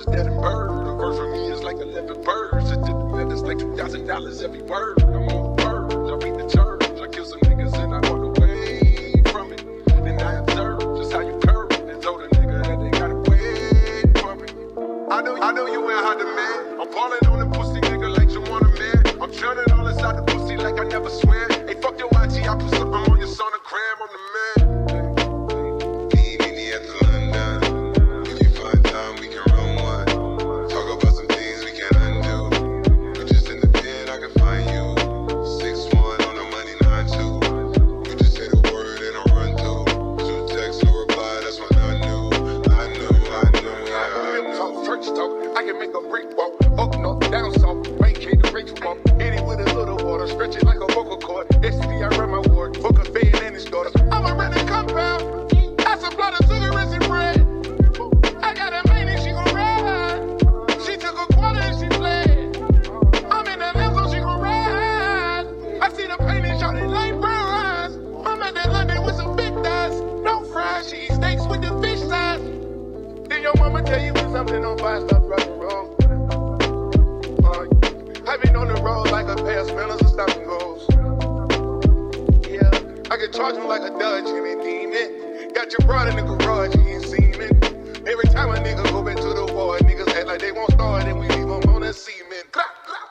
is dead and bird. A verse for me is like 11 birds. It's like $2,000 every word. I'm on birds, I beat the church. I kill some niggas and I walk away from it. Then I observe just how you curve. And told a nigga that they gotta wait for me. I know you ain't hot man. I'm ballin' on the pussy nigga like you want a man. I'm churning all inside the pussy like I never swear. Hey, fuck your IG, I put something on your sonogram. I'm the man. I can make a brick walk, up north, down south, maintain the rich walk, hit it with a little water, stretch it like a vocal cord. SD, I run my ward, book a fan and his daughter. I'm a running compound, I supply the cigarettes and bread. I got a main and she gon' ride. She took a quarter and she fled. I'm in the left so she gon' ride. I see the pain and shot it like brown eyes. I'm at that London with some big thighs, no fries, she eat steaks with the fish size. Then your mama tell you when something on fire, stop running wrong. I've been on the road like a pair of spinners and stop and goes. Yeah, I can charge him like a Dodge and a demon. Got your broad in the garage, he ain't seen it. Every time a nigga go back to the war, niggas act like they won't start and we leave them on that cement. Clap, clap.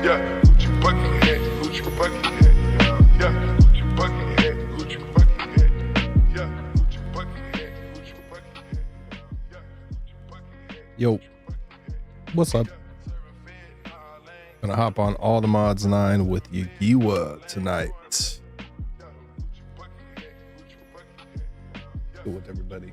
Yeah, Gucci bucket head, Gucci bucket head. Yeah, Gucci bucket head, Gucci bucket head. Yeah, Gucci bucket head, Gucci bucket head. Yeah, Gucci bucket head. Yo, what's up? Gonna hop on All the Mods 9 with Yagiwa tonight. Good with everybody.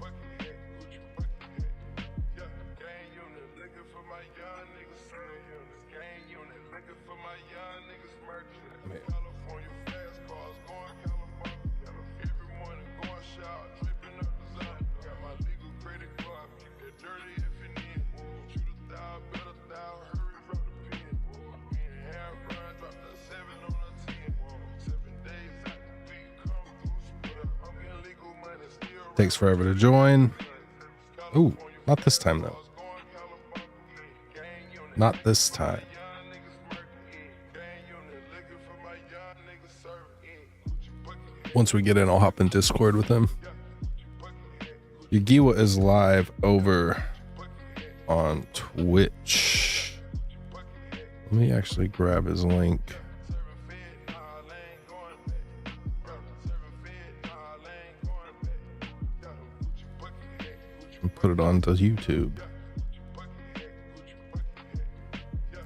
Takes forever to join. Ooh, not this time though. Not this time. Once we get in, I'll hop in Discord with him. Yagiwa is live over on Twitch. Let me actually grab his link. And put it onto YouTube.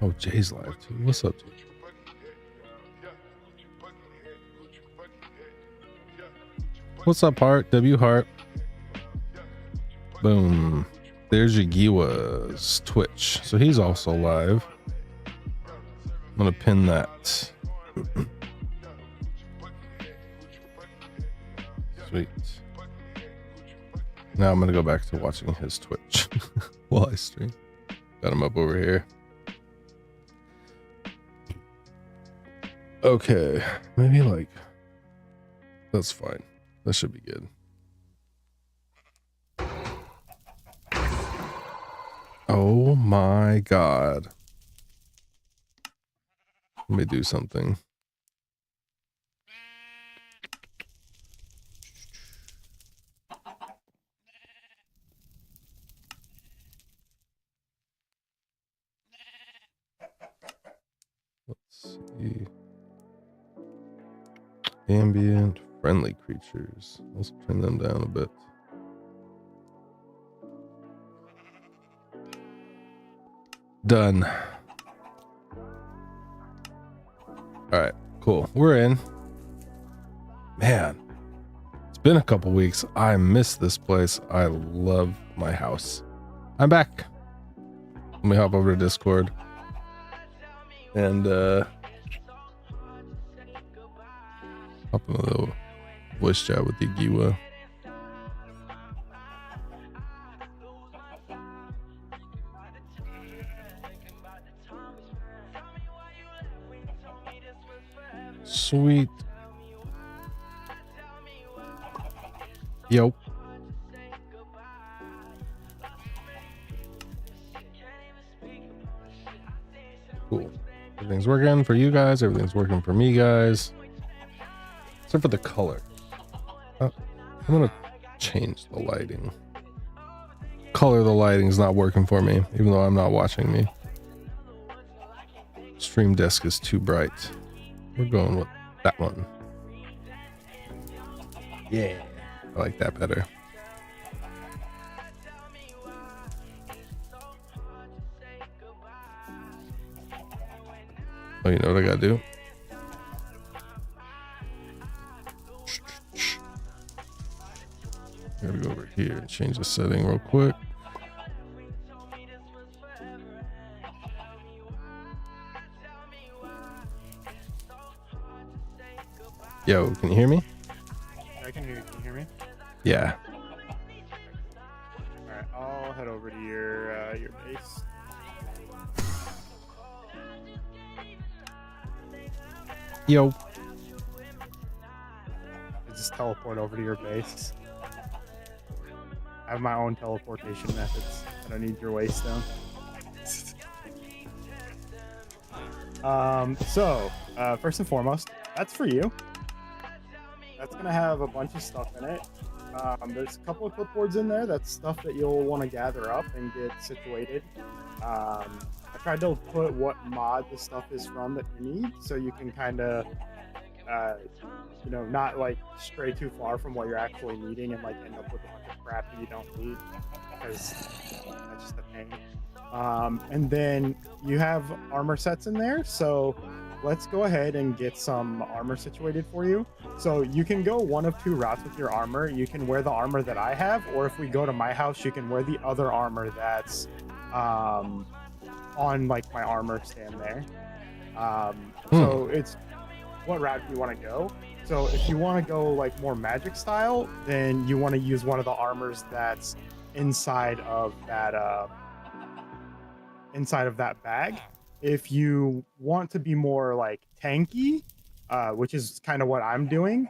Oh, Jay's live too. What's up, Jay? What's up, Hart? W Hart. Boom. There's Yagiwa's Twitch. So he's also live. I'm gonna pin that. Sweet. Now I'm gonna go back to watching his Twitch while I stream. Got him up over here. Okay, maybe like That's fine. That should be good. Oh my god. Let me do something. Let's see. Ambient friendly creatures. Let's turn them down a bit. Done. All right, cool. We're in. Man, it's been a couple weeks. I miss this place. I love my house. I'm back. Let me hop over to Discord and hop in a little voice chat with the Giwa. Sweet. Yo. Cool. Everything's working for you guys. Everything's working for me, guys. Except for the color. I'm gonna change the lighting. Color of the lighting is not working for me, even though I'm not watching me. Stream Desk is too bright. We're going with that one. Yeah, I like that better. Oh, you know what I gotta do? I gotta go over here and change the setting real quick. Yo, can you hear me? I can hear you. Can you hear me? Yeah. All right, I'll head over to your base. Yo. I just teleport over to your base. I have my own teleportation methods. I don't need your waystone. First and foremost, that's for you. That's gonna have a bunch of stuff in it. There's a couple of clipboards in there. That's stuff that you'll want to gather up and get situated. I tried to put what mod the stuff is from that you need, so you can kind of, not like stray too far from what you're actually needing and like end up with a bunch of crap that you don't need, because that's just a pain. And then you have armor sets in there, so let's go ahead and get some armor situated for you. So you can go one of two routes with your armor. You can wear the armor that I have, or if we go to my house, you can wear the other armor that's on like my armor stand there. So it's what route do you want to go? So if you want to go like more magic style, then you want to use one of the armors that's inside of that bag. If you want to be more like tanky, which is kind of what I'm doing,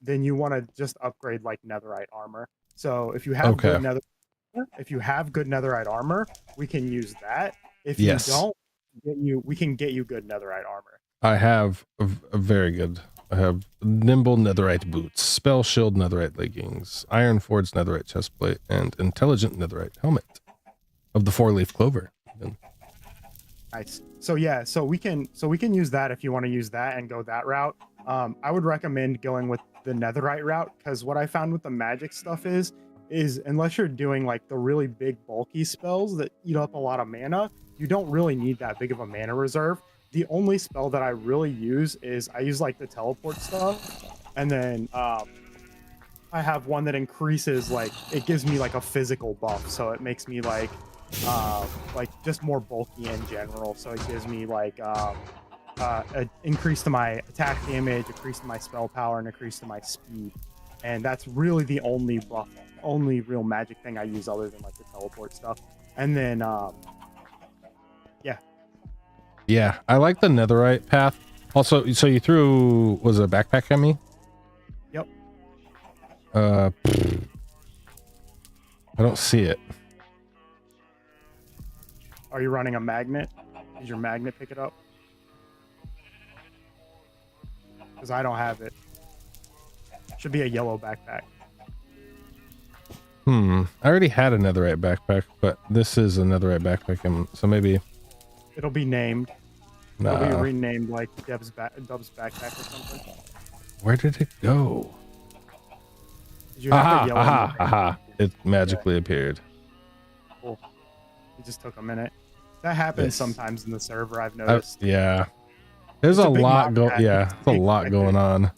then you want to just upgrade like netherite armor. So if you have good netherite armor, we can use that. If you don't, we can get you good netherite armor. I have a very good. I have nimble netherite boots, spell shield netherite leggings, iron forged netherite chestplate, and intelligent netherite helmet of the 4-leaf clover. Nice. So yeah, so we can use that if you want to use that and go that route. I would recommend going with the netherite route, because what I found with the magic stuff is unless you're doing like the really big bulky spells that eat up a lot of mana, you don't really need that big of a mana reserve. The only spell that I really use is I use like the teleport stuff, and then I have one that increases, like it gives me like a physical buff, so it makes me like just more bulky in general. So it gives me like an increase to my attack damage, increase to my spell power, and increase to my speed. And that's really the only buff, only real magic thing I use other than like the teleport stuff. And then yeah, I like the netherite path. Also, so you threw, was it a backpack at me? I don't see it. Are you running a magnet? Did your magnet pick it up? Because I don't have it. Should be a yellow backpack. I already had a netherite backpack, but this is a netherite backpack, and so maybe It'll be named. nah. It'll be renamed like Dub's backpack or something. Where did it go? Did you have the yellow magnet? Aha! It magically appeared. Cool. It just took a minute. That happens Yes. sometimes in the server, I've noticed. Yeah, there's It's a a big lot mob going. pack. Yeah, It's it's a lot big. going on.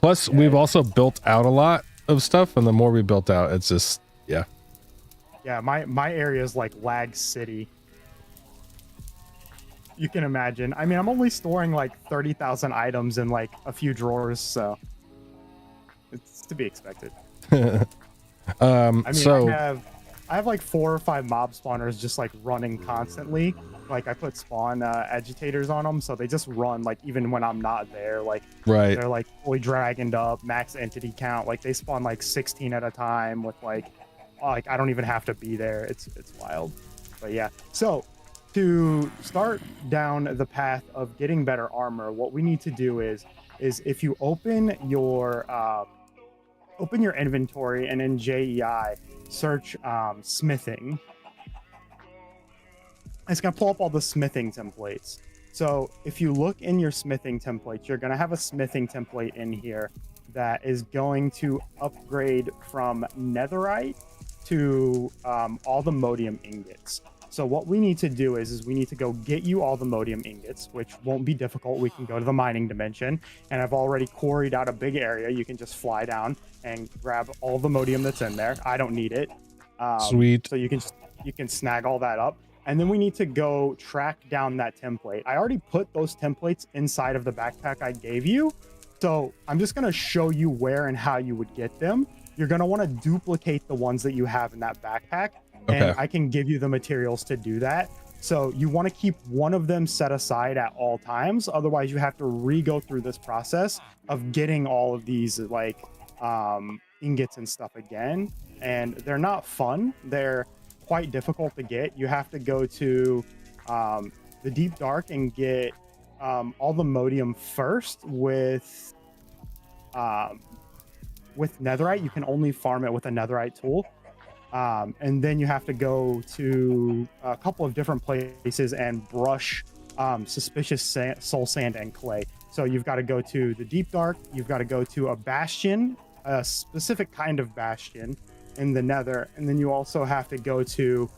Plus, we've also built out a lot of stuff, and the more we built out, it's just yeah. Yeah, my area is like Lag City. You can imagine. I mean, I'm only storing like 30,000 items in like a few drawers, so it's to be expected. I mean, so I have like 4 or 5 mob spawners just like running constantly. Like I put spawn agitators on them, so they just run like even when I'm not there. Like right, they're like fully dragoned up, max entity count. Like they spawn like 16 at a time with like I don't even have to be there. It's wild. But yeah. So to start down the path of getting better armor, what we need to do is if you open your inventory and in JEI search smithing, it's going to pull up all the smithing templates. So if you look in your smithing templates, you're going to have a smithing template in here that is going to upgrade from netherite to all the modium ingots. So what we need to do is we need to go get you all the modium ingots, which won't be difficult. We can go to the mining dimension, and I've already quarried out a big area. You can just fly down and grab all the modium that's in there. I don't need it. Sweet. So you can snag all that up. And then we need to go track down that template. I already put those templates inside of the backpack I gave you. So I'm just going to show you where and how you would get them. You're going to want to duplicate the ones that you have in that backpack. And Okay. I can give you the materials to do that. So you want to keep one of them set aside at all times. Otherwise, you have to re-go through this process of getting all of these like ingots and stuff again. And they're not fun. They're quite difficult to get. You have to go to the deep dark and get all the modium first with netherite. You can only farm it with a netherite tool. And then you have to go to a couple of different places and brush suspicious soul sand and clay. So you've got to go to the deep dark. You've got to go to a bastion, a specific kind of bastion in the nether. And then you also have to go to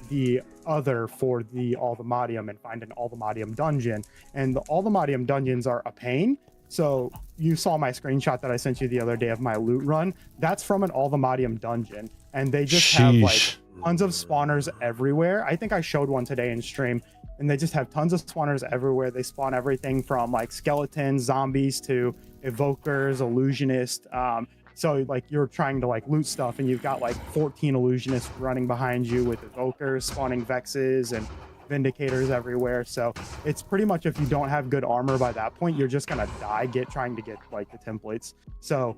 the other for the Althemodium and find an Althemodium dungeon. And the Althemodium dungeons are a pain. So you saw my screenshot that I sent you the other day of my loot run. That's from an Althemodium dungeon. And they just have like tons of spawners everywhere. I think I showed one today in stream, and they just have tons of spawners everywhere. They spawn everything from like skeletons, zombies to evokers, illusionists. So like you're trying to like loot stuff, and you've got like 14 illusionists running behind you with evokers spawning vexes and vindicators everywhere. So it's pretty much, if you don't have good armor by that point, you're just gonna die trying to get like the templates. So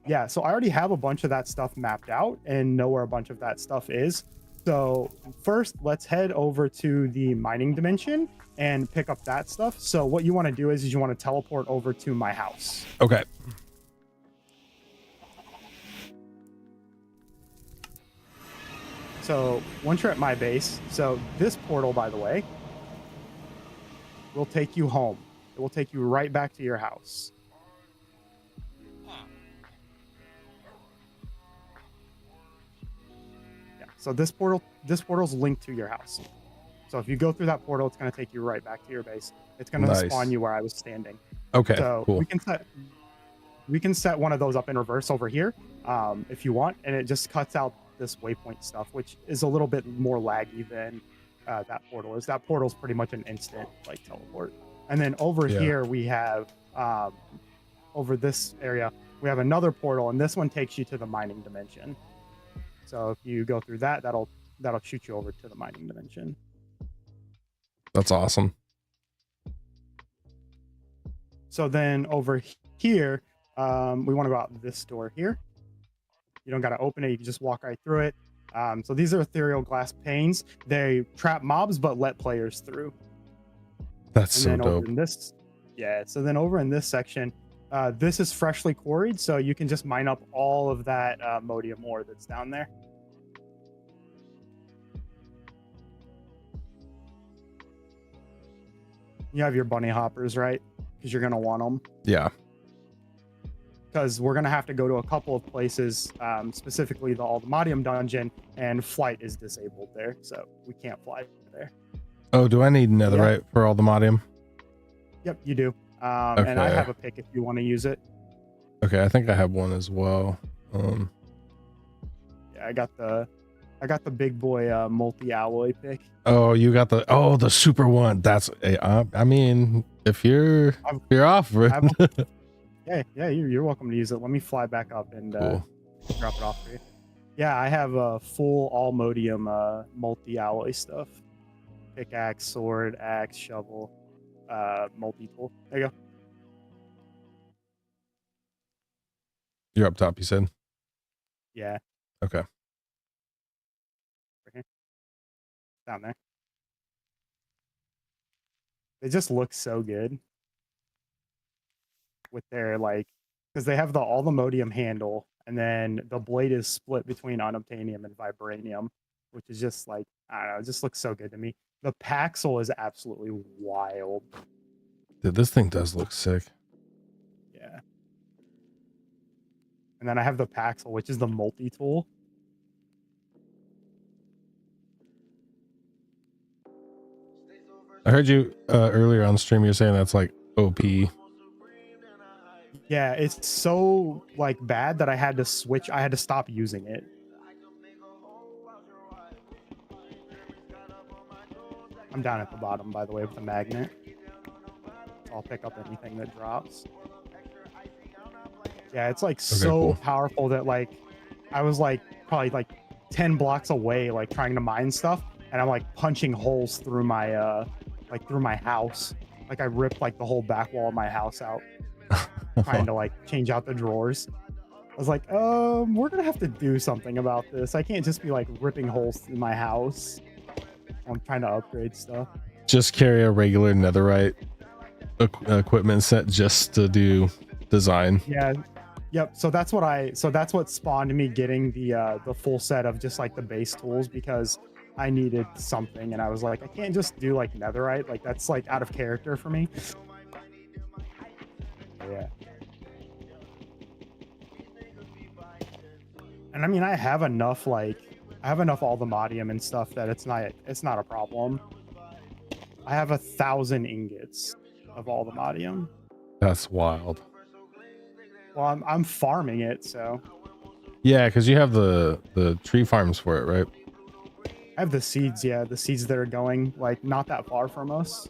yeah, so I already have a bunch of that stuff mapped out and know where a bunch of that stuff is. So first, let's head over to the mining dimension and pick up that stuff. So what you want to do is you want to teleport over to my house. Okay. So once you're at my base, so this portal, by the way, will take you home. It will take you right back to your house. Yeah, so this portal's linked to your house. So if you go through that portal, it's going to take you right back to your base. It's going to Nice. spawn you where I was standing. Okay. So Cool. we can set one of those up in reverse over here if you want, and it just cuts out this waypoint stuff, which is a little bit more laggy than that portal is. That portal's pretty much an instant like teleport. And then over here we have over this area we have another portal, and this one takes you to the mining dimension. So if you go through that, that'll shoot you over to the mining dimension. That's awesome. So then over here, We want to go out this door here. You don't got to open it. You can just walk right through it. So these are ethereal glass panes. They trap mobs, but let players through. That's And so then dope. over in this, yeah. So then over in this section, this is freshly quarried. So you can just mine up all of that modium ore that's down there. You have your bunny hoppers, right? Because you're going to want them. Yeah. Because we're going to have to go to a couple of places, specifically the Altamodium dungeon, and flight is disabled there. So we can't fly there. Oh, do I need netherite for all the modium? Yep, you do. And I have a pick if you want to use it. Okay, I think I have one as well. Yeah, I got the big boy multi-alloy pick. Oh, you got the super one. That's I mean, if you're off, yeah, you're welcome to use it. Let me fly back up and cool. drop it off for you. Yeah, I have a full all modium multi-alloy stuff. Pickaxe, sword, axe, shovel, multi-tool. There you go. You're up top, you said? Yeah. Okay. Right here. Down there. They just look so good with their because they have all the modium handle, and then the blade is split between unobtainium and vibranium, which is just I don't know, it just looks so good to me. The Paxel is absolutely wild. Dude, this thing does look sick. Yeah. And then I have the Paxel, which is the multi-tool. I heard you earlier on stream, you're saying that's like OP. Yeah, it's so bad that I had to switch. I had to stop using it. I'm down at the bottom, by the way, with the magnet. I'll pick up anything that drops. Yeah, it's so cool. powerful that I was probably 10 blocks away, trying to mine stuff, and I'm punching holes through my through my house. I ripped the whole back wall of my house out, trying to change out the drawers. I was we're gonna have to do something about this. I can't just be ripping holes through my house. I'm trying to upgrade stuff. Just carry a regular netherite equipment set just to do design. Yeah. Yep. So that's what spawned me getting the full set of just the base tools, because I needed something, and I was I can't just do netherite. That's out of character for me. Yeah. And I mean, I have enough all the modium and stuff that it's not a problem. I have 1,000 ingots of all the modium. That's wild. Well, I'm farming it, so. Yeah, because you have the tree farms for it, right? I have the seeds, yeah, the seeds that are going not that far from us.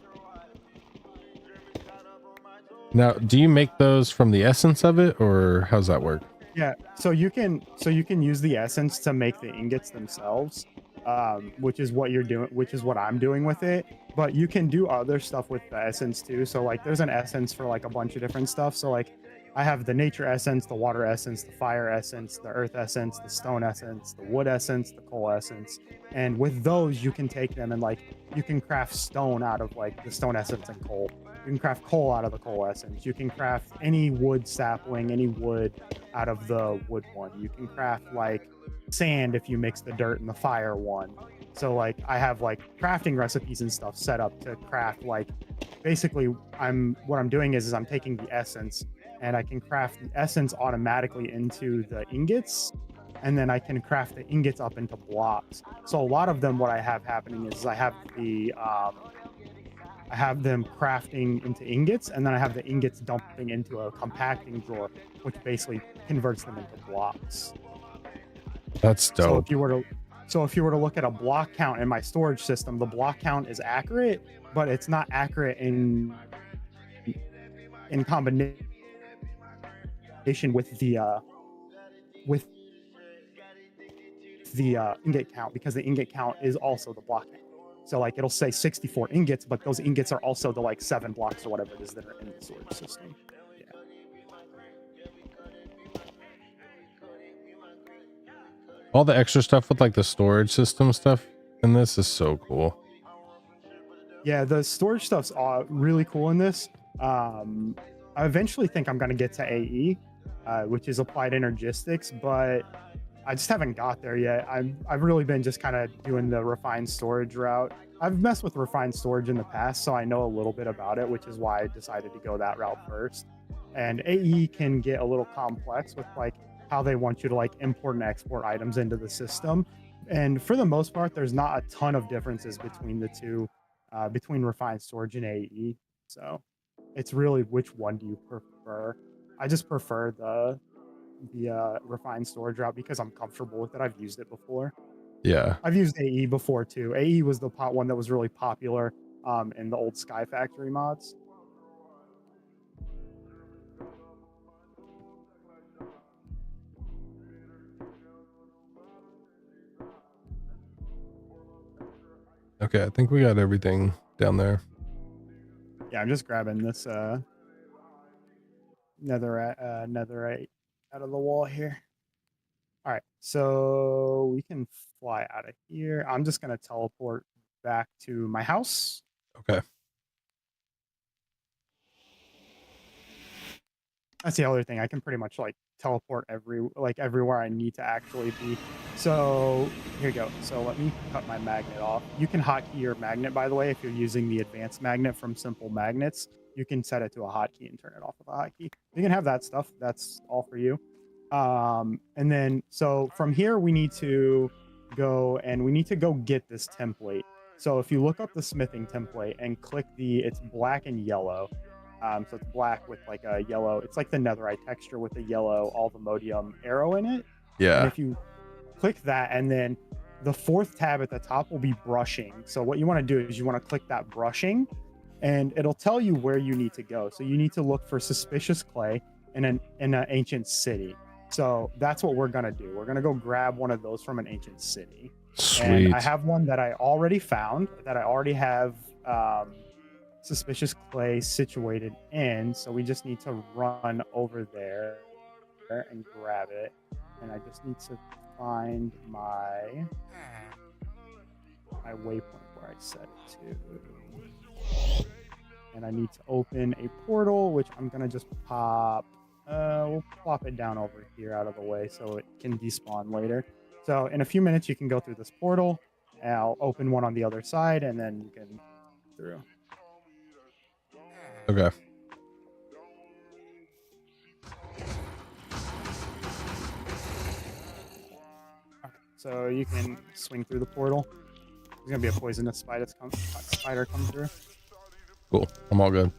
Now, do you make those from the essence of it, or how's that work? Yeah, so you can use the essence to make the ingots themselves, which is what you're doing, which is what I'm doing with it. But you can do other stuff with the essence too. So there's an essence for a bunch of different stuff. So I have the nature essence, the water essence, the fire essence, the earth essence, the stone essence, the wood essence, the coal essence. And with those, you can take them and you can craft stone out of the stone essence and coal. You can craft coal out of the coal essence. You can craft any wood sapling, any wood out of the wood one. You can craft sand if you mix the dirt and the fire one. So I have crafting recipes and stuff set up to craft basically what I'm doing is I'm taking the essence, and I can craft the essence automatically into the ingots, and then I can craft the ingots up into blocks. So a lot of them, what I have happening is I have them crafting into ingots, and then I have the ingots dumping into a compacting drawer, which basically converts them into blocks. That's dope. So if you were to look at a block count in my storage system, the block count is accurate, but it's not accurate in combination with the ingot count, because the ingot count is also the block count. So it'll say 64 ingots, but those ingots are also the 7 blocks or whatever it is that are in the storage system. Yeah. All the extra stuff with like the storage system stuff in this is so cool. Yeah, the storage stuff's really cool in this. I eventually think I'm going to get to AE, which is applied energistics, but I just haven't got there yet. I've really been just kind of doing the refined storage route. I've messed with refined storage in the past, so I know a little bit about it, which is why I decided to go that route first. And AE can get a little complex with like how they want you to like import and export items into the system. And for the most part, there's not a ton of differences between the two, between refined storage and AE. So it's really which one do you prefer? I just prefer the refined storage route because I'm comfortable with it. I've used it before. Yeah. I've used AE before too. AE was the one that was really popular in the old Sky Factory mods. Okay, I think we got everything down there. Yeah, I'm just grabbing this netherite out of the wall here. All right, so we can fly out of here. I'm just gonna teleport back to my house. Okay. That's the other thing. I can pretty much like teleport everywhere I need to actually be. So here you go. So let me cut my magnet off. You can hotkey your magnet, by the way, if you're using the advanced magnet from Simple Magnets. You can set it to a hotkey and turn it off with a hotkey. You can have that stuff. That's all for you. And then so from here we need to go get this template. So if you look up the smithing template and click it's black and yellow. So it's black with like a yellow, it's like the netherite texture with the yellow alvamodium arrow in it. Yeah. And if you click that, and then the fourth tab at the top will be brushing. So what you want to do is you want to click that brushing and it'll tell you where you need to go. So you need to look for suspicious clay in an ancient city. So that's what we're going to do. We're going to go grab one of those from an ancient city. Sweet. And I have one that I already found, that I already have suspicious clay situated in, so we just need to run over there and grab it. And I just need to find my waypoint where I set it to. And I need to open a portal, which I'm gonna just pop. We'll plop it down over here out of the way so it can despawn later. So in a few minutes you can go through this portal, and I'll open one on the other side, and then you can through. Okay. So you can swing through the portal. There's gonna be a poisonous spider come through. Cool. I'm all good.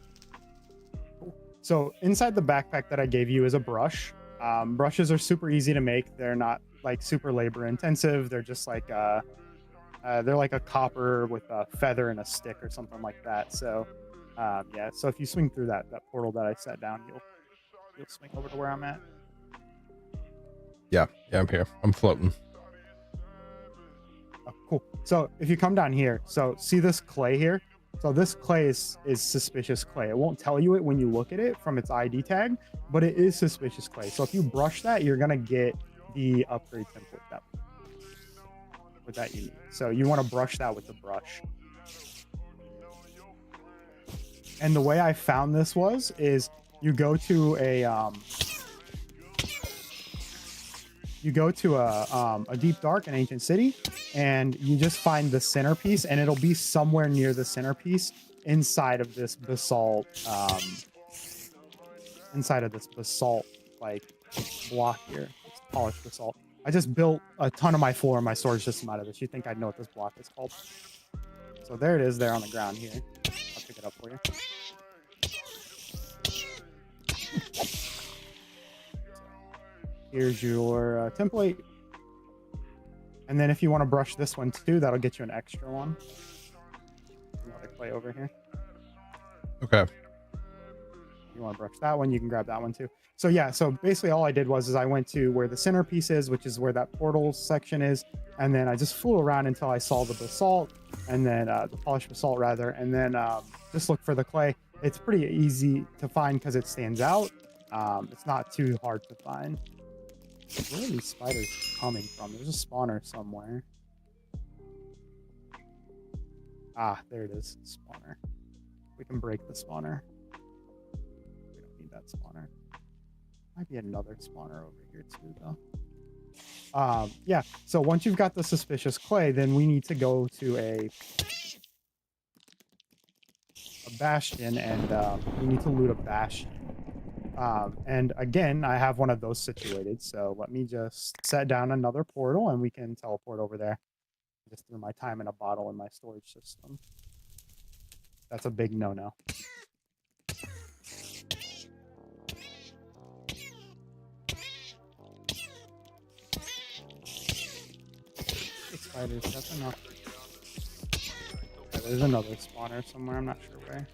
So inside the backpack that I gave you is a brush. Brushes are super easy to make. They're not like super labor intensive. They're just like they're like a copper with a feather and a stick or something like that. So yeah, so if you swing through that portal that I set down, you'll swing over to where I'm at. Yeah, I'm here. I'm floating. Oh, cool. So if you come down here, so see this clay here? So this clay is suspicious clay. It won't tell you it when you look at it from its ID tag, but it is suspicious clay. So if you brush that, you're gonna get the upgrade template that you need. So you want to brush that with the brush. And the way I found this is you go to a deep dark, an ancient city, and you just find the centerpiece, and it'll be somewhere near the centerpiece inside of this basalt like block here. It's polished basalt. I just built a ton of my floor and my storage system out of this. You'd think I'd know what this block is called. So there it is there on the ground here. I'll pick it up for you. Here's your template. And then if you want to brush this one too, that'll get you an extra one. Another clay over here. Okay. If you want to brush that one, you can grab that one too. So yeah, so basically all I did was I went to where the centerpiece is, which is where that portal section is. And then I just flew around until I saw the basalt, and then the polished basalt rather. And then just look for the clay. It's pretty easy to find because it stands out. It's not too hard to find. Where are these spiders coming from? There's a spawner somewhere. Ah, there it is. Spawner. We can break the spawner. We don't need that spawner. Might be another spawner over here too, though. Yeah, so once you've got the suspicious clay, then we need to go to a bastion, and we need to loot a bastion. And again, I have one of those situated, so let me just set down another portal and we can teleport over there. Just threw my time in a bottle in my storage system. That's a big no-no. Spiders, that's enough. Yeah, there's another spawner somewhere, I'm not sure where.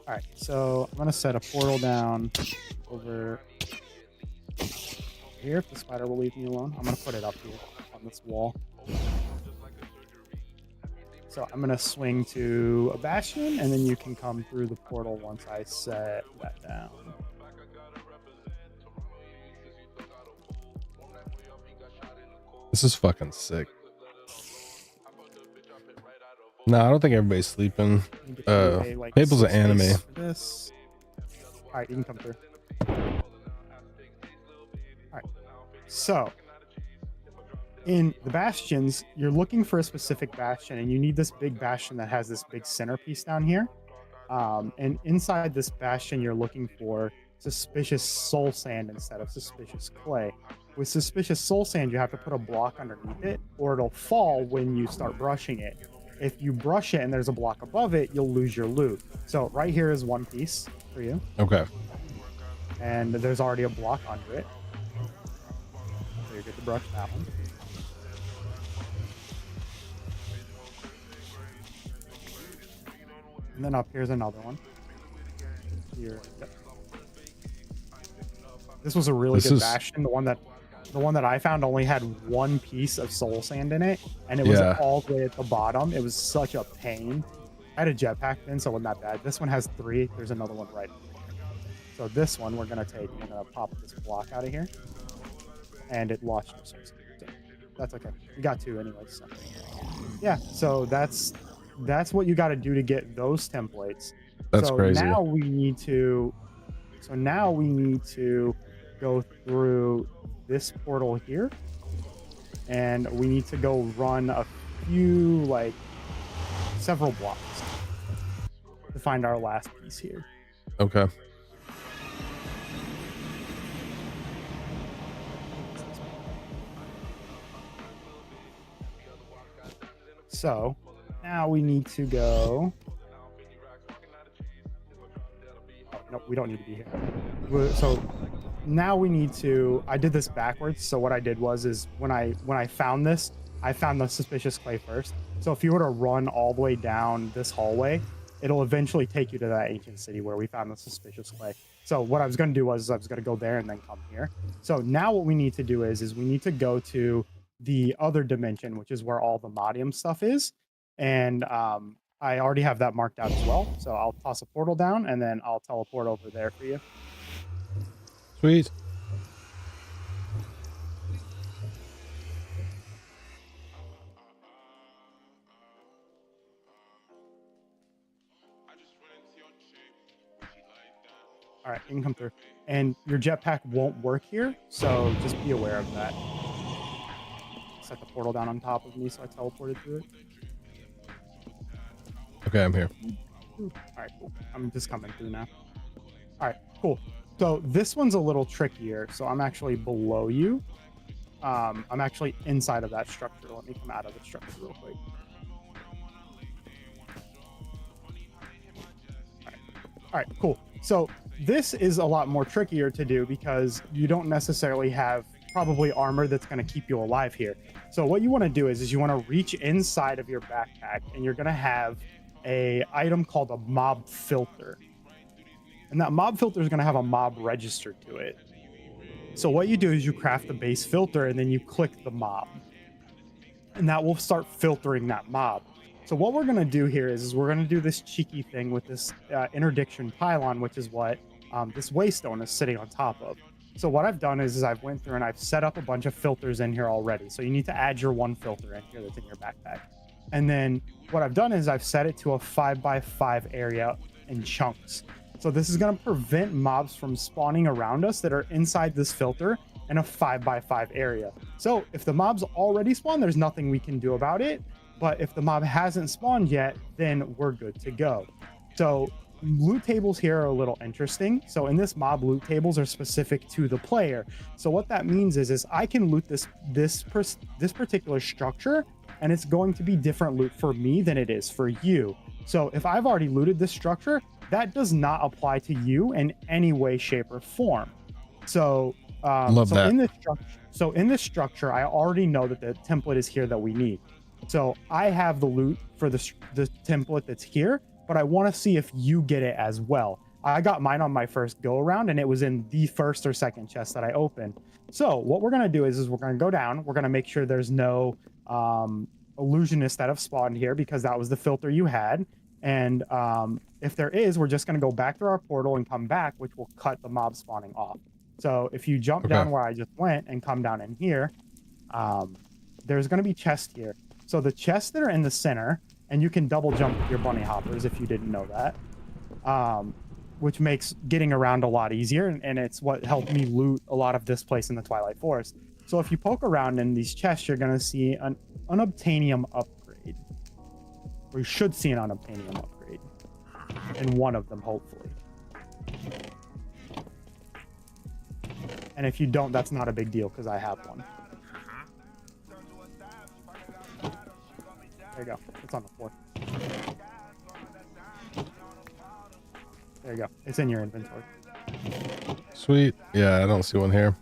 Alright, so I'm gonna set a portal down over here if the spider will leave me alone. I'm gonna put it up here on this wall. So I'm gonna swing to a bastion, and then you can come through the portal once I set that down. This is fucking sick. No, I don't think everybody's sleeping. People's an anime. This. All right, you can come through. All right. So, in the bastions, you're looking for a specific bastion, and you need this big bastion that has this big centerpiece down here. And inside this bastion, you're looking for suspicious soul sand instead of suspicious clay. With suspicious soul sand, you have to put a block underneath it, or it'll fall when you start brushing it. If you brush it and there's a block above it, you'll lose your loot. So right here is one piece for you. Okay. And there's already a block under it. So you get to brush that one. And then up here's another one. Here. Yep. This was a really good bastion. The one that I found only had one piece of soul sand in it, and it was all the way at the bottom. It was such a pain. I had a jetpack then, so it wasn't that bad. This one has 3. There's another one right here. So this one we're gonna take. We're gonna pop this block out of here, and it lost your soul sand. So that's okay. We got 2 anyway. So yeah. So that's what you got to do to get those templates. That's crazy. Now we need to. So now we need to go through this portal here, and we need to go run a few, like several blocks to find our last piece here. Okay. So now we need to go. Oh, no, we don't need to be here. So now we need to. I did this backwards. So what I did is when I found this, I found the suspicious clay first. So if you were to run all the way down this hallway, it'll eventually take you to that ancient city where we found the suspicious clay. So what I was going to do was I was going to go there and then come here. So now what we need to do is we need to go to the other dimension, which is where all the Modium stuff is. And I already have that marked out as well. So I'll toss a portal down and then I'll teleport over there for you. Sweet. All right, you can come through. And your jetpack won't work here, so just be aware of that. Set the portal down on top of me so I teleported through it. Okay, I'm here. All right, cool. I'm just coming through now. All right, cool. So this one's a little trickier. So I'm actually below you. I'm actually inside of that structure. Let me come out of the structure real quick. All right, cool. So this is a lot more trickier to do because you don't necessarily have probably armor that's going to keep you alive here. So what you want to do is you want to reach inside of your backpack, and you're going to have a item called a mob filter. And that mob filter is going to have a mob register to it. So what you do is you craft the base filter and then you click the mob. And that will start filtering that mob. So what we're going to do here is we're going to do this cheeky thing with this interdiction pylon, which is what this waystone is sitting on top of. So what I've done is I've went through and I've set up a bunch of filters in here already. So you need to add your one filter in here that's in your backpack. And then what I've done is I've set it to a 5x5 area in chunks. So this is going to prevent mobs from spawning around us that are inside this filter in a 5x5 area. So if the mob's already spawned, there's nothing we can do about it. But if the mob hasn't spawned yet, then we're good to go. So loot tables here are a little interesting. So in this mob, loot tables are specific to the player. So what that means is I can loot this particular structure, and it's going to be different loot for me than it is for you. So if I've already looted this structure, that does not apply to you in any way, shape, or form. So Love that. In this structure, I already know that the template is here that we need. So I have the loot for the template that's here, but I want to see if you get it as well. I got mine on my first go around, and it was in the first or second chest that I opened. So what we're going to do is we're going to go down. We're going to make sure there's no illusionists that have spawned here, because that was the filter you had. And if there is, we're just going to go back through our portal and come back, which will cut the mob spawning off. So if you jump down where I just went and come down in here, there's going to be chests here. So the chests that are in the center, and you can double jump with your bunny hoppers if you didn't know that, which makes getting around a lot easier. And it's what helped me loot a lot of this place in the Twilight Forest. So if you poke around in these chests, you're going to see an unobtainium upgrade. Or you should see an unobtainium upgrade in one of them, hopefully. And if you don't, that's not a big deal, because I have one. There you go. It's on the floor. There you go. It's in your inventory. Sweet. Yeah, I don't see one here.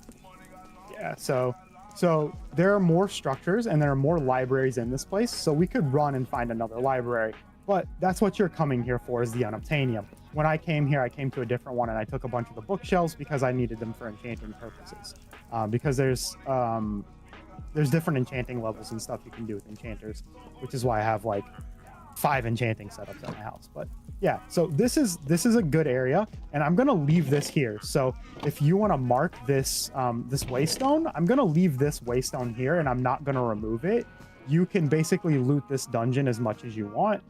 Yeah, so there are more structures and there are more libraries in this place, so we could run and find another library. But that's what you're coming here for, is the unobtainium. When I came here, I came to a different one, and I took a bunch of the bookshelves because I needed them for enchanting purposes. Because there's different enchanting levels and stuff you can do with enchanters, which is why I have like 5 enchanting setups at my house. But yeah, so this is a good area, and I'm gonna leave this here. So if you want to mark this this waystone, I'm gonna leave this waystone here, and I'm not gonna remove it. You can basically loot this dungeon as much as you want.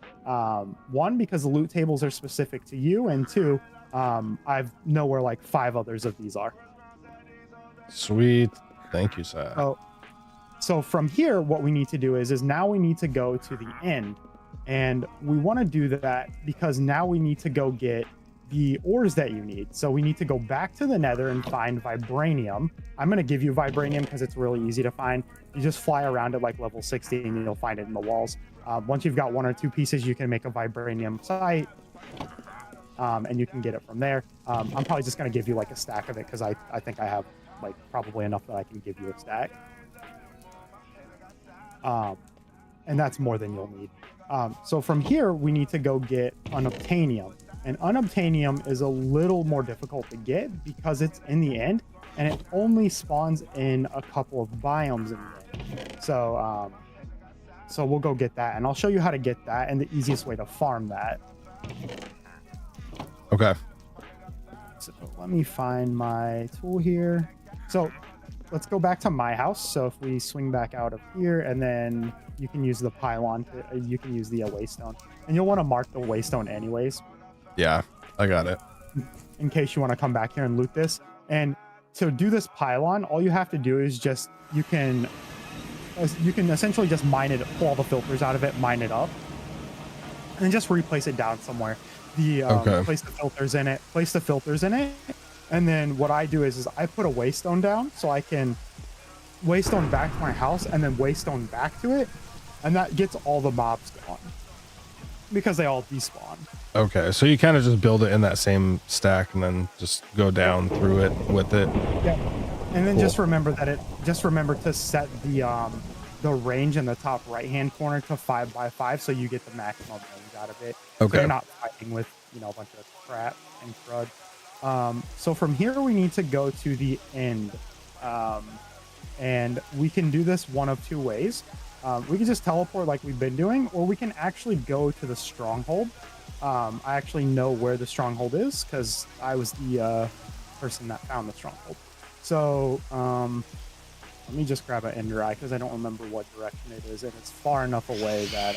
One, because the loot tables are specific to you, and two, I know where like 5 others of these are. Sweet. Thank you, sir. So from here, what we need to do is now we need to go to the end, and we want to do that because now we need to go get the ores that you need. So we need to go back to the nether and find vibranium. I'm going to give you vibranium because it's really easy to find. You just fly around at like level 60 and you'll find it in the walls. Once you've got 1 or 2 pieces, you can make a vibranium site, and you can get it from there. I'm probably just going to give you like a stack of it because I think I have like probably enough that I can give you a stack. And that's more than you'll need. So from here, we need to go get unobtainium. And unobtainium is a little more difficult to get because it's in the end, and it only spawns in a couple of biomes in the end. So we'll go get that, and I'll show you how to get that and the easiest way to farm that. Okay. So let me find my tool here. So let's go back to my house. So if we swing back out of here, and then you can use the pylon, you can use the waystone, and you'll want to mark the waystone anyways. Yeah, I got it. In case you want to come back here and loot this. And to do this pylon, all you have to do is just, you can essentially just mine it, pull all the filters out of it, mine it up, and then just replace it down somewhere. Place the filters in it. And then what I do is I put a waystone down so I can waystone back to my house and then waystone back to it. And that gets all the mobs gone because they all despawn. Okay, so you kind of just build it in that same stack and then just go down through it with it. Yeah, and then just remember to set the range in the top right hand corner to 5x5 so you get the maximum range out of it. Okay. So you're not fighting with a bunch of crap and crud. So from here we need to go to the end, and we can do this one of 2 ways. We can just teleport like we've been doing, or we can actually go to the stronghold. I actually know where the stronghold is because I was the person that found the stronghold. So let me just grab an end eye because I don't remember what direction it is, and it's far enough away that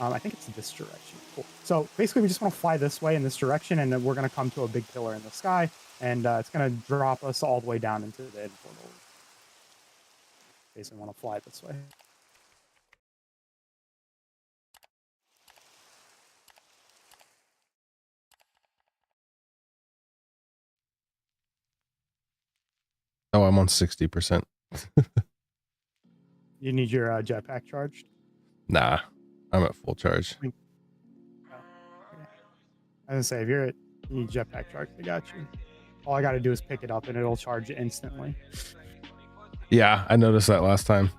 I think it's this direction. Cool. So basically, we just want to fly this way in this direction, and then we're going to come to a big pillar in the sky, and it's going to drop us all the way down into the end portal. Basically, want to fly this way. Oh, I'm on 60%. You need your jetpack charged? Nah, I'm at full charge. I was gonna say, if you need jetpack charged, I got you. All I got to do is pick it up and it'll charge instantly. Yeah, I noticed that last time.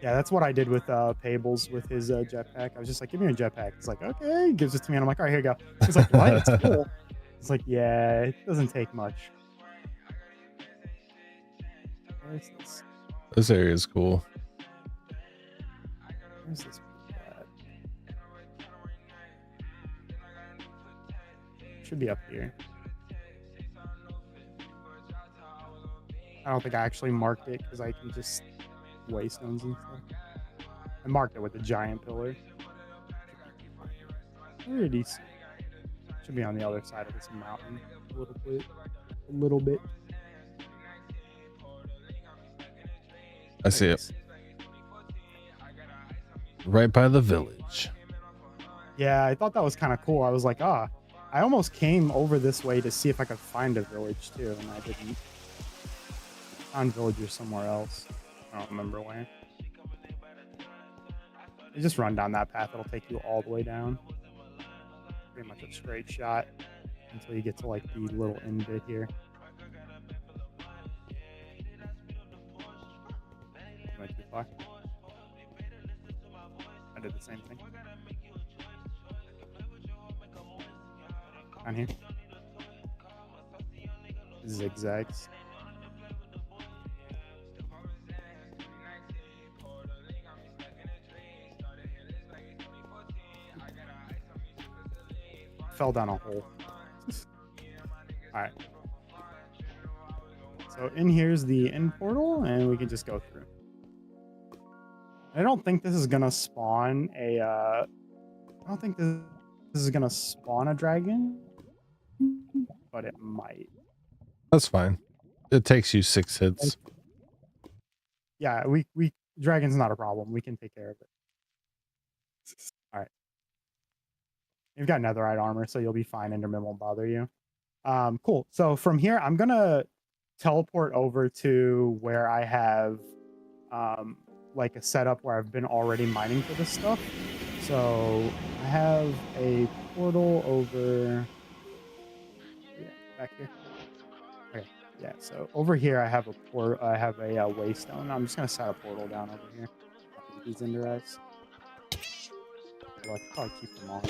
Yeah, that's what I did with Payables with his jetpack. I was just like, give me a jetpack. He's like, okay. He gives it to me, and I'm like, all right, here you go. He's like, what? It's cool. It's like, yeah, it doesn't take much. Where's this? This area is cool. Where's this at? Should be up here. I don't think I actually marked it because I can just waystones and stuff. I marked it with a giant pillar. Pretty soon. Should be on the other side of this mountain a little bit. I see it. Right by the village. Yeah, I thought that was kind of cool. I was like, I almost came over this way to see if I could find a village too, and I didn't. Found villagers somewhere else. I don't remember where. You just run down that path. It'll take you all the way down. Pretty much a straight shot until you get to like the little end bit here. Went too far. I did the same thing. Down here. Zigzags. Fell down a hole. All right. So in here's the end portal, and we can just go through. I don't think this is gonna spawn a. I don't think this is gonna spawn a dragon, but it might. That's fine. It takes you 6 hits. Yeah, we dragon's not a problem. We can take care of it. All right. You've got netherite armor, so you'll be fine. Enderman won't bother you. Cool. So from here, I'm gonna teleport over to where I have like a setup where I've been already mining for this stuff. So I have a portal over back here. Okay, yeah. So over here, I have a waystone. I'm just gonna set a portal down over here. These ender eyes. Well, I could probably keep them on.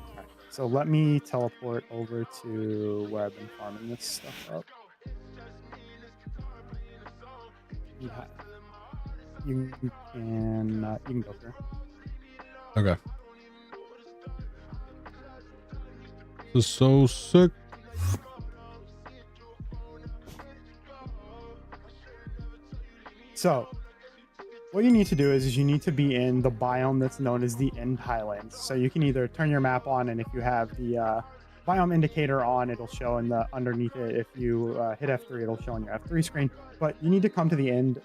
Alright, so let me teleport over to where I've been farming this stuff up. Yeah. You can go through. Okay. This is so sick. So, what you need to do is you need to be in the biome that's known as the End Highlands. So you can either turn your map on, and if you have the biome indicator on, it'll show in the underneath it. If you hit F3, it'll show on your F3 screen. But you need to come to the end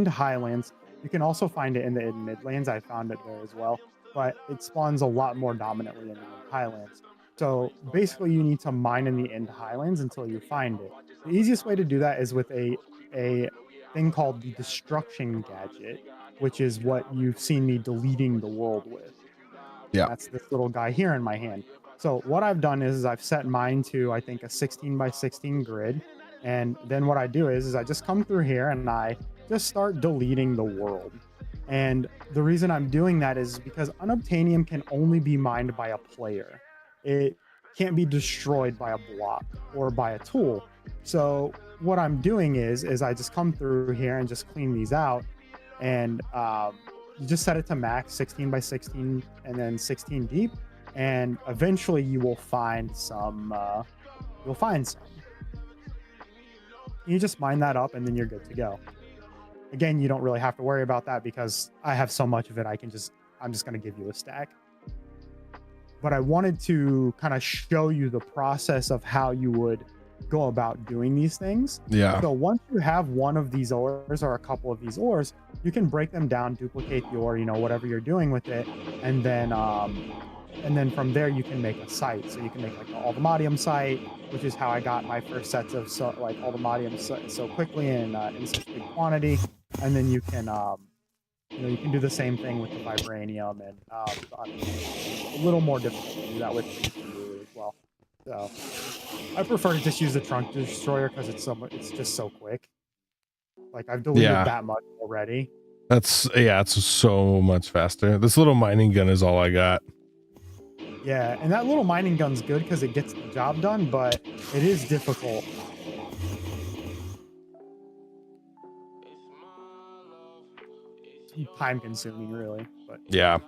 Highlands. You can also find it in the End Midlands. I found it there as well, but it spawns a lot more dominantly in the End Highlands. So basically, you need to mine in the End Highlands until you find it. The easiest way to do that is with a thing called the Destruction Gadget, which is what you've seen me deleting the world with. Yeah. That's this little guy here in my hand. So what I've done is I've set mine to, I think, a 16 by 16 grid. And then what I do is I just come through here and I just start deleting the world. And the reason I'm doing that is because unobtainium can only be mined by a player. can't be destroyed by a block or by a tool. So what I'm doing is I just come through here and just clean these out, and you just set it to max 16 by 16 and then 16 deep, and eventually you will find some. You'll find some. You just mine that up and then you're good to go. Again, you don't really have to worry about that because I have so much of it. I'm just going to give you a stack. But I wanted to kind of show you the process of how you would go about doing these things. Yeah. So once you have one of these ores or a couple of these ores, you can break them down, duplicate the ore, whatever you're doing with it, and then from there you can make a site. So you can make like the Altamodium site, which is how I got my first sets of Altamodium so quickly and in such big quantity. And then you can you can do the same thing with the vibranium, and a little more difficult to do that with as well. So I prefer to just use the trunk destroyer because it's just so quick. Like I've deleted that much already. It's so much faster. This little mining gun is all I got. Yeah, and that little mining gun's good because it gets the job done, but it is difficult. Time consuming, really. But yeah,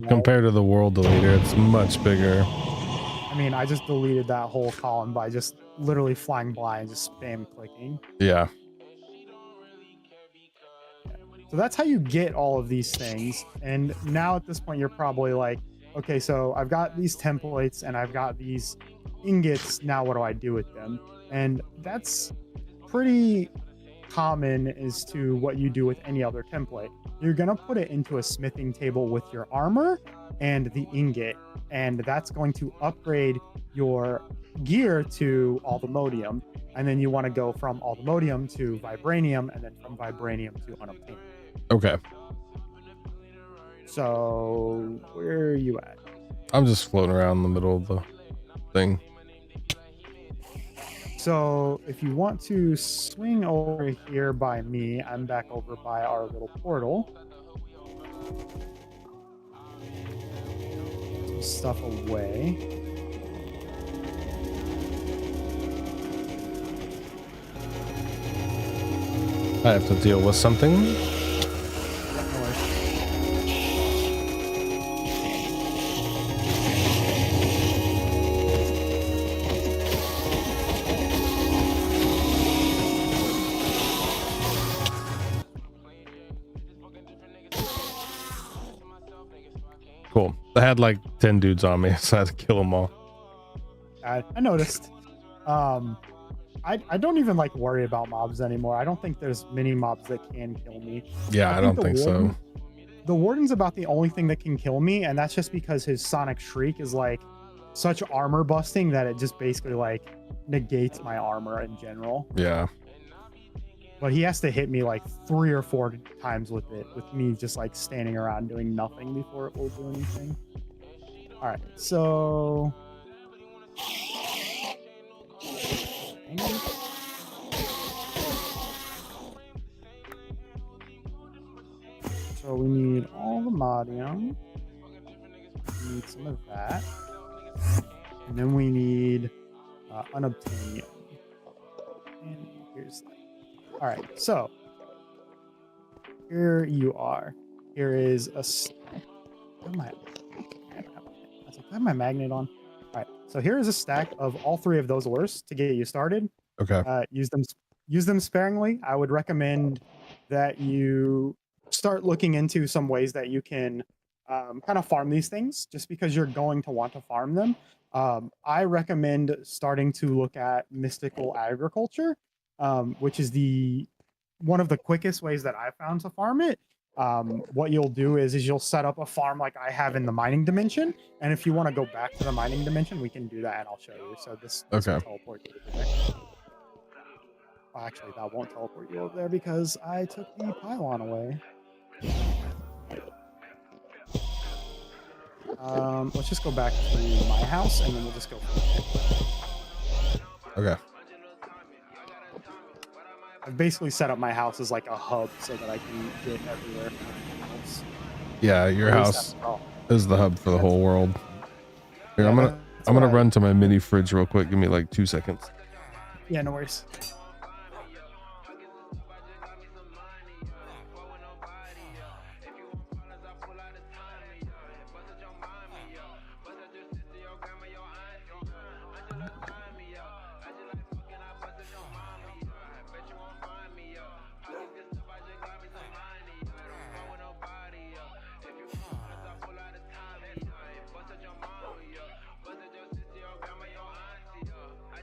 compared to the world deleter, it's much bigger. I mean, I just deleted that whole column by just literally flying by and just spam clicking. Yeah. So that's how you get all of these things. And now at this point, you're probably like, okay, so I've got these templates and I've got these ingots. Now what do I do with them? And that's pretty common as to what you do with any other template. You're going to put it into a smithing table with your armor and the ingot, and that's going to upgrade your gear to Altamodium. And then you want to go from Altamodium to Vibranium, and then from Vibranium to Unobtainium. Okay. So where are you at? I'm just floating around in the middle of the thing. So if you want to swing over here by me, I'm back over by our little portal. Some stuff away. I have to deal with something. Cool. I had like 10 dudes on me, so I had to kill them all. I noticed. I don't even like worry about mobs anymore. I don't think there's many mobs that can kill me. Yeah, I don't think so. The warden's about the only thing that can kill me, and that's just because his sonic shriek is like such armor busting that it just basically like negates my armor in general. Yeah. But he has to hit me like 3 or 4 times with it, with me just like standing around doing nothing before it will do anything. All right, so we need all the modium. We need some of that, and then we need unobtainium. And here's that. All right, so here you are. Here is a. I have my magnet on. All right, so here is a stack of all 3 of those ores to get you started. Okay. Use them sparingly. I would recommend that you start looking into some ways that you can kind of farm these things, just because you're going to want to farm them. I recommend starting to look at mystical agriculture, which is one of the quickest ways that I found to farm it. What you'll do is you'll set up a farm like I have in the mining dimension, and if you want to go back to the mining dimension, we can do that, and I'll show you. So this will teleport you over there. Well, actually, that won't teleport you over there because I took the pylon away. Let's just go back to my house, and then we'll just go from there. Okay. I've basically set up my house as like a hub so that I can get everywhere. Yeah, your house is the hub for the whole world. Here, I'm I'm gonna run to my mini fridge real quick. Give me like 2 seconds. Yeah, no worries.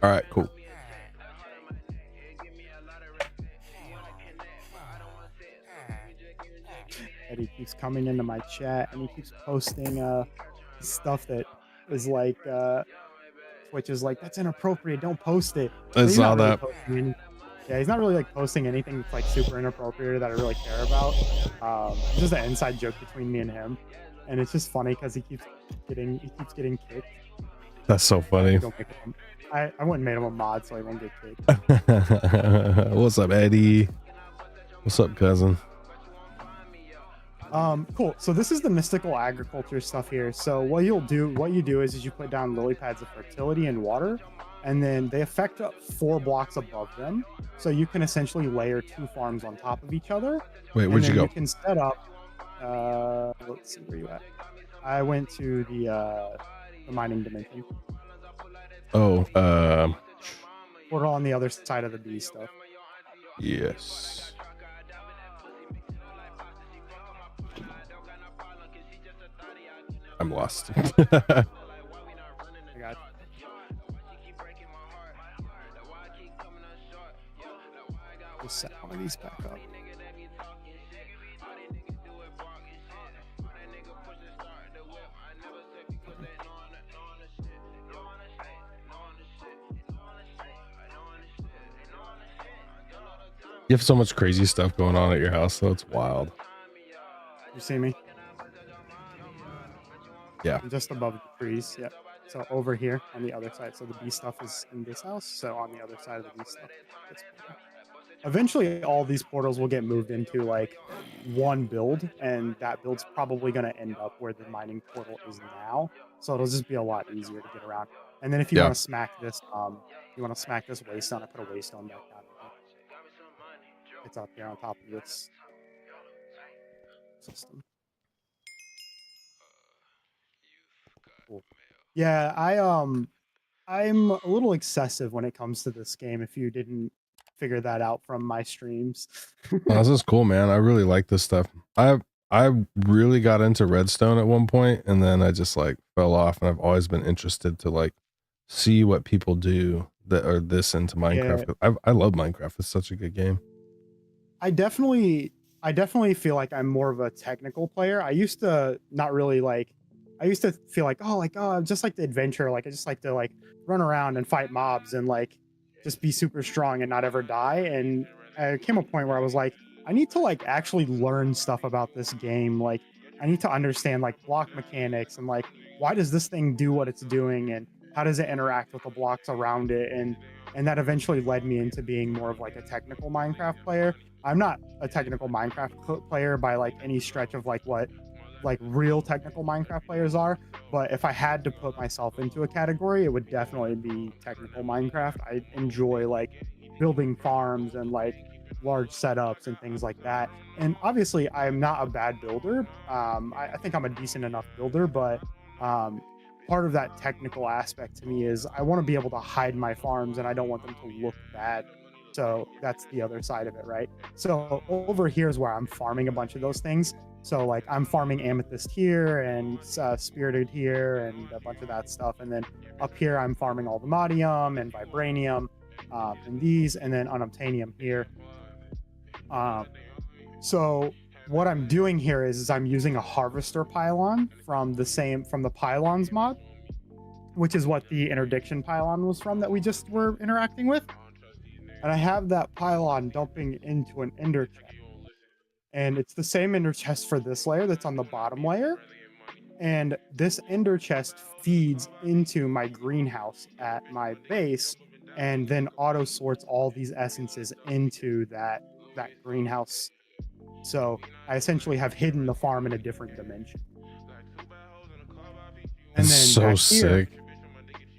All right, cool. Eddie keeps coming into my chat and he keeps posting stuff that is like Twitch is like, that's inappropriate, don't post it. I saw that. Yeah, he's not really like posting anything that's like super inappropriate that I really care about. It's just an inside joke between me and him, and it's just funny because he keeps getting kicked. That's so funny. I wouldn't made him a mod so he won't get kicked. What's up, Eddie? What's up, cousin? Cool. So this is the mystical agriculture stuff here. So what you do is you put down lily pads of fertility and water, and then they affect 4 blocks above them. So you can essentially layer 2 farms on top of each other. Wait, where'd you go? You can set up. Let's see where you at. I went to the mining dimension. Oh, Portal on the other side of the bee stuff. Yes. I'm lost. I got you. Just set one of these back up. You have so much crazy stuff going on at your house, so it's wild. You see me? Yeah. I'm just above the trees. Yep. So over here on the other side. So the bee stuff is in this house. So on the other side of the bee stuff. Eventually, all these portals will get moved into like one build, and that build's probably going to end up where the mining portal is now. So it'll just be a lot easier to get around. And then if you want to smack this, waystone, I put a waystone back down. It's up here on top of this system. Cool. Yeah, I'm a little excessive when it comes to this game. If you didn't figure that out from my streams. Oh, this is cool, man. I really like this stuff. I really got into redstone at one point, and then I just like fell off, and I've always been interested to like see what people do that are this into Minecraft. Yeah. I love Minecraft. It's such a good game. I definitely feel like I'm more of a technical player. I used to not really like. I used to feel like, I'm just like the adventure. Like I just like to like run around and fight mobs and like just be super strong and not ever die. And I came a point where I was like, I need to like actually learn stuff about this game. Like I need to understand like block mechanics and like why does this thing do what it's doing and how does it interact with the blocks around it. And that eventually led me into being more of like a technical Minecraft player. I'm not a technical Minecraft player by like any stretch of like what like real technical Minecraft players are, but if I had to put myself into a category, it would definitely be technical Minecraft. I enjoy like building farms and like large setups and things like that. And obviously I'm not a bad builder. I think I'm a decent enough builder, but part of that technical aspect to me is I want to be able to hide my farms and I don't want them to look bad. So that's the other side of it, right? So over here is where I'm farming a bunch of those things. So like I'm farming amethyst here and spirited here and a bunch of that stuff. And then up here, I'm farming allthemodium and vibranium and these, and then unobtainium here. So what I'm doing here is I'm using a harvester pylon from the pylons mod, which is what the interdiction pylon was from that we just were interacting with. And I have that pylon dumping into an ender chest. And it's the same ender chest for this layer that's on the bottom layer. And this ender chest feeds into my greenhouse at my base and then auto sorts all these essences into that greenhouse. So I essentially have hidden the farm in a different dimension. And then so sick.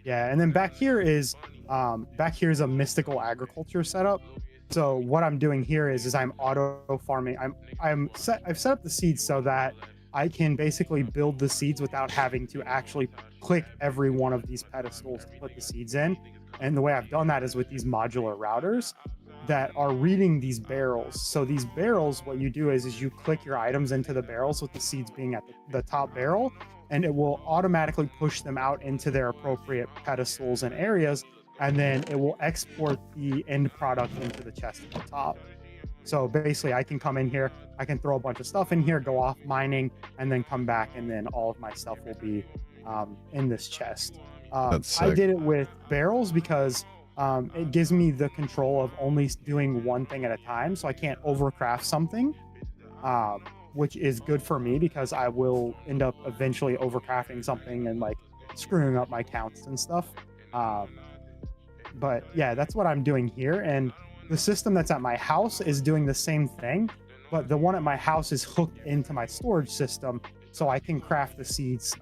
Yeah, and then back here is a mystical agriculture setup. So what I'm doing here is I'm auto farming. I've set up the seeds so that I can basically build the seeds without having to actually click every one of these pedestals to put the seeds in. And the way I've done that is with these modular routers that are reading these barrels. So these barrels, what you do is you click your items into the barrels with the seeds being at the top barrel, and it will automatically push them out into their appropriate pedestals and areas, and then it will export the end product into the chest at the top. So basically I can come in here, I can throw a bunch of stuff in here, go off mining, and then come back, and then all of my stuff will be in this chest. I did it with barrels because it gives me the control of only doing one thing at a time, so I can't overcraft something, which is good for me because I will end up eventually overcrafting something and like screwing up my counts and stuff. But yeah, that's what I'm doing here. And the system that's at my house is doing the same thing, but the one at my house is hooked into my storage system, so I can craft the seeds.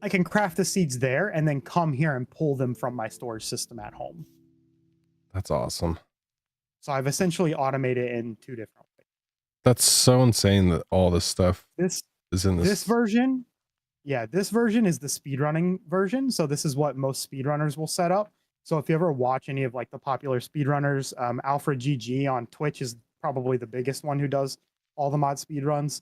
I can craft the seeds there and then come here and pull them from my storage system at home. That's awesome. So I've essentially automated it in 2 different ways. That's so insane that all this stuff is in this version. Yeah, this version is the speedrunning version. So this is what most speedrunners will set up. So if you ever watch any of like the popular speedrunners, Alfred GG on Twitch is probably the biggest one who does all the mod speedruns.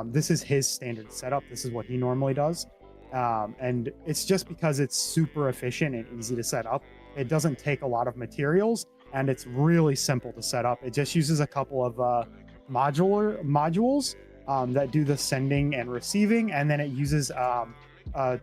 This is his standard setup. This is what he normally does. And it's just because it's super efficient and easy to set up. It doesn't take a lot of materials, and it's really simple to set up. It just uses a couple of modules that do the sending and receiving, and then it uses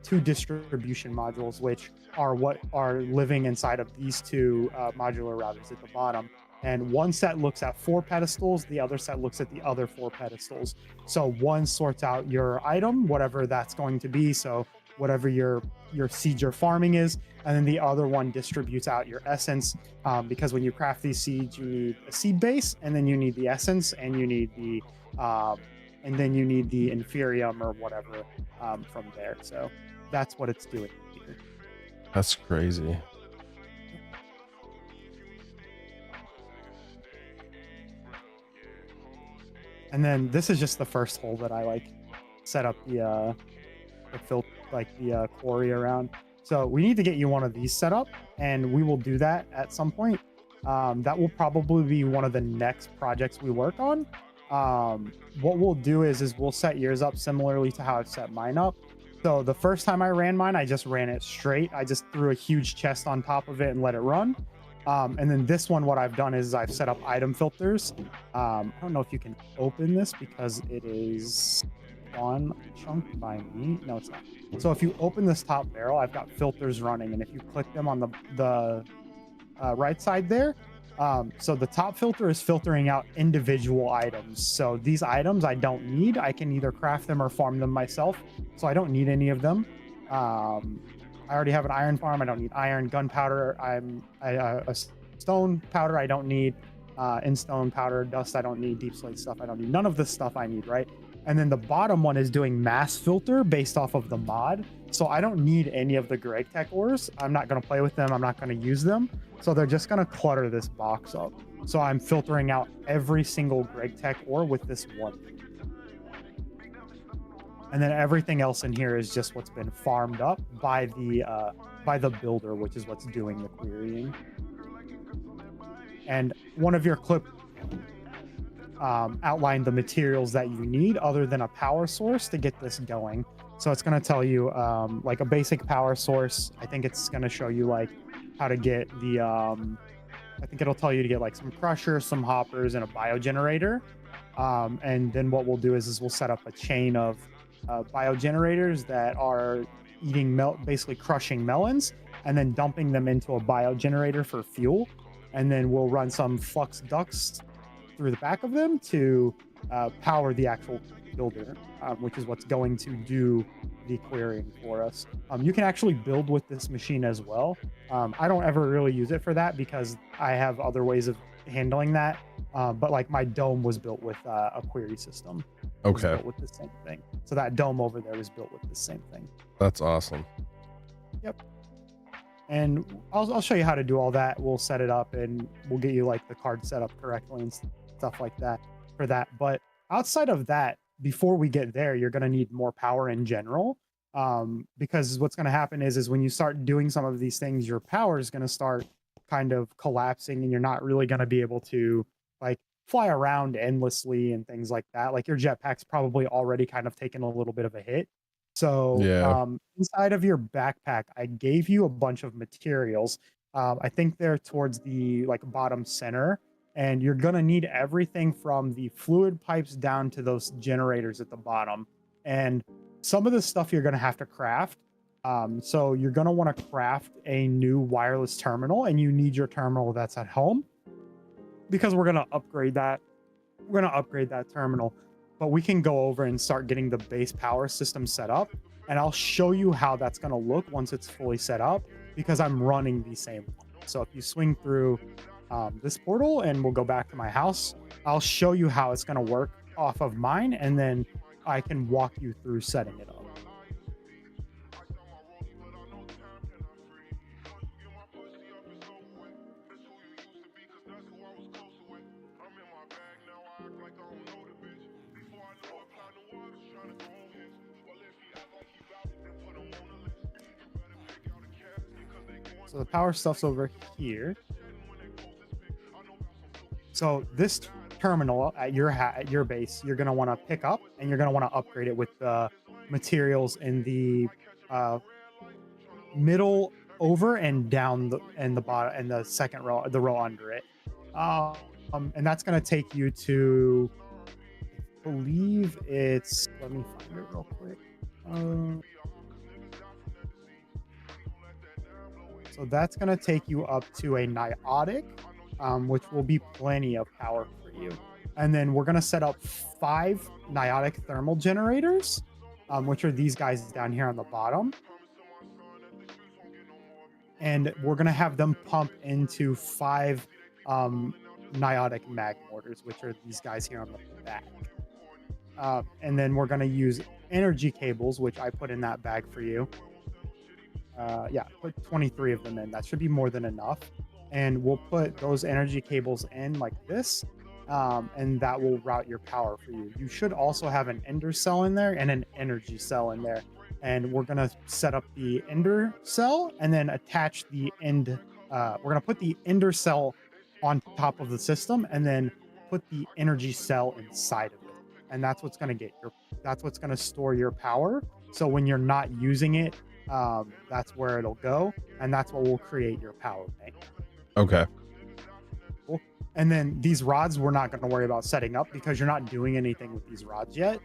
2 distribution modules, which are what are living inside of these 2 modular routers at the bottom. And one set looks at 4 pedestals, the other set looks at the other 4 pedestals. So one sorts out your item, whatever that's going to be, so whatever your seeds you're farming is, and then the other one distributes out your essence, because when you craft these seeds, you need a seed base, and then you need the essence, and you need the inferium or whatever from there. So that's what it's doing. That's crazy. And then this is just the first hole that I like set up the quarry around. So we need to get you one of these set up, and we will do that at some point. That will probably be one of the next projects we work on. What we'll do is we'll set yours up similarly to how I've set mine up. So the first time I ran mine, I just ran it straight. I just threw a huge chest on top of it and let it run. And then this one, what I've done is I've set up item filters. I don't know if you can open this because it is on chunk by me. No, it's not. So if you open this top barrel, I've got filters running, and if you click them on the right side there, so the top filter is filtering out individual items. So these items I don't need. I can either craft them or farm them myself. So I don't need any of them. I already have an iron farm. I don't need iron. Gunpowder, a stone powder I don't need. Stone powder, dust I don't need. Deep slate stuff I don't need. None of this stuff I need, right? And then the bottom one is doing mass filter based off of the mod. So I don't need any of the Greg Tech ores. I'm not going to play with them. I'm not going to use them. So they're just going to clutter this box up. So I'm filtering out every single Greg Tech ore with this one. And then everything else in here is just what's been farmed up by the builder, which is what's doing the querying. And one of your clip outlined the materials that you need other than a power source to get this going. So it's going to tell you like a basic power source. I think it's going to show you like how to get the I think it'll tell you to get like some crushers, some hoppers, and a biogenerator. And then what we'll do is we'll set up a chain of biogenerators that are basically crushing melons and then dumping them into a biogenerator for fuel. And then we'll run some flux ducts through the back of them to power the actual builder, which is what's going to do the querying for us. You can actually build with this machine as well. I don't ever really use it for that because I have other ways of handling that. But like my dome was built with a query system. Okay. Built with the same thing. So that dome over there was built with the same thing. That's awesome. Yep. And I'll show you how to do all that. We'll set it up and we'll get you like the card set up correctly and stuff like that for that. But outside of that, before we get there, you're going to need more power in general. Because what's going to happen is when you start doing some of these things, your power is going to start kind of collapsing and you're not really going to be able to like fly around endlessly and things like that. Like your jetpack's probably already kind of taken a little bit of a hit. So Yeah. inside of your backpack, I gave you a bunch of materials. I think they're towards the like bottom center, and you're gonna need everything from the fluid pipes down to those generators at the bottom. And some of the stuff you're gonna have to craft. So you're gonna want to craft a new wireless terminal, and you need your terminal that's at home because we're gonna upgrade that. We're gonna upgrade that terminal, but we can go over and start getting the base power system set up, and I'll show you how that's gonna look once it's fully set up because I'm running the same one. So if you swing through this portal and we'll go back to my house, I'll show you how it's gonna work off of mine, and then I can walk you through setting it up. So the power stuff's over here. So this terminal at your base, you're gonna want to pick up, and you're gonna want to upgrade it with the materials in the middle, over and down the bottom, and the second row, the row under it. And that's gonna take you to, I believe it's. Let me find it real quick. So that's going to take you up to a niotic, which will be plenty of power for you. And then we're going to set up 5 niotic thermal generators, which are these guys down here on the bottom. And we're going to have them pump into 5 niotic mag mortars, which are these guys here on the back. And then we're going to use energy cables, which I put in that bag for you. Yeah, put 23 of them in. That should be more than enough. And we'll put those energy cables in like this, and that will route your power for you. You should also have an ender cell in there and an energy cell in there. And we're going to set up the ender cell and then attach the end. We're going to put the ender cell on top of the system and then put the energy cell inside of it. And that's what's going to that's what's going to store your power. So when you're not using it, that's where it'll go, and that's what will create your power bank. Okay. Cool. And then these rods, we're not going to worry about setting up because you're not doing anything with these rods yet.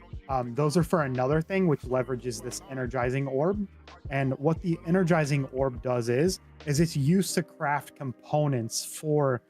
Those are for another thing, which leverages this energizing orb. And what the energizing orb does is it's used to craft components for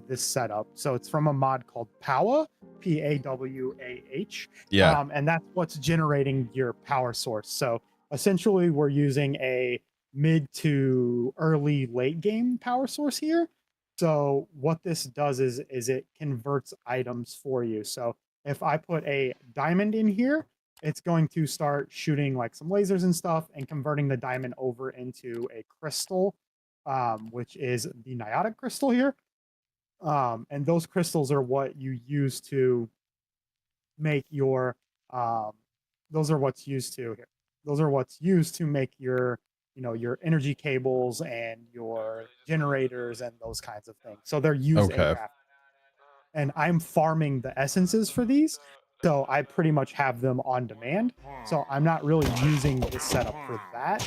this setup. So it's from a mod called Powah, P-A-W-A-H. Yeah. And that's what's generating your power source. So essentially, we're using a mid to early late game power source here. So what this does is it converts items for you. So if I put a diamond in here, it's going to start shooting like some lasers and stuff and converting the diamond over into a crystal, which is the niotic crystal here. And those crystals are what you use to make your, those are what's used to here. Those are what's used to make your, your energy cables and your generators and those kinds of things. So they're used in craft. And I'm farming the essences for these. So I pretty much have them on demand. So I'm not really using this setup for that,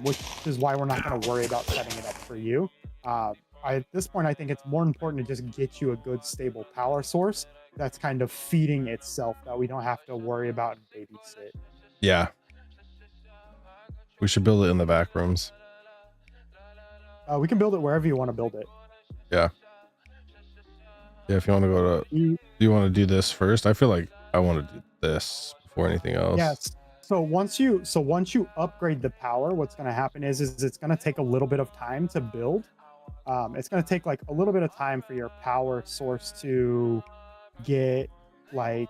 which is why we're not going to worry about setting it up for you. At this point, I think it's more important to just get you a good, stable power source that's kind of feeding itself, that we don't have to worry about and babysit. Yeah. We should build it in the back rooms. We can build it wherever you want to build it. Yeah. Yeah, if you want to go to... Do you want to do this first? I feel like I want to do this before anything else. Yes. So once you upgrade the power, what's going to happen is it's going to take a little bit of time to build. It's going to take like a little bit of time for your power source to get like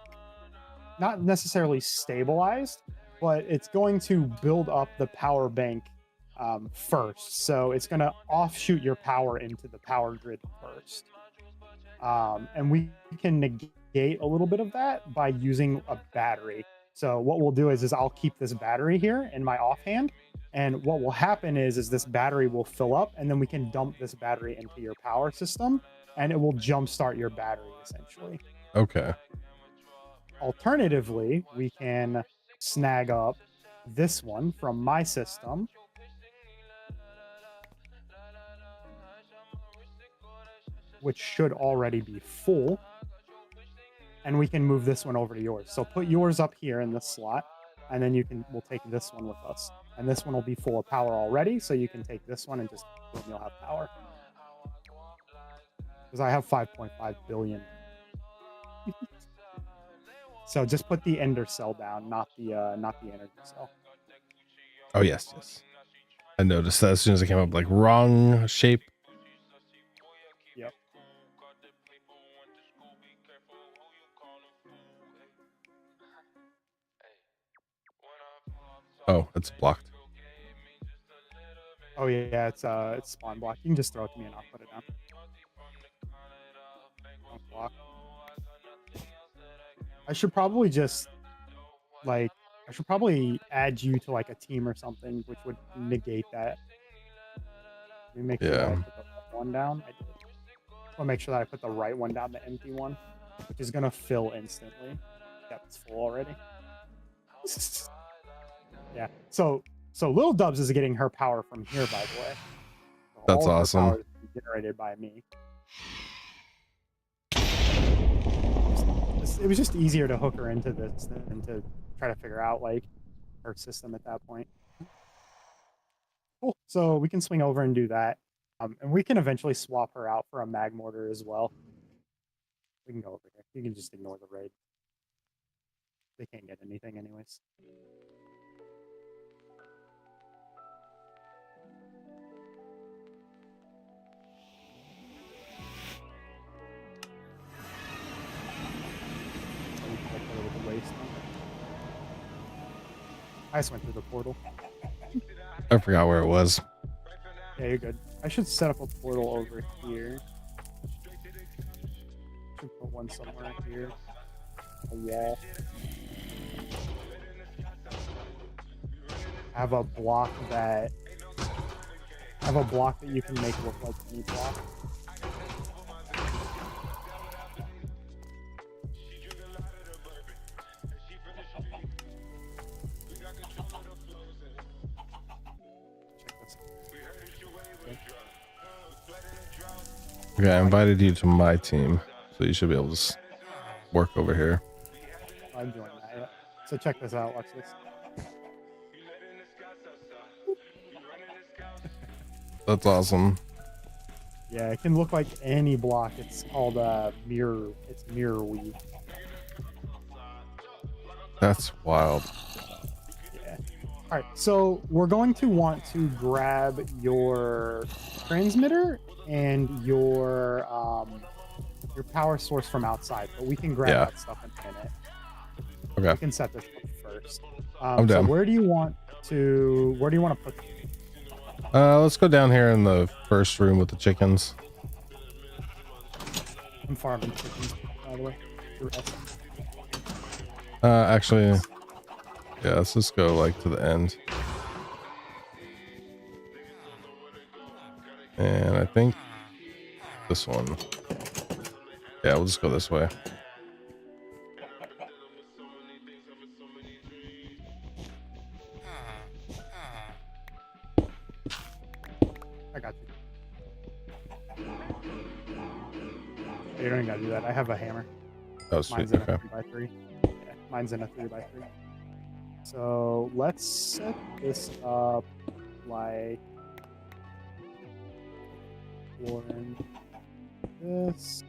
not necessarily stabilized, but it's going to build up the power bank first. So it's going to offshoot your power into the power grid first. And we can negate a little bit of that by using a battery. So what we'll do is I'll keep this battery here in my offhand. And what will happen is this battery will fill up, and then we can dump this battery into your power system, and it will jumpstart your battery essentially. Okay. Alternatively, we can snag up this one from my system. Which should already be full. And we can move this one over to yours. So put yours up here in this slot, and then we'll take this one with us. And this one will be full of power already, so you can take this one and just boom, you'll have power. Because I have 5.5 billion. So just put the ender cell down, not the energy cell. Oh yes, yes. I noticed that as soon as I came up, like wrong shape. Yep. Oh, it's blocked. Oh yeah, it's spawn block. You can just throw it to me and I'll put it down. Don't block. I should probably add you to like a team or something, which would negate that. Let me make sure that I put the right one down. I did. I'll make sure that I put the right one down, the empty one, which is gonna fill instantly. Yep, it's full already. Yeah. So Lil Dubs is getting her power from here, by the way. So that's all of her awesome. power is generated by me. It was just easier to hook her into this than to try to figure out like her system at that point. Cool. So we can swing over and do that. And we can eventually swap her out for a mag mortar as well. We can go over here. You can just ignore the raid. They can't get anything anyways. I just went through the portal. I forgot where it was. Yeah, you're good. I should set up a portal over here. Should put one somewhere here. A wall. Have a block that you can make look like any block. Okay, I invited you to my team, so you should be able to work over here. I'm doing that. Yeah. So check this out. Watch this. That's awesome. Yeah, it can look like any block. It's called mirror. It's mirror weave. That's wild. Yeah. All right. So we're going to want to grab your transmitter and your power source from outside, but we can grab that stuff in a minute. Okay. We can set this up first. I'm down. So where do you want to put them? Let's go down here in the first room with the chickens. I'm farming chickens, by the way. Actually, yeah, let's just go like to the end. And I think this one. Yeah, we'll just go this way. I got you. You don't even gotta do that. I have a hammer. Oh, sweet. Mine's in Okay. a 3x3. Yeah, mine's in a 3x3. So let's set this up like one this.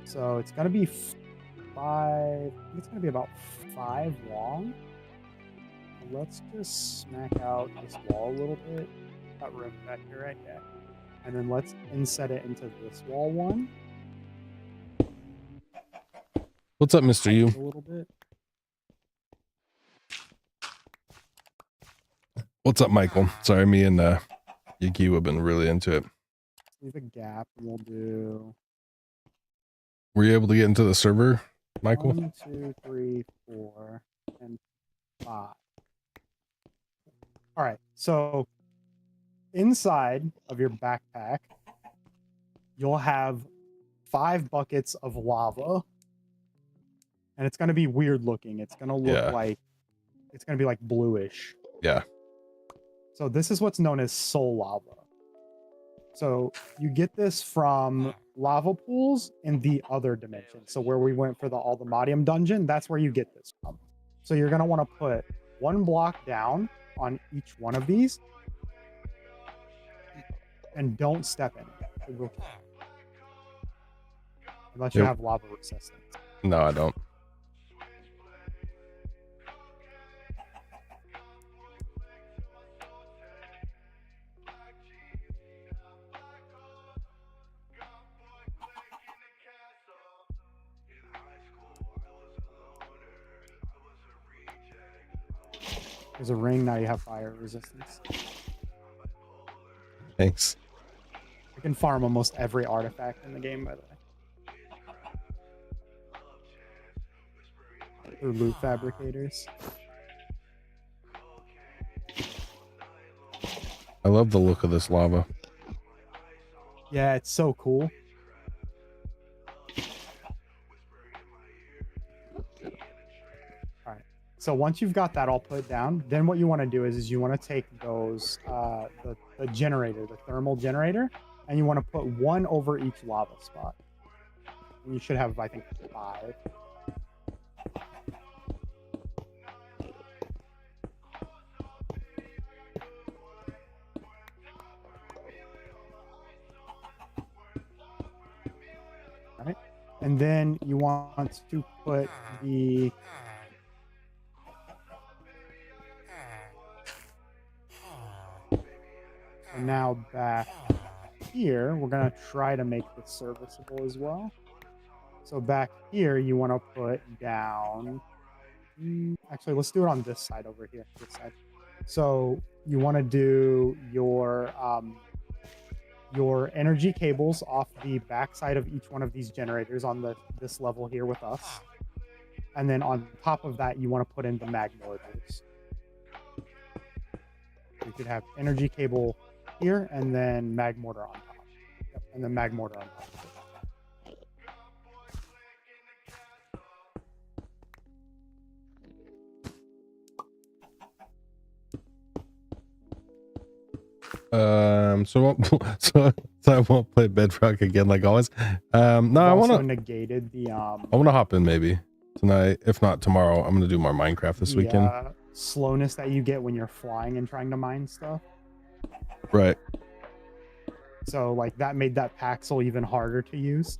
So it's gonna be 5. I think it's gonna be about 5 long. Let's just smack out this wall a little bit. Got room back here, right? Yeah. And then let's inset it into this wall one. What's up, Mr. U? A little bit. What's up, Michael? Sorry, me and Yuki have been really into it. Leave a gap and we'll do Were you able to get into the server, Michael? 1, 2, 3, 4, and 5. All right, so inside of your backpack, you'll have 5 buckets of lava, and it's going to be weird looking. It's going to look like, it's going to be like bluish. Yeah. So this is what's known as soul lava. So you get this from lava pools in the other dimension. So where we went for the Aldemadium dungeon, that's where you get this from. So you're going to want to put 1 block down on each one of these, and don't step in it. It will kill you. Unless you have lava resistance. No, I don't. There's a ring, now you have fire resistance. Thanks. You can farm almost every artifact in the game, by the way. They're loot fabricators. I love the look of this lava. Yeah, it's so cool. So once you've got that all put down, then what you want to do is you want to take those, the generator, the thermal generator, and you want to put 1 over each lava spot. And you should have, I think, 5. All right. And then you want to put the... And now back here, we're going to try to make this serviceable as well. So back here, you want to put down... Actually, let's do it on this side over here. This side. So you want to do your energy cables off the back side of each one of these generators on this level here with us. And then on top of that, you want to put in the mag mortars. You could have energy cable here, and then mag mortar on top. Yep, and then mag mortar on top. So I won't play Bedrock again like always. No, I want to negated the I want to hop in maybe tonight, if not tomorrow. I'm gonna do more Minecraft this weekend. Slowness that you get when you're flying and trying to mine stuff. Right. So like that made that Paxel even harder to use,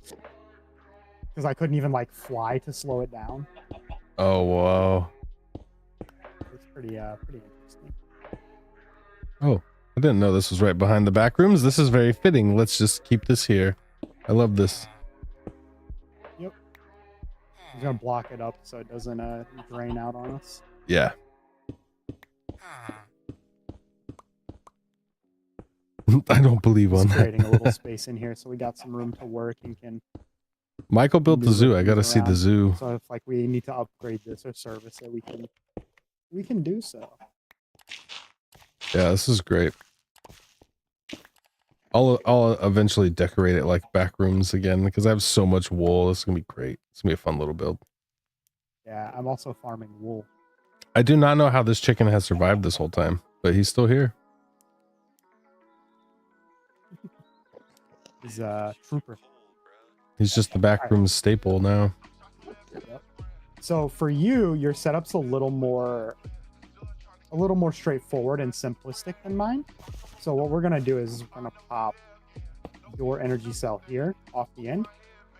because I couldn't even like fly to slow it down. Oh wow. It's pretty interesting. Oh, I didn't know this was right behind the back rooms. This is very fitting. Let's just keep this here. I love this. Yep. I'm gonna block it up so it doesn't drain out on us. Yeah. I don't believe on that. Creating a little space in here so we got some room to work and can... Michael built the zoo. I gotta see the zoo. So if like we need to upgrade this or service it, we can do so. Yeah, this is great. I'll eventually decorate it like back rooms again because I have so much wool. This is gonna be great. It's gonna be a fun little build. Yeah, I'm also farming wool. I do not know how this chicken has survived this whole time, but he's still here. He's a trooper. He's just the back room staple now. Yep. So for you, your setup's a little more straightforward and simplistic than mine. So what we're gonna do is we're gonna pop your energy cell here off the end,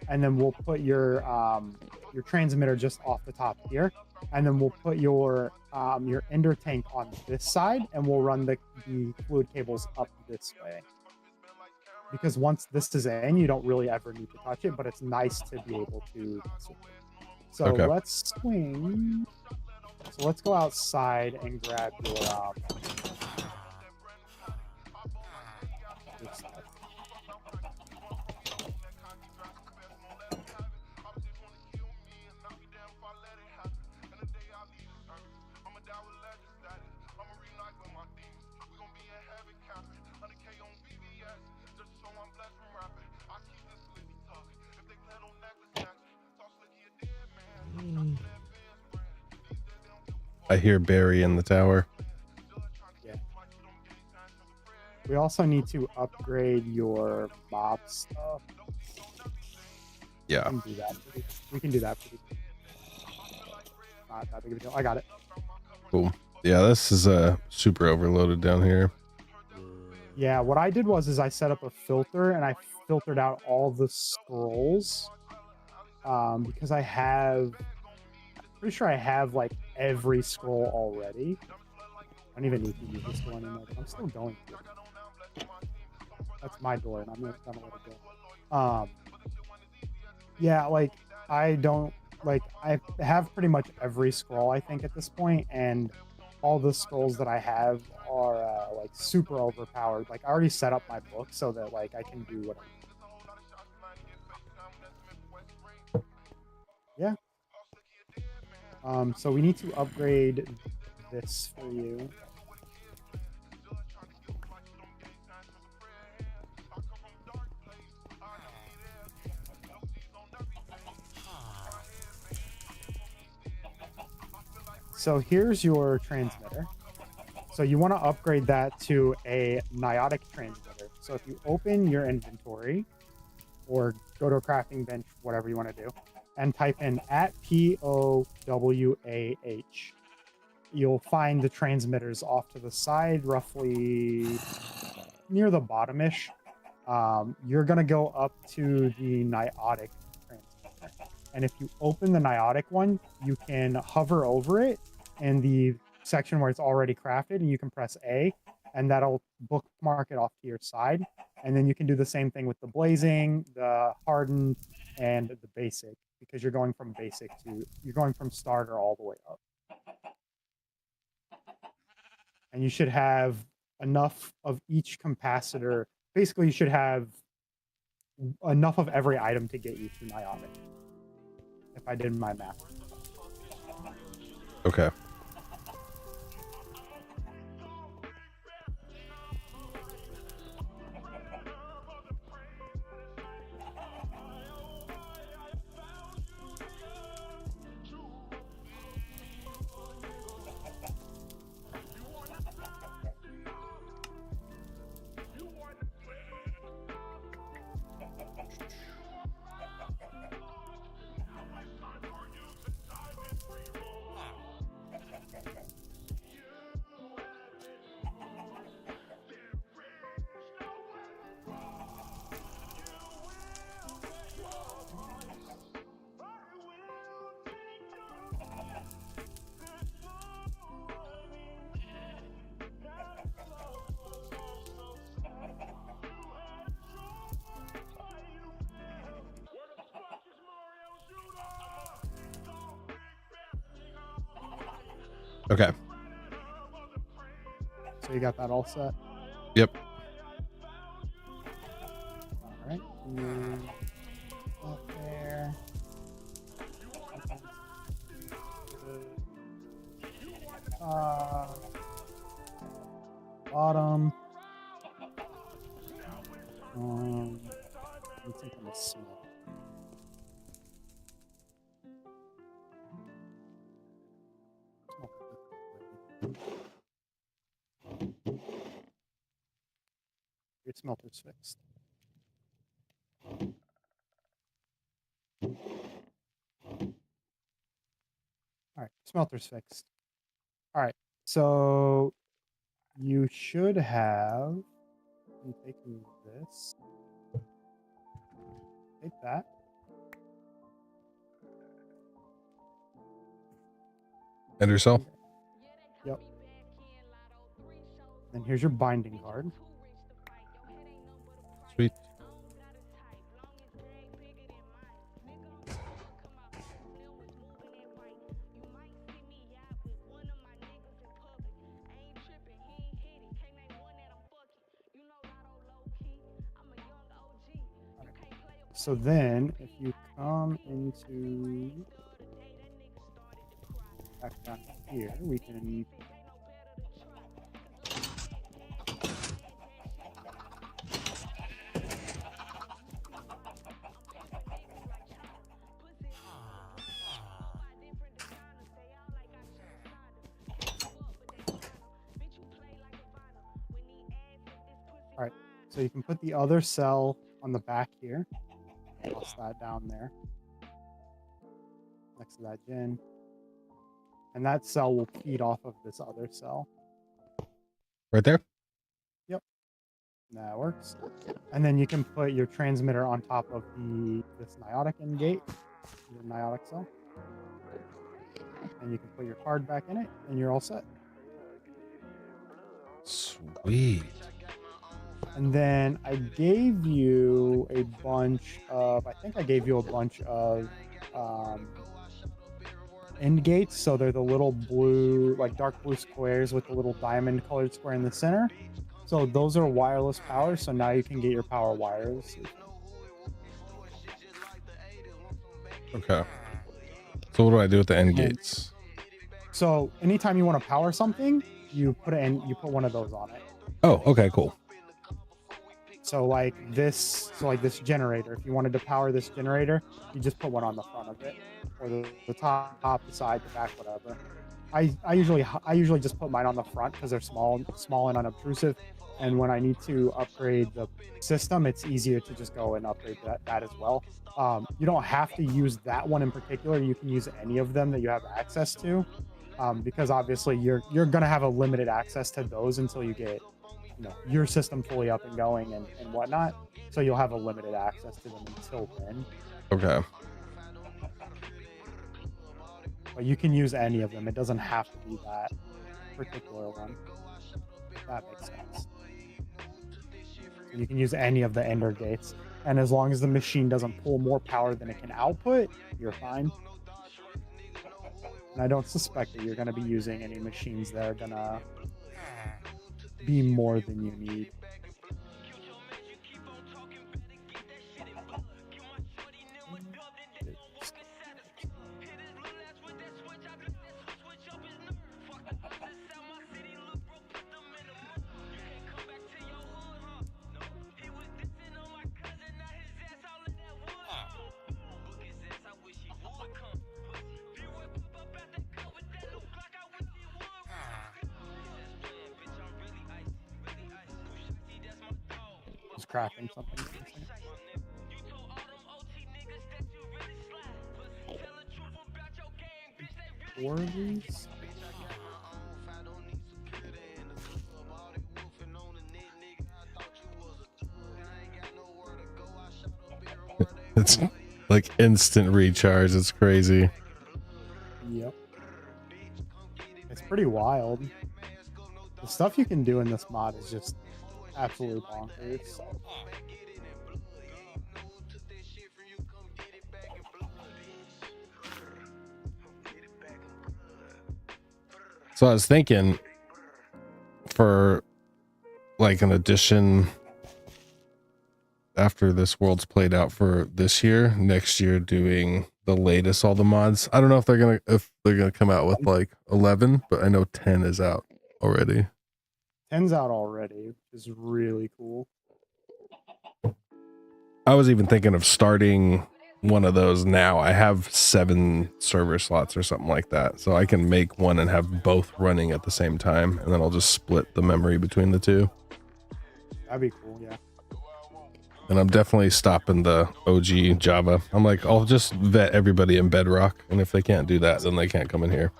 and then we'll put your transmitter just off the top here, and then we'll put your ender tank on this side, and we'll run the fluid cables up this way. Because once this is in, you don't really ever need to touch it, but it's nice to be able to. So let's swing. So let's go outside and grab I hear Barry in the tower. Yeah. We also need to upgrade your mob stuff. Yeah. We can do that. We can do that. Not that big of a deal. I got it. Cool. Yeah, this is super overloaded down here. Yeah, what I did was I set up a filter and I filtered out all the scrolls. Because I'm pretty sure I have like every scroll already. I don't even need to use this door anymore, but I'm still going to. That's my door, and I'm gonna let it go. Yeah, like I have pretty much every scroll I think at this point, and all the scrolls that I have are like super overpowered. Like I already set up my book so that like I can do whatever. Yeah. So we need to upgrade this for you. So here's your transmitter. So you want to upgrade that to a niotic transmitter. So if you open your inventory or go to a crafting bench, whatever you want to do, and type in @POWAH, you'll find the transmitters off to the side, roughly near the bottom-ish. You're going to go up to the niotic transmitter. And if you open the niotic one, you can hover over it in the section where it's already crafted, and you can press A, and that'll bookmark it off to your side. And then you can do the same thing with the blazing, the hardened, and the basic, because you're going from starter all the way up. And you should have enough of each capacitor. Basically, you should have enough of every item to get you to niotic, if I did my math. Okay. Okay. So you got that all set? Yep. All right. Up there. Bottom. I think I'm a small. Your smelter's fixed. All right, smelter's fixed. All right, so you should have. You take this. Take that. And yourself. Yep. Then here's your binding card. Sweet. So then, if you come into back down here, we can So you can put the other cell on the back here. Toss that down there next to that gen. And that cell will feed off of this other cell. Right there? That works. And then you can put your transmitter on top of this niotic in gate, your niotic cell. And you can put your card back in it, and you're all set. Sweet. And then I gave you a bunch of, end gates. So they're the little blue, like dark blue squares with the little diamond colored square in the center. So those are wireless power. So now you can get your power wirelessly. Okay. So what do I do with the end gates? So anytime you want to power something, you put one of those on it. Oh, okay, cool. So like this generator, if you wanted to power this generator, you just put one on the front of it, or the top, the side, the back, whatever. I usually just put mine on the front because they're small and unobtrusive. And when I need to upgrade the system, it's easier to just go and upgrade that as well. You don't have to use that one in particular. You can use any of them that you have access to, because obviously you're gonna have a limited access to those until you get your system fully up and going and whatnot. So you'll have a limited access to them until then. Okay. But you can use any of them. It doesn't have to be that particular one. If that makes sense. You can use any of the ender gates, and as long as the machine doesn't pull more power than it can output, you're fine. And I don't suspect that you're going to be using any machines that are going to be more than you need. Crafting something. 4 of these. It's like instant recharge. It's crazy. Yep. It's pretty wild. The stuff you can do in this mod is just absolutely bonkers. So I was thinking for like an addition after this world's played out for this year, next year doing the latest all the mods. I don't know if they're gonna come out with like 11, but I know 10 is out already. 10's out already, which is really cool. I was even thinking of starting one of those now. I have 7 server slots or something like that, so I can make one and have both running at the same time, and then I'll just split the memory between the two. That'd be cool, yeah. And I'm definitely stopping the OG Java. I'm like, I'll just vet everybody in Bedrock, and if they can't do that, then they can't come in here.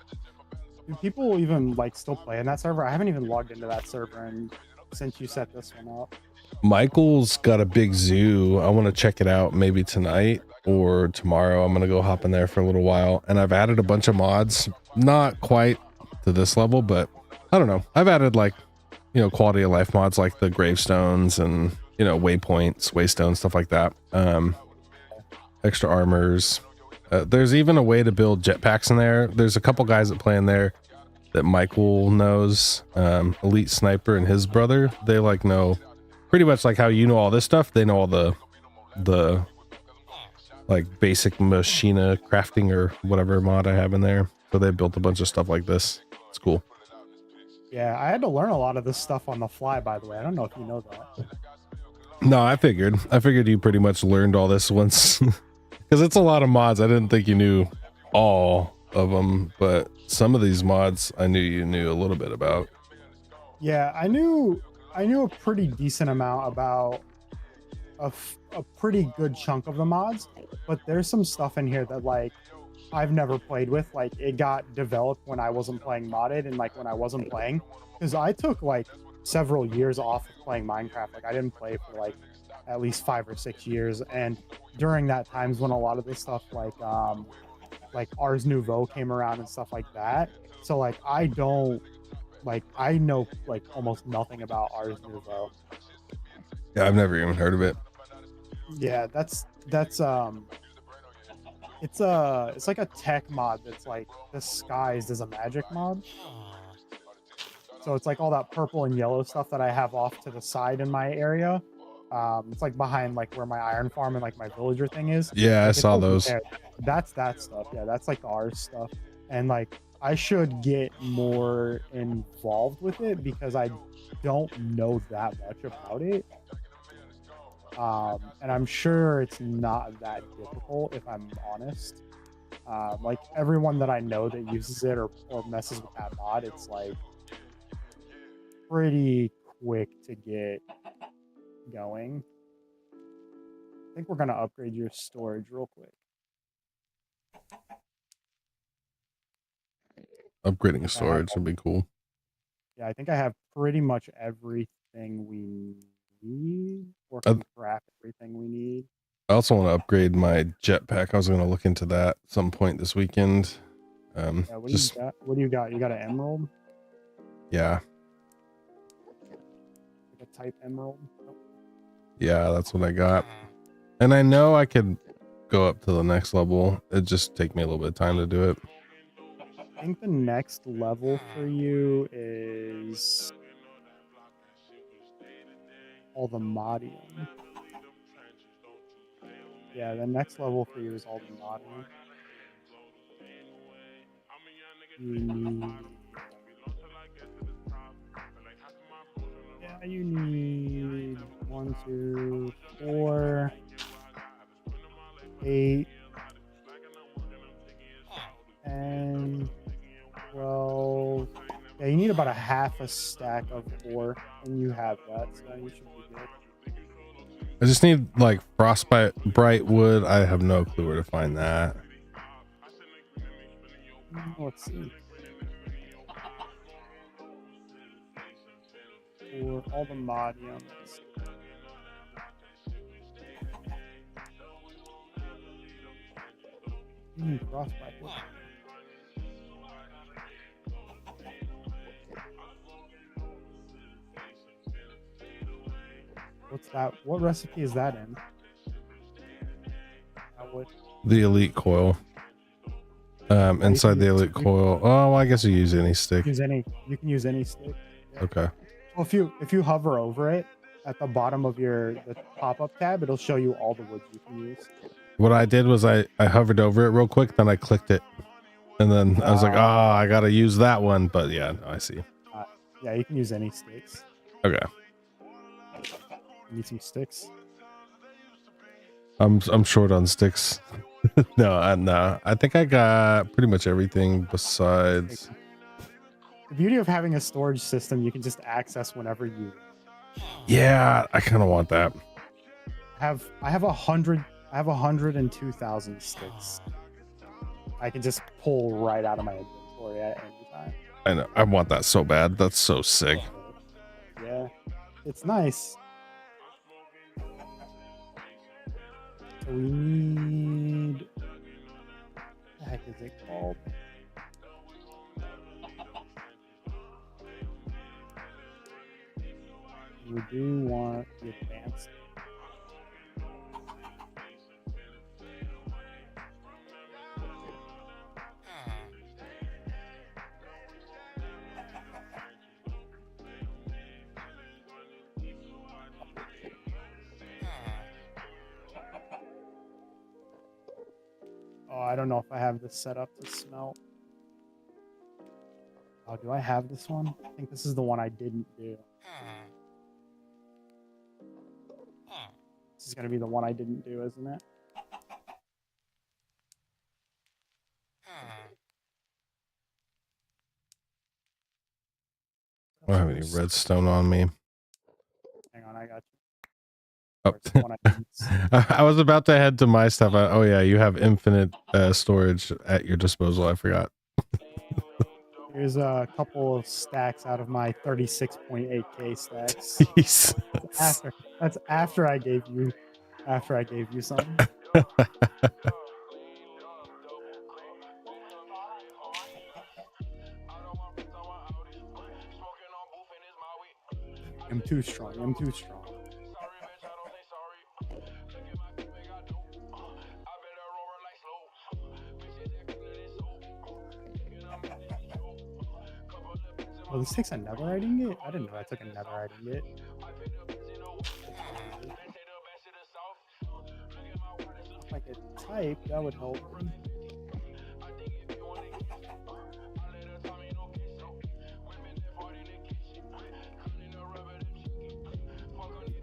Do people even like still play in that server? I haven't even logged into that server and since you set this one up. Michael's got a big zoo. I want to check it out maybe tonight or tomorrow. I'm gonna go hop in there for a little while, and I've added a bunch of mods, not quite to this level, but I don't know. I've added like, quality of life mods like the gravestones and waypoints, waystones, stuff like that. Extra armors. There's even a way to build jetpacks in there. There's a couple guys that play in there that Michael knows, Elite Sniper and his brother. They like know pretty much like how you know all this stuff. They know all the like basic machina crafting or whatever mod I have in there. So they built a bunch of stuff like this. It's cool. Yeah, I had to learn a lot of this stuff on the fly, by the way. I don't know if you know that. No, I figured you pretty much learned all this once. Because it's a lot of mods. I didn't think you knew all of them, but some of these mods I knew you knew a little bit about. Yeah, I knew I knew a pretty decent amount about a pretty good chunk of the mods, but there's some stuff in here that like I've never played with. Like it got developed when I wasn't playing modded and like when I wasn't playing, because I took like several years off of playing Minecraft. Like I didn't play for like at least 5 or 6 years, and during that times when a lot of this stuff like Ars Nouveau came around and stuff like that. So like I don't like I know like almost nothing about Ars Nouveau. Yeah, I've never even heard of it. Yeah, it's like a tech mod that's like disguised as a magic mod. So it's like all that purple and yellow stuff that I have off to the side in my area. It's like behind like where my iron farm and like my villager thing is. Yeah, I Like it's saw over those. there. That's that stuff. Yeah, that's like the ours stuff. And like I should get more involved with it because I don't know that much about it. And I'm sure it's not that difficult if I'm honest. Like everyone that I know that uses it or messes with that mod, it's like pretty quick to get going. I think we're gonna upgrade your storage real quick. Upgrading storage would be cool. Yeah, I think I have pretty much everything we need, or can craft everything we need. I also want to upgrade my jetpack. I was going to look into that some point this weekend. Yeah, what do you got? What do you got? You got an emerald? Yeah. Like a type emerald? Oh. Yeah, that's what I got. And I know I could go up to the next level. It'd just take me a little bit of time to do it. I think the next level for you is all the modium. Yeah, the next level for you is all the modium. You need... Yeah, you need 1, 2, 4, 8, and 12. Yeah, you need about a half a stack of ore, and you have that, so you should be good. I just need like frostbite bright wood. I have no clue where to find that. Let's see. For all the modiums. Frostbite wood. What's that? What recipe is that in? The elite coil. Inside the elite coil. Oh, well, I guess you use any stick. You can use any stick. Yeah. Okay. Well, if you hover over it at the bottom of the pop-up tab, it'll show you all the woods you can use. What I did was I hovered over it real quick, then I clicked it, and then I was like, I gotta use that one. But yeah, no, I see. Yeah, you can use any sticks. Okay. You need some sticks. I'm short on sticks. No, I think I got pretty much everything besides. The beauty of having a storage system, you can just access whenever you. Yeah, I kind of want that. I have 102,000 sticks. I can just pull right out of my inventory at any time. I know. I want that so bad. That's so sick. Yeah, it's nice. So we need. What the heck is it called? We do want the advanced. Oh, I don't know if I have this set up to smelt. Oh, do I have this one? I think this is the one I didn't do. This is going to be the one I didn't do, isn't it? I don't have any redstone on me. I got you. Oh. Or it's the one I use. I was about to head to my stuff. Oh yeah, you have infinite storage at your disposal. I forgot. Here's a couple of stacks out of my 36.8K stacks. Jesus. That's after I gave you some. I'm too strong. I'm too strong. Oh, this takes a netherite ingot? I didn't know I took a netherite ingot. If I could type, that would help me.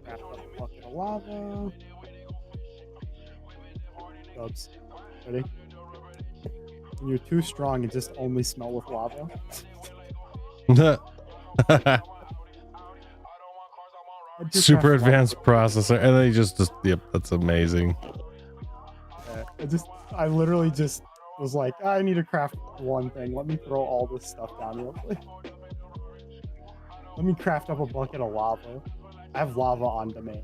Craft up a bucket of lava. Dubs. Ready? When you're too strong and just only smell with lava. Super advanced processor, and then you just yep, that's amazing. I literally just was like, I need to craft one thing. Let me throw all this stuff down real quick. Let me craft up a bucket of lava. I have lava on demand.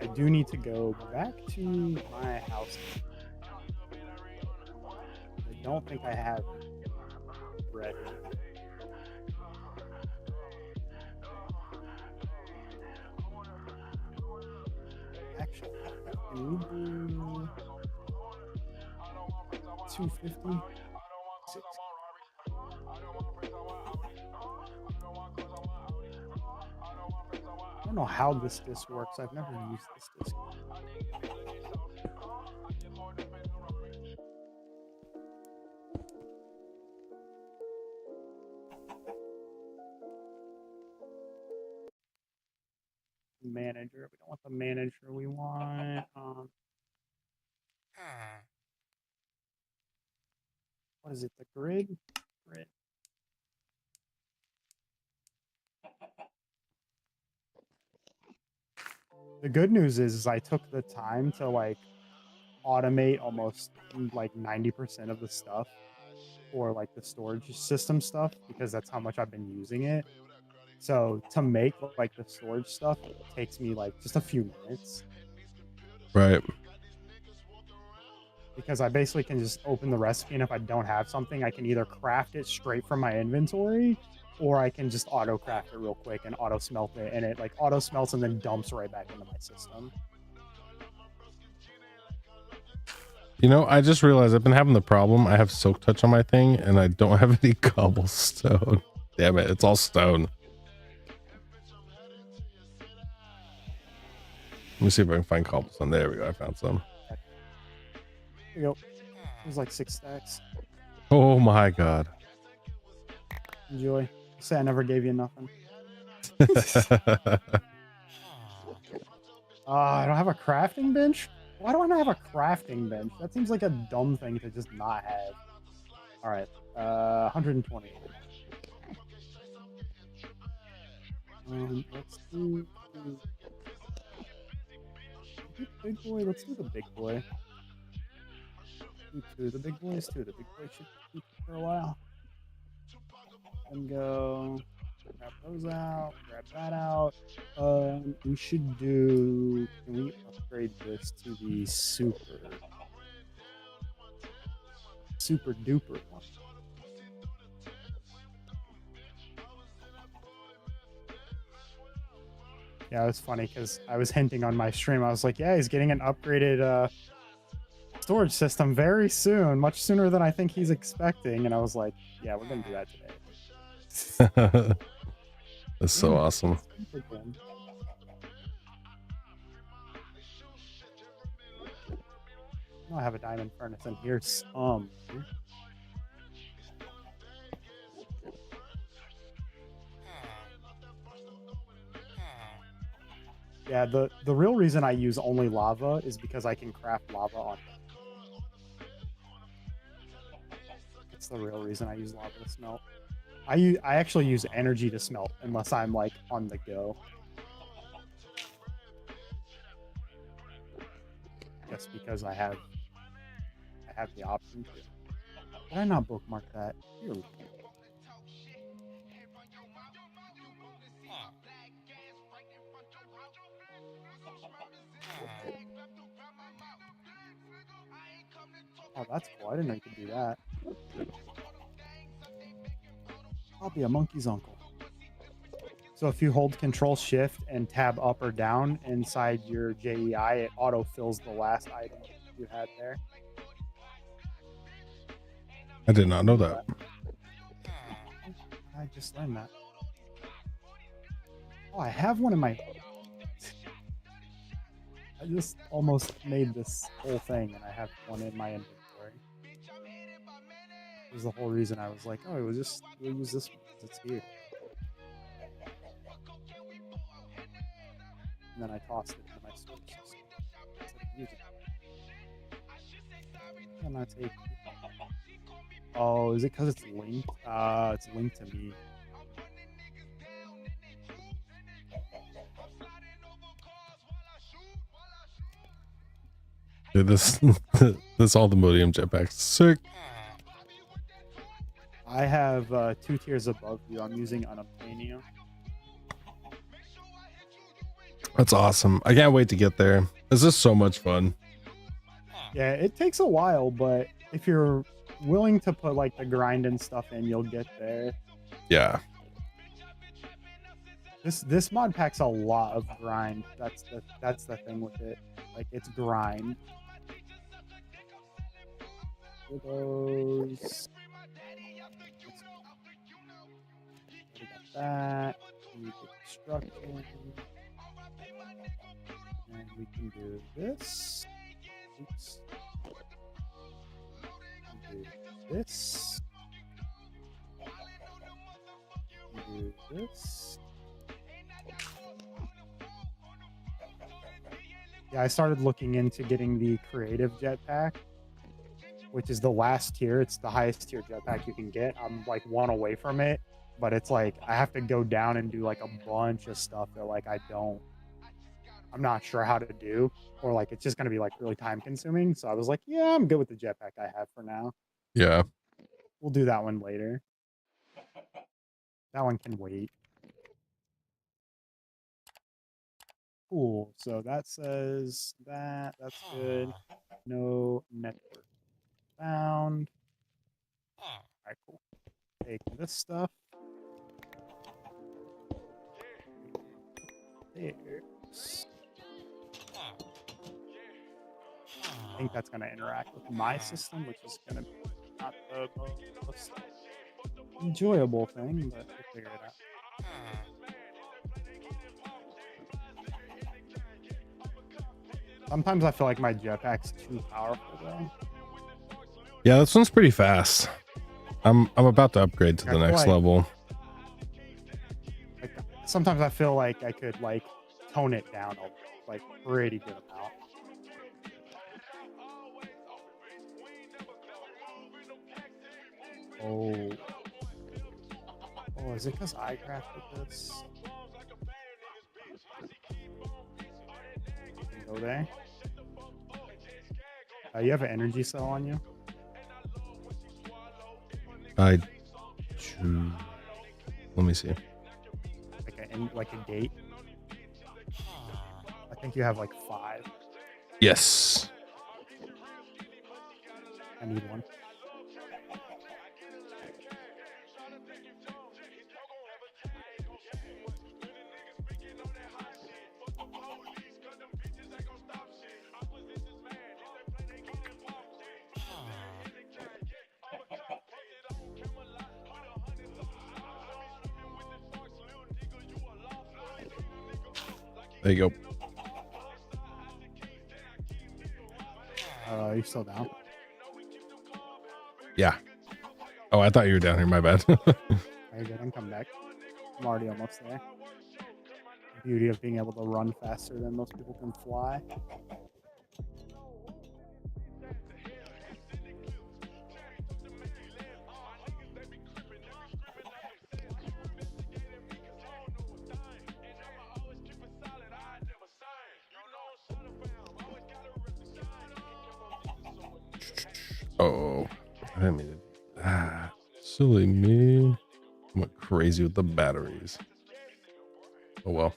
I do need to go back to my house. I don't think I have bread. Actually, can we do 250? I don't know how this disc works. I've never used this disc. Manager. We don't want the manager. We want what is it? The grid? Grid. The good news is I took the time to like automate almost like 90% of the stuff for like the storage system stuff because that's how much I've been using it. So to make like the storage stuff takes me like just a few minutes. Right. Because I basically can just open the recipe, and if I don't have something, I can either craft it straight from my inventory, or I can just auto craft it real quick and auto smelt it, and it like auto smelts and then dumps right back into my system. You know, I just realized I've been having the problem. I have soak touch on my thing, and I don't have any cobblestone. Damn it, it's all stone. Let me see if I can find cobblestone. There we go. I found some. There you go. There's like 6 stacks. Oh my god. Enjoy. Say I never gave you nothing. I don't have a crafting bench? Why do I not have a crafting bench? That seems like a dumb thing to just not have. All right, 120. Let's do big boy. Let's do the big boy. The big boys too. The big boys should keep for a while. And go grab those out, grab that out. We should do. Can we upgrade this to the super duper one? Yeah, it was funny because I was hinting on my stream. I was like, yeah, he's getting an upgraded storage system very soon, much sooner than I think he's expecting. And I was like, yeah, we're gonna do that today. That's so awesome. I have a diamond furnace, and here's some. Yeah, the real reason I use only lava is because I can craft lava on it. That's the real reason I use lava to smelt. I actually use energy to smelt unless I'm like on the go. Just because I have the option to. Did I not bookmark that? Here we go. Oh, that's cool. I didn't know you could do that. I'll be a monkey's uncle. So if you hold Control Shift and tab up or down inside your JEI, it auto fills the last item you had there. I did not know that. I just learned that. Oh, I have one in my. I just almost made this whole thing, and I have one in my inventory. It was the whole reason I was like, oh, we'll use this one because it's here. And then I tossed it into my storage system. And I take. Oh, is it because it's linked? It's linked to me. Dude, this Ultimodium jetpack. Sick. I have 2 tiers above you. I'm using Unobtainium. That's awesome. I can't wait to get there. This is so much fun. Yeah, it takes a while, but if you're willing to put like the grind and stuff in, you'll get there. Yeah. This mod packs a lot of grind. That's the thing with it. Like, it's grind. Those. We got that. We need construction. And we can do this. Oops. Do this. Do this. Yeah, I started looking into getting the creative jetpack, which is the last tier. It's the highest tier jetpack you can get. I'm like 1 away from it, but it's like I have to go down and do like a bunch of stuff that like I'm not sure how to do, or like it's just going to be like really time consuming. So I was like, yeah, I'm good with the jetpack I have for now. Yeah. We'll do that one later. That one can wait. Cool. So that says that. That's good. No network found. All right, cool. Take this stuff. There's. I think that's going to interact with my system, which is going to be not the most enjoyable thing, but we'll figure it out. Sometimes I feel like my jetpack's too powerful though. Yeah, this one's pretty fast. I'm about to upgrade to the next level. Like, sometimes I feel like I could like tone it down a like pretty good amount. Oh, is it because I crafted this? Go there. You have an energy cell on you? Let me see. Like a gate? I think you have like 5. Yes. I need one. There you go. Are you still down? Yeah. Oh, I thought you were down here. My bad. Are you good? And come back. I'm already almost there. The beauty of being able to run faster than most people can fly. Oh, I didn't mean to do that. Silly me. I went crazy with the batteries. Oh well.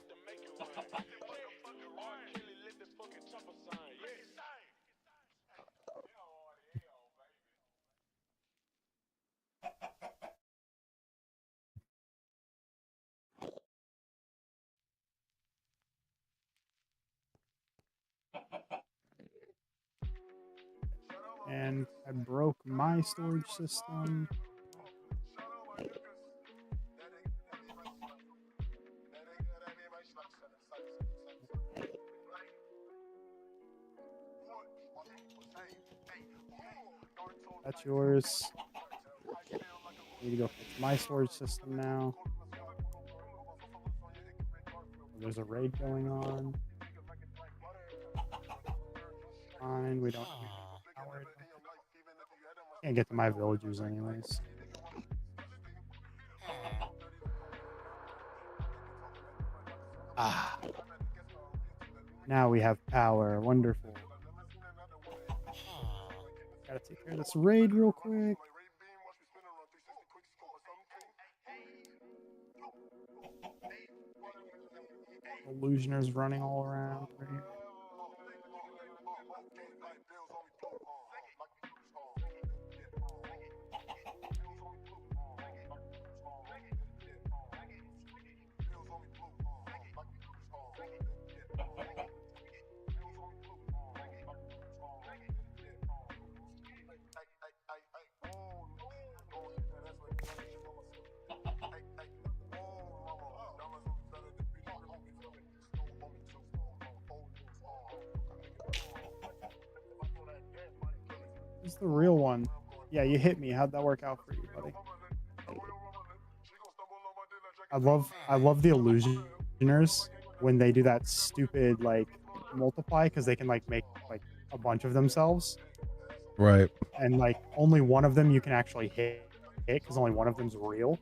And I broke my storage system. That's yours. Need to go fix my storage system now. There's a raid going on. Fine, we don't need power. Can't get to my villagers anyways. Ah. Now we have power. Wonderful. Gotta take care of this raid real quick. Illusioners running all around right here. This is the real one. Yeah, you hit me. How'd that work out for you, buddy? I love the illusioners when they do that stupid like multiply because they can like make like a bunch of themselves. Right. And like only one of them you can actually hit because only one of them's real.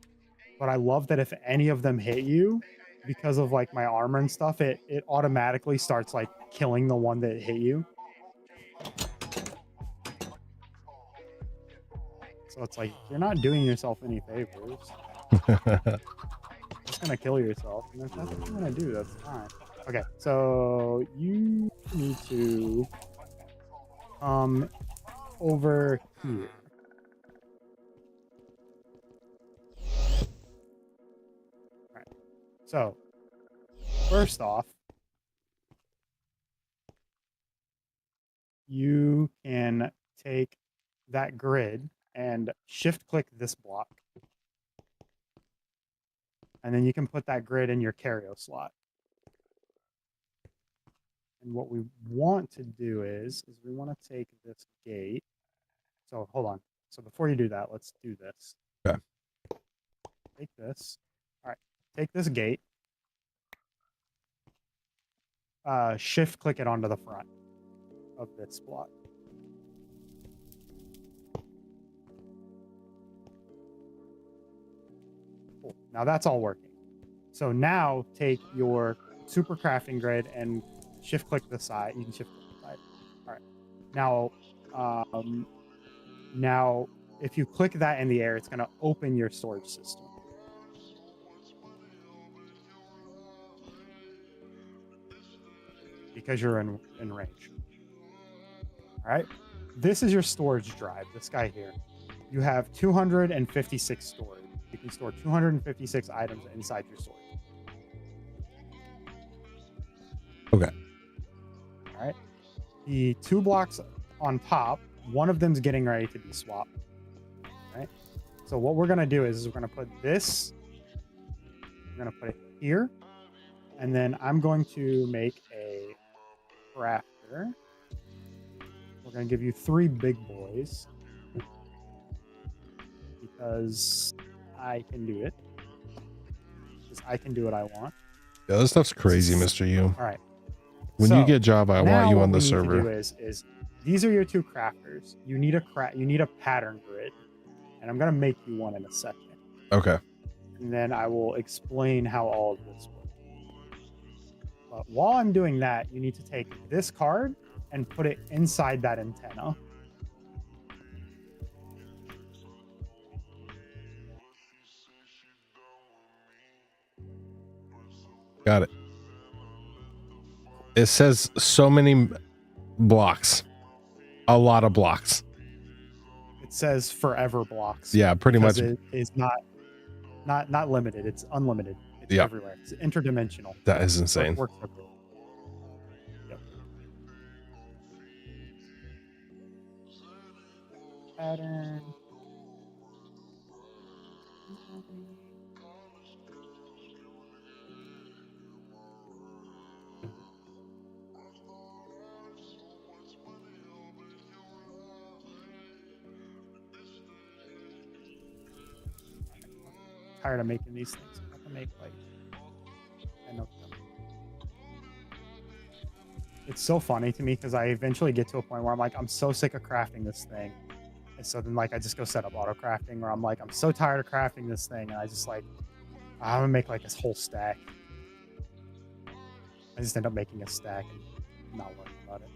But I love that if any of them hit you, because of like my armor and stuff, it automatically starts like killing the one that hit you. So it's like you're not doing yourself any favors. Just gonna kill yourself, and if that's what you're gonna do, that's fine. Okay, so you need to come over here. All right. So first off, you can take that grid and shift click this block. And then you can put that grid in your Cario slot. And what we want to do is we want to take this gate. So hold on. So before you do that, let's do this. Okay. Take this. All right. Take this gate. Shift click it onto the front of this block. Cool. Now that's all working. So now take your super crafting grid and shift click the side. You can shift click the side. All right. Now if you click that in the air, it's going to open your storage system. Because you're in range. All right. This is your storage drive. This guy here. You have 256 storage. You can store 256 items inside your storage. Okay. All right. The 2 blocks on top, one of them's getting ready to be swapped. All right. So what we're gonna do is we're gonna put this. We're gonna put it here, and then I'm going to make a crafter. We're gonna give you 3 big boys because I can do it. Because I can do what I want. Yeah, this stuff's crazy, Mr. U. All right. When So, you get Java, I want you on the what we need to server. do is these are your 2 crafters. You need a pattern grid, and I'm gonna make you one in a second. Okay. And then I will explain how all of this works. But while I'm doing that, you need to take this card and put it inside that antenna. It says so many blocks. A lot of blocks. It says forever blocks. Yeah, pretty much. It is not limited. It's unlimited. It's Yeah. everywhere. It's interdimensional. That is So insane. it works everywhere. Yep. Pattern. Tired of making these things. I have to make like I know them. It's so funny to me because I eventually get to a point where I'm like, I'm so sick of crafting this thing. And so then like I just go set up auto crafting where I'm like, I'm so tired of crafting this thing, and I just like I'm gonna make like this whole stack. I just end up making a stack and not worrying about it.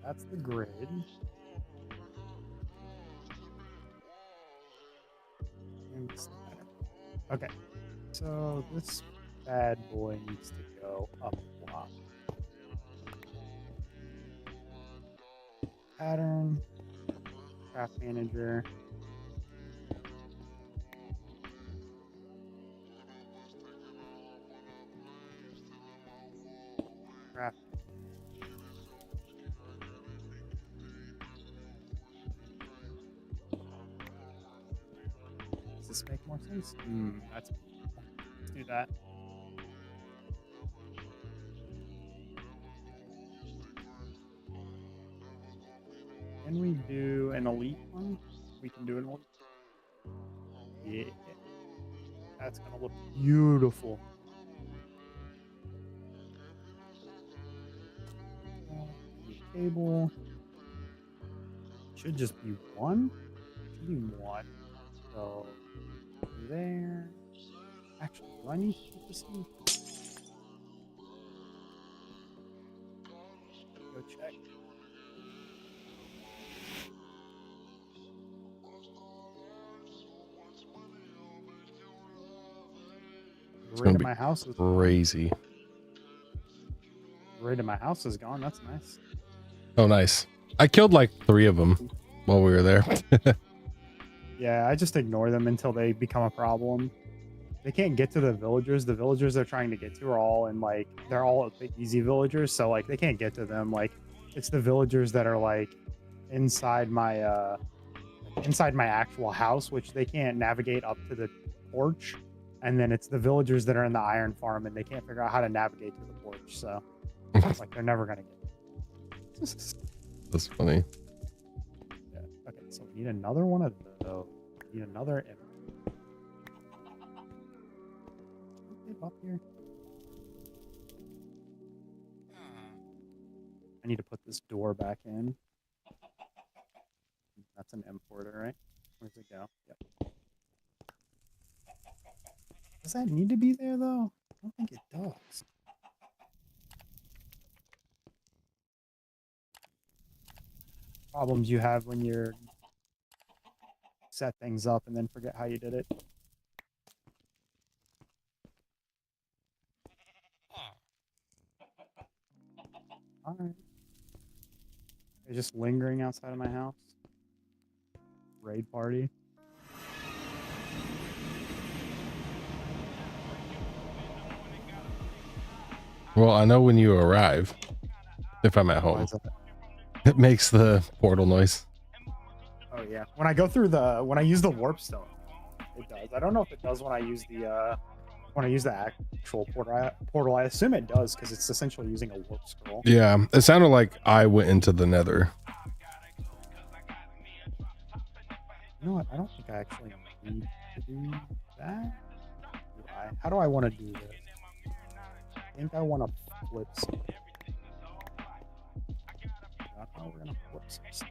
That's the grid. And it's the pattern. Okay, so this bad boy needs to go up a block. Pattern, craft manager. Craft. Does this make more sense? Let's do that. Can we do an elite one? We can do an elite. Yeah. That's gonna look beautiful. Table. Should just be one. Should be one. So there. Actually, do I need to put this in? Go check. Right in my house is crazy. Right in my house is gone. That's nice. Oh, nice. I killed like 3 of them while we were there. Yeah, I just ignore them until they become a problem. They can't get to the villagers. The villagers they're trying to get to are all in like they're all the easy villagers, so like they can't get to them. Like it's the villagers that are like inside my actual house, which they can't navigate up to the porch. And then it's the villagers that are in the iron farm and they can't figure out how to navigate to the porch. So it's like they're never gonna get it. That's funny. Yeah. Okay, so we need another one of those. We need another up here. I need to put this door back in. That's an importer, right? Where's it go? Yep. Does that need to be there though? I don't think it does. Problems you have when you're set things up and then forget how you did it. Alright. They're just lingering outside of my house. Raid party. Well, I know when you arrive, if I'm at home, it makes the portal noise. Oh yeah. When I go through when I use the warp stone, it does. I don't know if it does when I use the actual portal. I assume it does because it's essentially using a warp scroll. Yeah, it sounded like I went into the nether. You know what? I don't think I actually need to do that. How do I want to do this? I think I want to flip some. Not how we're gonna flip some stuff.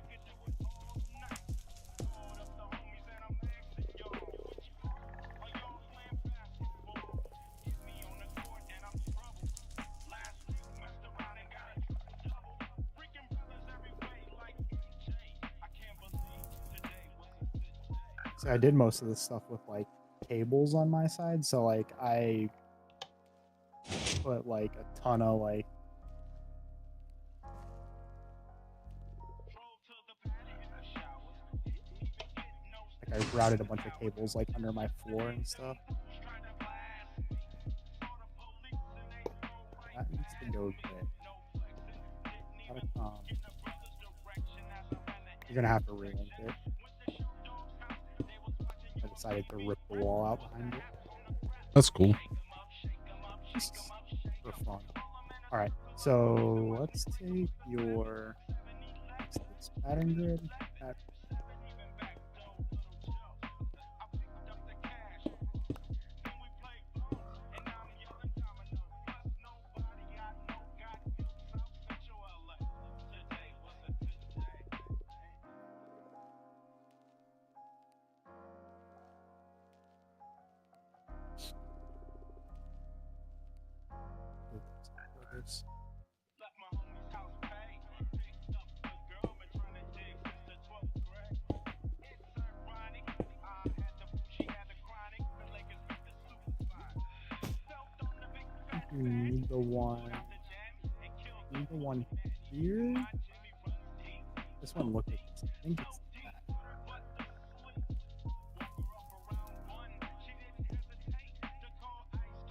So I did most of this stuff with like cables on my side, so like I put like a ton of like I routed a bunch of cables like under my floor and stuff. That needs to go there. You're gonna have to relink it. I decided to rip the wall out behind it. That's cool. Just for fun. All right, so let's take your pattern grid. Need the one here. This one looked like this. I think it's that.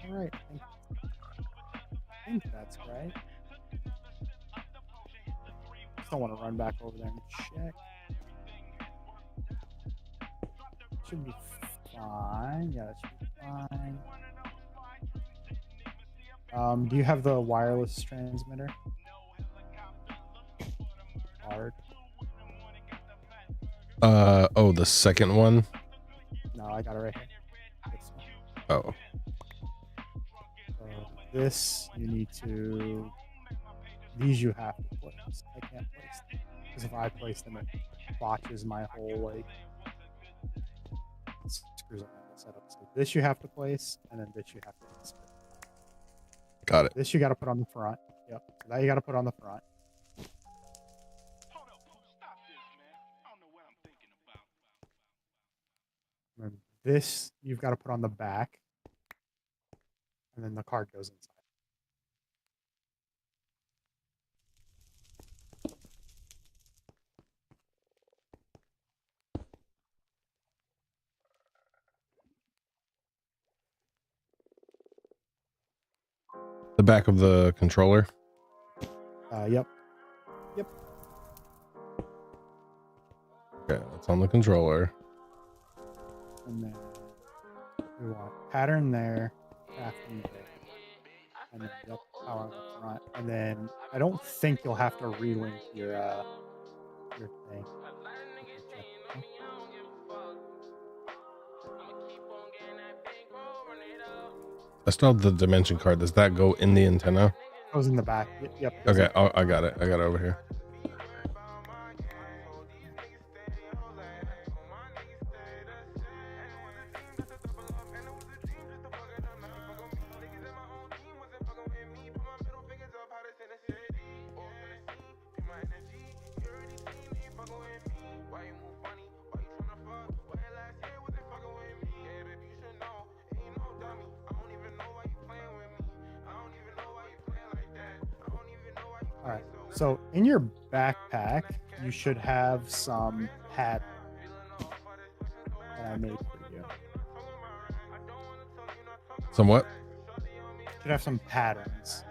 All right, I think that's right. Just don't want to run back over there and check. Should be fine. Yeah, that should be fine. Do you have the wireless transmitter? Hard. Oh, the second one? No, I got it right here. This one. Oh. This you need to. These you have to place. I can't place them because if I place them, it botches my whole like. It screws up my whole setup. So this you have to place, and then this you have to place. Got it. This you got to put on the front. Yep. So that you got to put on the front. And this you've got to put on the back. And then the card goes inside. The back of the controller? Yep. Okay, that's on the controller. And then we want pattern there, crafting there. And then yep, power on the front. And then I don't think you'll have to relink your thing. I still have the dimension card. Does that go in the antenna? Goes in the back. Yep. Okay, oh, I got it. I got it over here. All right. So in your backpack, you should have some pads that I made for you. Somewhat? Should have some patterns.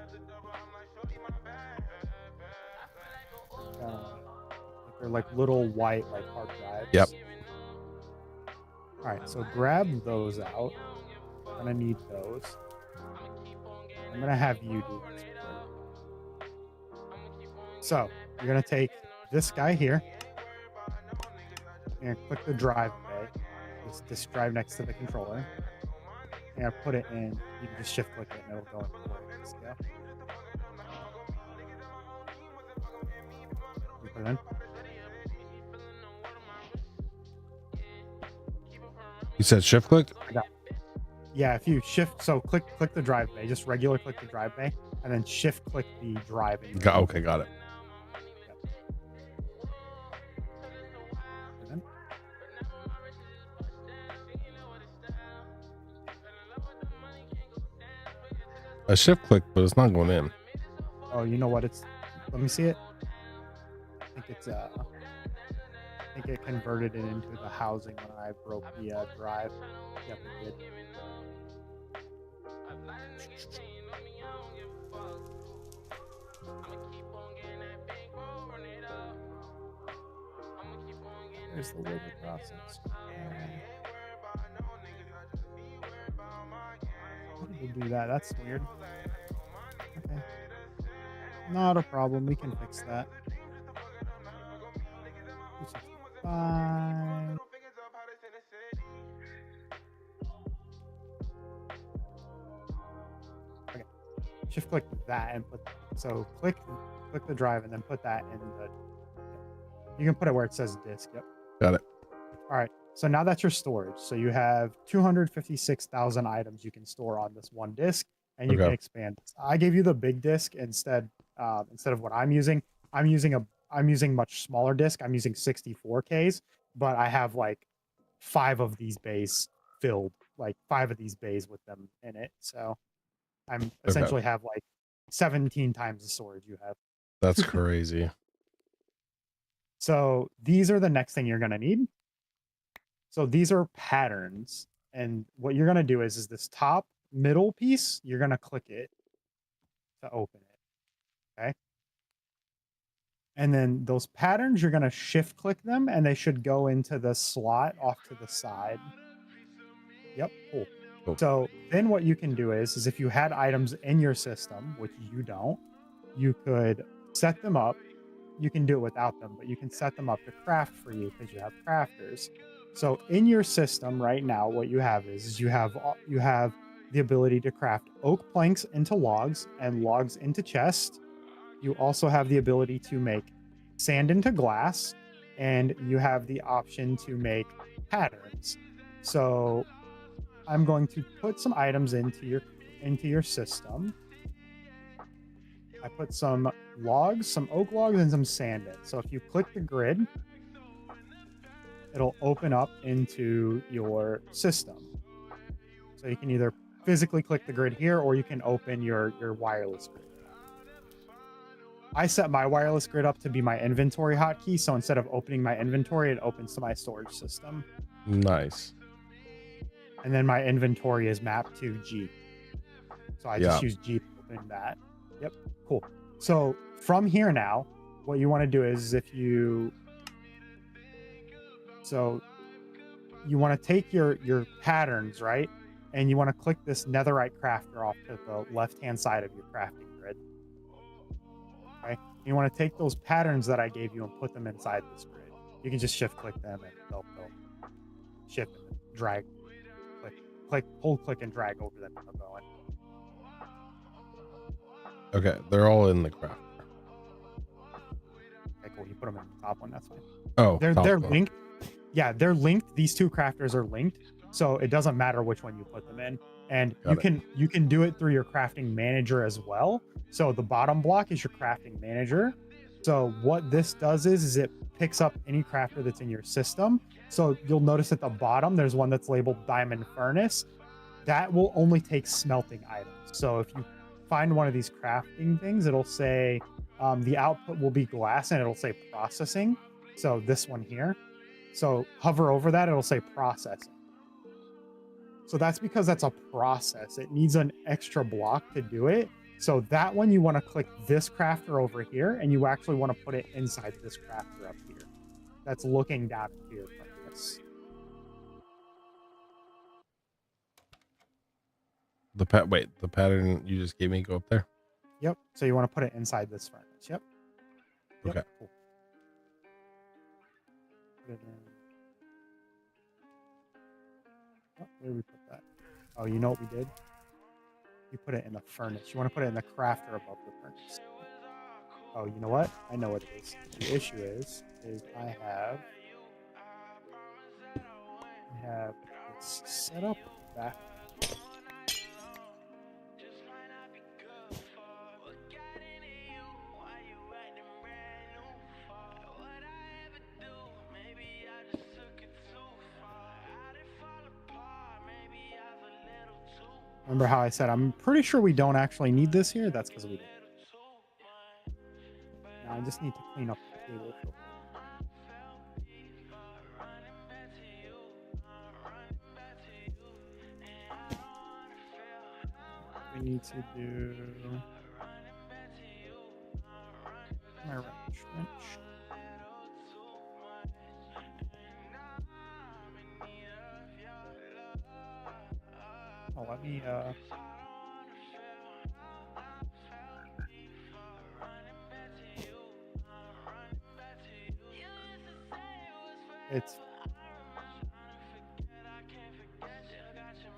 They're like little white, like hard drives. Yep. All right. So grab those out. I'm gonna need those. I'm gonna have you do this. So you're gonna take this guy here. You're gonna click the drive bay. It's this drive next to the controller. You're gonna put it in. You can just shift click it and it'll go into where it needs to go. You put it in. You said shift click? Yeah, if you shift, so click the drive bay. Just regular click the drive bay, and then shift click the drive. Okay, got it. A shift click, but it's not going in. Oh, you know what? Let me see it. I think it's I think it converted it into the housing when I broke the drive. Yep, it did. There's the labor process. How did we do that? That's weird. Okay. Not a problem. We can fix that. 265. Okay. Shift click that and click the drive and then put that in the. You can put it where it says disk. Yep. Got it. All right. So now that's your storage. So you have 256,000 items you can store on this one disk, and you can expand. I gave you the big disk instead of what I'm using. I'm using much smaller disk. I'm using 64Ks, but I have like 5 of these bays filled, like 5 of these bays with them in it. So I'm essentially have like 17 times the storage you have. That's crazy. So these are the next thing you're going to need. So these are patterns. And what you're going to do is this top middle piece, you're going to click it to open it. Okay. And then those patterns, you're going to shift click them and they should go into the slot off to the side. Yep. Cool. So then what you can do is if you had items in your system, which you don't, you could set them up. You can do it without them, but you can set them up to craft for you because you have crafters. So in your system right now, what you have is you have the ability to craft oak planks into logs and logs into chests. You also have the ability to make sand into glass, and you have the option to make patterns. So I'm going to put some items into your system. I put some logs, some oak logs, and some sand in. So if you click the grid, it'll open up into your system. So you can either physically click the grid here, or you can open your wireless grid. I set my wireless grid up to be my inventory hotkey. So instead of opening my inventory, it opens to my storage system. Nice. And then my inventory is mapped to G. So I just use G to open that. Yep. Cool. So from here now, what you want to do is you want to take your patterns, right? And you want to click this netherite crafter off to the left-hand side of your crafting grid. Okay. You want to take those patterns that I gave you and put them inside this grid. You can just shift click them and they'll shift and drag, click, hold click and drag over them and they'll go in. Okay, they're all in the crafter. Okay, cool. You put them in the top one, that's fine. Oh, they're linked. Yeah, they're linked. These two crafters are linked, so it doesn't matter which one you put them in. And you can do it through your crafting manager as well. So the bottom block is your crafting manager. So what this does is it picks up any crafter that's in your system. So you'll notice at the bottom there's one that's labeled Diamond Furnace. That will only take smelting items. So if you find one of these crafting things, it'll say the output will be glass and it'll say processing. So this one here. So hover over that, it'll say processing. So that's because that's a process. It needs an extra block to do it. So that one, you want to click this crafter over here, and you actually want to put it inside this crafter up here. That's looking down into your furnace. The pattern you just gave me go up there? Yep. So you want to put it inside this furnace. Yep. Okay. Cool. Put it in. Oh, where did we put that? Oh, you know what we did? You put it in the furnace. You want to put it in the crafter above the furnace. Oh, you know what? I know what it is. The issue is I have this set up back. Remember how I said I'm pretty sure we don't actually need this here? That's because we don't. Now I just need to clean up the table. We need to do my wrench. Oh, let me it's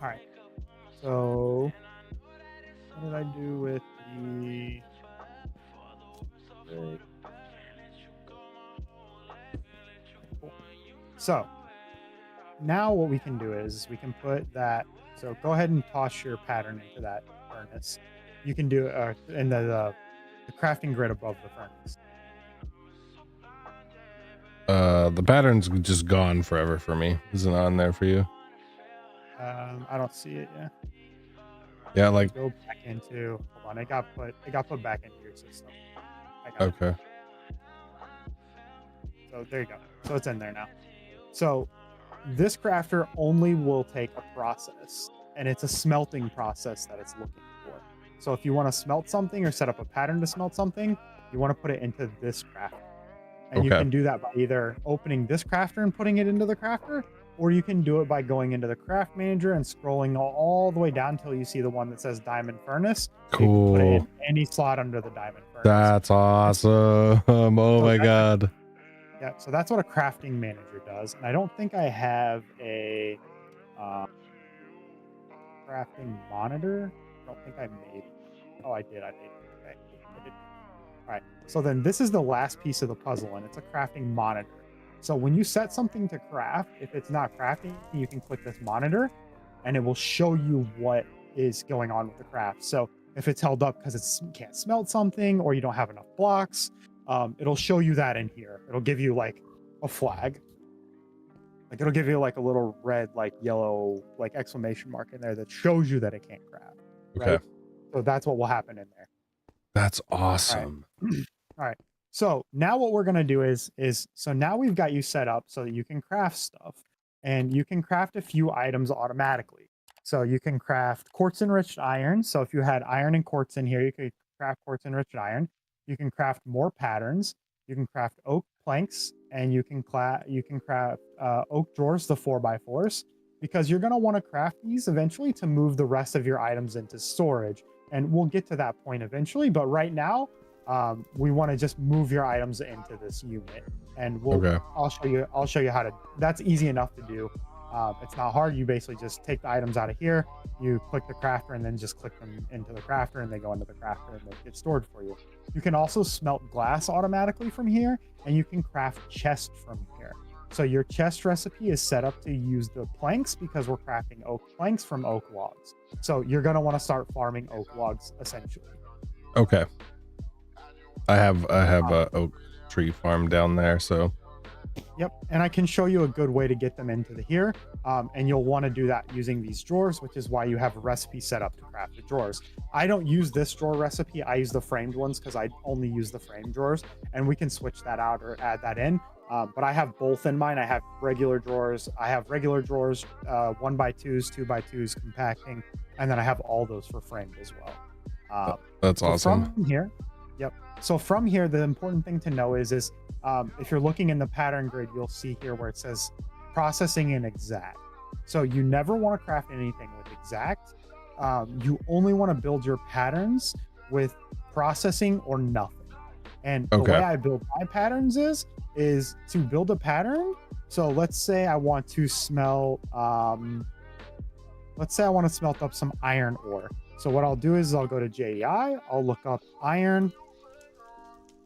all right. So what did I do with the cool. So now what we can do is we can put that. So go ahead and toss your pattern into that furnace. You can do in the crafting grid above the furnace. The pattern's just gone forever for me. Isn't it on there for you? I don't see it yet. Yeah, like Go back into. Hold on, it got put back into your system. okay. So there you go. So it's in there now. So this crafter only will take a process, and it's a smelting process that it's looking for. So if you want to smelt something or set up a pattern to smelt something, you want to put it into this crafter. And you can do that by either opening this crafter and putting it into the crafter, or you can do it by going into the craft manager and scrolling all the way down until you see the one that says diamond furnace. So you can put it in any slot under the diamond furnace. That's awesome. Oh my god. Yeah, so that's what a crafting manager does. And I don't think I have a crafting monitor. I don't think I made it. Oh, I did. I made it. Okay. I did. All right. So then this is the last piece of the puzzle, and it's a crafting monitor. So when you set something to craft, if it's not crafting, you can click this monitor, and it will show you what is going on with the craft. So if it's held up because it can't smelt something, or you don't have enough blocks, it'll show you that in here. It'll give you like a flag. Like it'll give you like a little red, like yellow, like exclamation mark in there that shows you that it can't craft. Right? Okay. So that's what will happen in there. That's awesome. All right. So now what we're going to do is so now we've got you set up so that you can craft stuff, and you can craft a few items automatically. So you can craft quartz enriched iron. So if you had iron and quartz in here, you could craft quartz enriched iron. You can craft more patterns. You can craft oak planks, and you can craft oak drawers, the 4x4s, because you're going to want to craft these eventually to move the rest of your items into storage. And we'll get to that point eventually. But right now, we want to just move your items into this unit, and I'll show you how to. That's easy enough to do. It's not hard. You basically just take the items out of here, you click the crafter, and then just click them into the crafter, and they go into the crafter and they get stored for you. You can also smelt glass automatically from here, and you can craft chest from here. So your chest recipe is set up to use the planks because we're crafting oak planks from oak logs. So you're going to want to start farming oak logs essentially. Okay. I have a oak tree farm down there, so yep. And I can show you a good way to get them into here. And you'll want to do that using these drawers, which is why you have a recipe set up to craft the drawers. I don't use this drawer recipe. I use the framed ones because I only use the framed drawers, and we can switch that out or add that in. But I have both in mine. I have regular drawers. I have regular drawers, 1x2s, 2x2s, compacting, and then I have all those for framed as well. That's awesome. From here, yep. So from here, the important thing to know is if you're looking in the pattern grid, you'll see here where it says processing in exact. So you never want to craft anything with exact. You only want to build your patterns with processing or nothing. And the way I build my patterns is to build a pattern. So let's say I want to smelt, up some iron ore. So what I'll do is I'll go to JEI, I'll look up iron,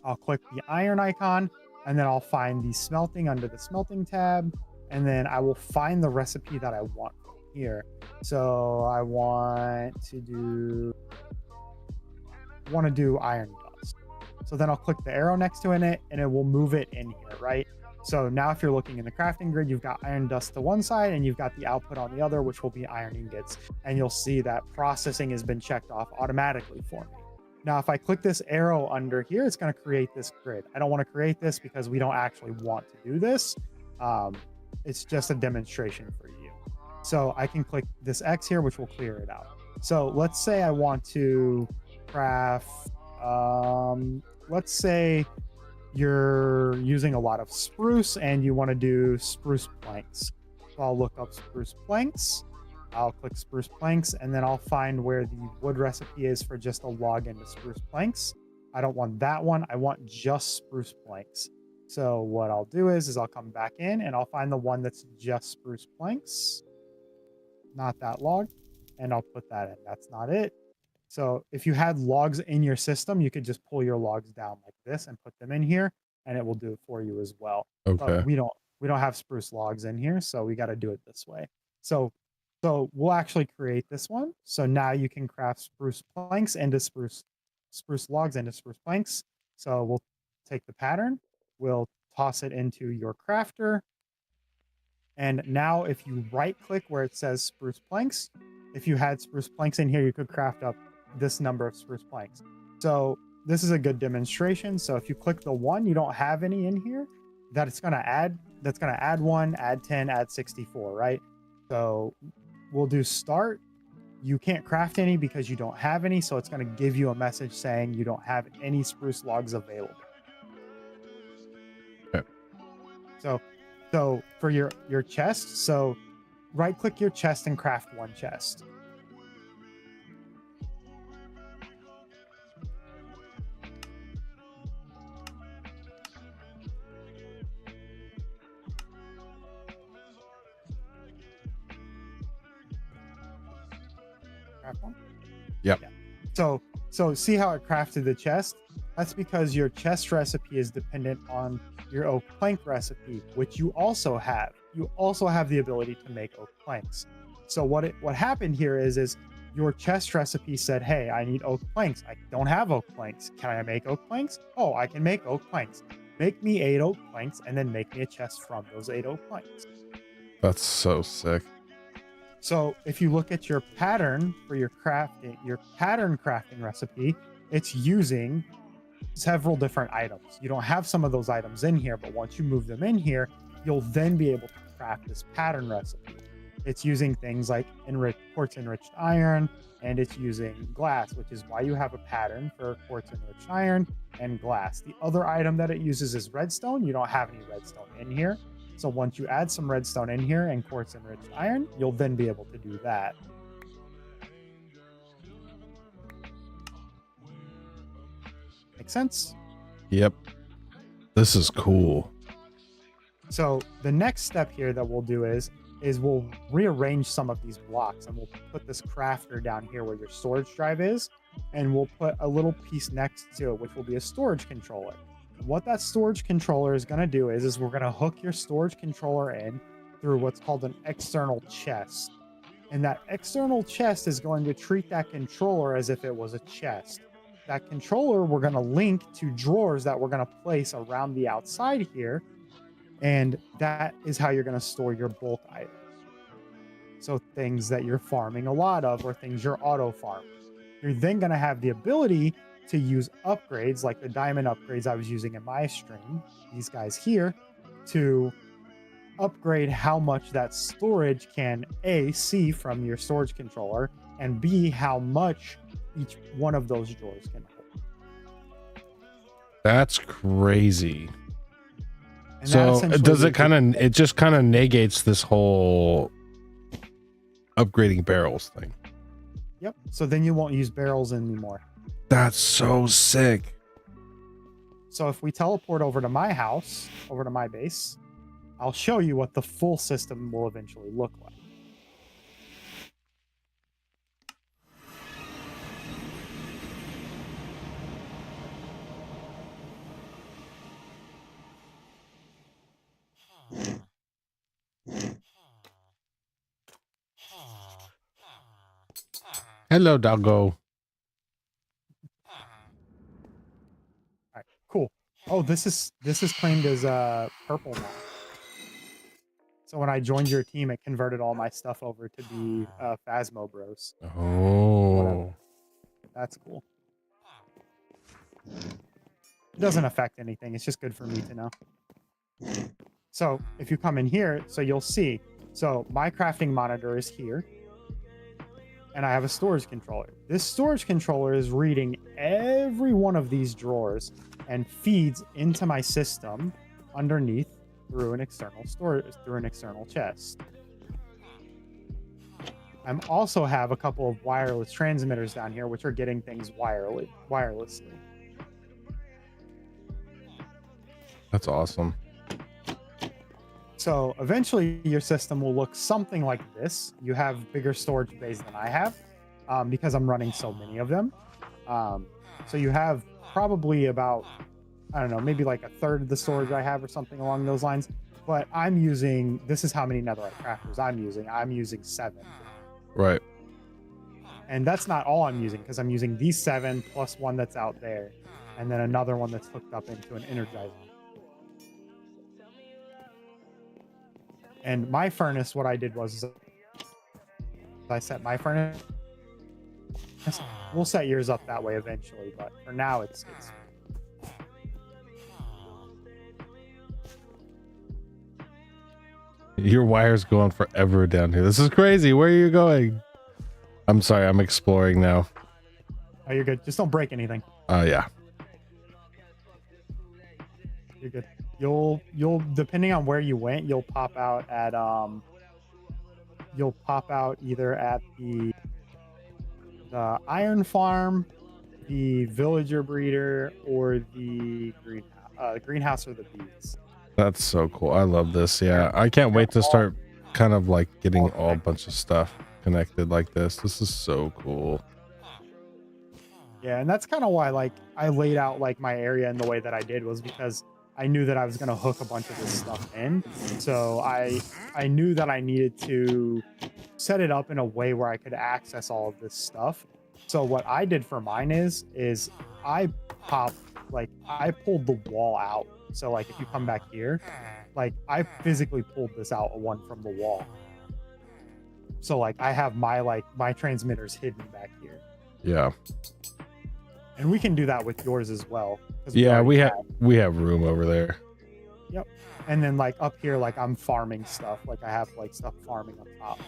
I'll click the iron icon, and then I'll find the smelting under the smelting tab, and then I will find the recipe that I want here. So I want to do iron dust. So then I'll click the arrow next to it, and it will move it in here, right? So now if you're looking in the crafting grid, you've got iron dust to one side and you've got the output on the other, which will be iron ingots. And you'll see that processing has been checked off automatically for me. Now, if I click this arrow under here, it's going to create this grid. I don't want to create this because we don't actually want to do this. It's just a demonstration for you. So I can click this X here, which will clear it out. So let's say I want to craft, let's say you're using a lot of spruce and you want to do spruce planks. So I'll look up spruce planks. I'll click spruce planks and then I'll find where the wood recipe is for just a log into spruce planks. I don't want that one. I want just spruce planks. So what I'll do is I'll come back in and I'll find the one that's just spruce planks, not that log, and I'll put that in. That's not it. So if you had logs in your system, you could just pull your logs down like this and put them in here and it will do it for you as well. Okay. But we don't have spruce logs in here, so we got to do it this way. So we'll actually create this one. So now you can craft spruce planks into spruce logs into spruce planks. So we'll take the pattern, we'll toss it into your crafter. And now if you right click where it says spruce planks, if you had spruce planks in here, you could craft up this number of spruce planks. So this is a good demonstration. So if you click the one, you don't have any in here, that's going to add 1, add 10, add 64, right? So we'll do start. You can't craft any because you don't have any. So it's going to give you a message saying you don't have any spruce logs available. Okay. So for your chest, so right click your chest and craft one chest. Craft one? Yep. Yeah. So see how it crafted the chest? That's because your chest recipe is dependent on your oak plank recipe, which you also have. You also have the ability to make oak planks. So what happened here is your chest recipe said, hey, I need oak planks. I don't have oak planks. Can I make oak planks? Oh, I can make oak planks. Make me 8 oak planks and then make me a chest from those 8 oak planks. That's so sick. So if you look at your pattern for your pattern crafting recipe, it's using several different items. You don't have some of those items in here, but once you move them in here, you'll then be able to craft this pattern recipe. It's using things like quartz enriched iron, and it's using glass, which is why you have a pattern for quartz enriched iron and glass. The other item that it uses is redstone. You don't have any redstone in here. So once you add some redstone in here and quartz enriched iron, you'll then be able to do that. Make sense? Yep. This is cool. So the next step here that we'll do is we'll rearrange some of these blocks and we'll put this crafter down here where your storage drive is, and we'll put a little piece next to it, which will be a storage controller. And what that storage controller is going to do is we're going to hook your storage controller in through what's called an external chest. And that external chest is going to treat that controller as if it was a chest. That controller we're going to link to drawers that we're going to place around the outside here. And that is how you're going to store your bulk items. So things that you're farming a lot of or things you're auto farming. You're then going to have the ability to use upgrades like the diamond upgrades I was using in my stream, these guys here, to upgrade how much that storage can A, see from your storage controller, and B, how much each one of those drawers can hold. That's crazy. And So that does it it just kind of negates this whole upgrading barrels thing. Yep. So then you won't use barrels anymore. That's so sick. So if we teleport over to my house, over to my base, I'll show you what the full system will eventually look like. Hello, doggo. All right, cool. Oh, this is claimed as purple now. So when I joined your team, it converted all my stuff over to be Phasmo Bros. Whatever. Oh, That's cool. It doesn't affect anything. It's just good for me to know. So if you come in here, so you'll see. So my crafting monitor is here. And I have a storage controller. This storage controller is reading every one of these drawers and feeds into my system underneath through an external storage, through an external chest. I also have a couple of wireless transmitters down here, which are getting things wirelessly. that's awesome. So eventually your system will look something like this. You have bigger storage bays than I have because I'm running so many of them. So you have probably about, I don't know, maybe like a third of the storage I have or something along those lines. But I'm using, this is how many netherite crafters I'm using. I'm using 7. Right. And that's not all I'm using because I'm using these 7 plus one that's out there. And then another one that's hooked up into an energizer. And my furnace, what I did was I set my furnace. We'll set yours up that way eventually, but for now it's Your wire's going forever down here. This is crazy. Where are you going? I'm sorry, I'm exploring now. oh, you're good. Just don't break anything. Yeah. You're good. You'll depending on where you went, you'll pop out at either at the iron farm, the villager breeder, or the greenhouse or the bees. That's so cool. I love this. Yeah. I can't wait to start kind of like getting all a bunch of stuff connected like this. This is so cool. Yeah, and that's kind of why like I laid out like my area in the way that I did was because I knew that I was going to hook a bunch of this stuff in. So I knew that I needed to set it up in a way where I could access all of this stuff. So what I did for mine is I pulled the wall out. So like if you come back here, like I physically pulled this out one from the wall. So like I have my transmitters hidden back here. Yeah. And we can do that with yours as well. Yeah, we have room over there. Yep. And then like up here, like I'm farming stuff. Like I have like stuff farming up top,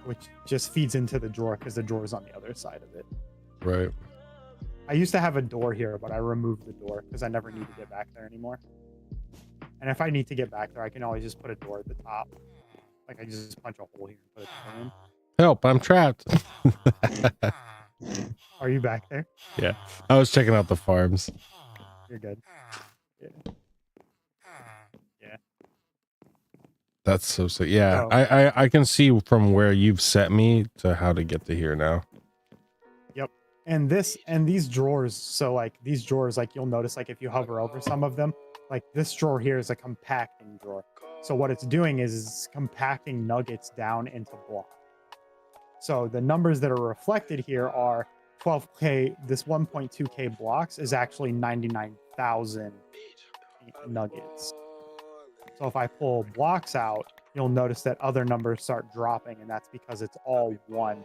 which just feeds into the drawer because the drawer is on the other side of it. Right. I used to have a door here, but I removed the door because I never need to get back there anymore. And if I need to get back there, I can always just put a door at the top. Like I just punch a hole here and put a door in. Help, I'm trapped. Are you back there? Yeah. I was checking out the farms. You're good. Yeah. Yeah. That's so sick. Yeah. Oh. I can see from where you've set me to how to get to here now. Yep. And these drawers, so like these drawers, like you'll notice like if you hover over some of them, like this drawer here is a compacting drawer. So what it's doing is it's compacting nuggets down into blocks. So the numbers that are reflected here are 12K. This 1.2K blocks is actually 99,000 nuggets. So if I pull blocks out, you'll notice that other numbers start dropping, and that's because it's all one.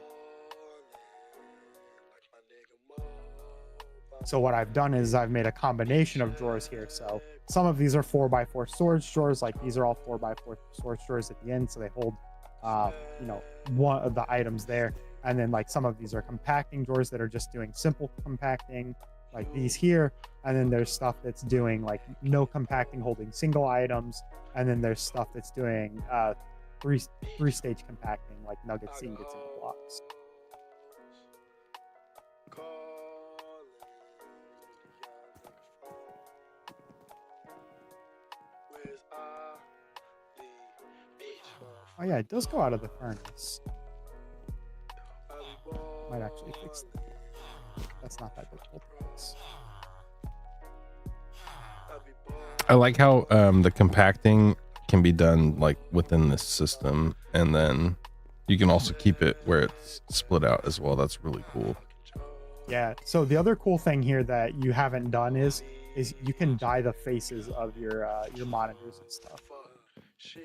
So what I've done is I've made a combination of drawers here. So some of these are 4x4 storage drawers, like these are all 4x4 storage drawers at the end, so they hold one of the items there. And then like some of these are compacting drawers that are just doing simple compacting, like these here. And then there's stuff that's doing like no compacting, holding single items. And then there's stuff that's doing three-stage compacting, like nuggets, ingots, and blocks. Oh yeah, it does go out of the furnace. Might actually fix that. That's not that difficult to fix. I like how the compacting can be done like within this system, and then you can also keep it where it's split out as well. That's really cool. Yeah. So the other cool thing here that you haven't done is you can dye the faces of your monitors and stuff,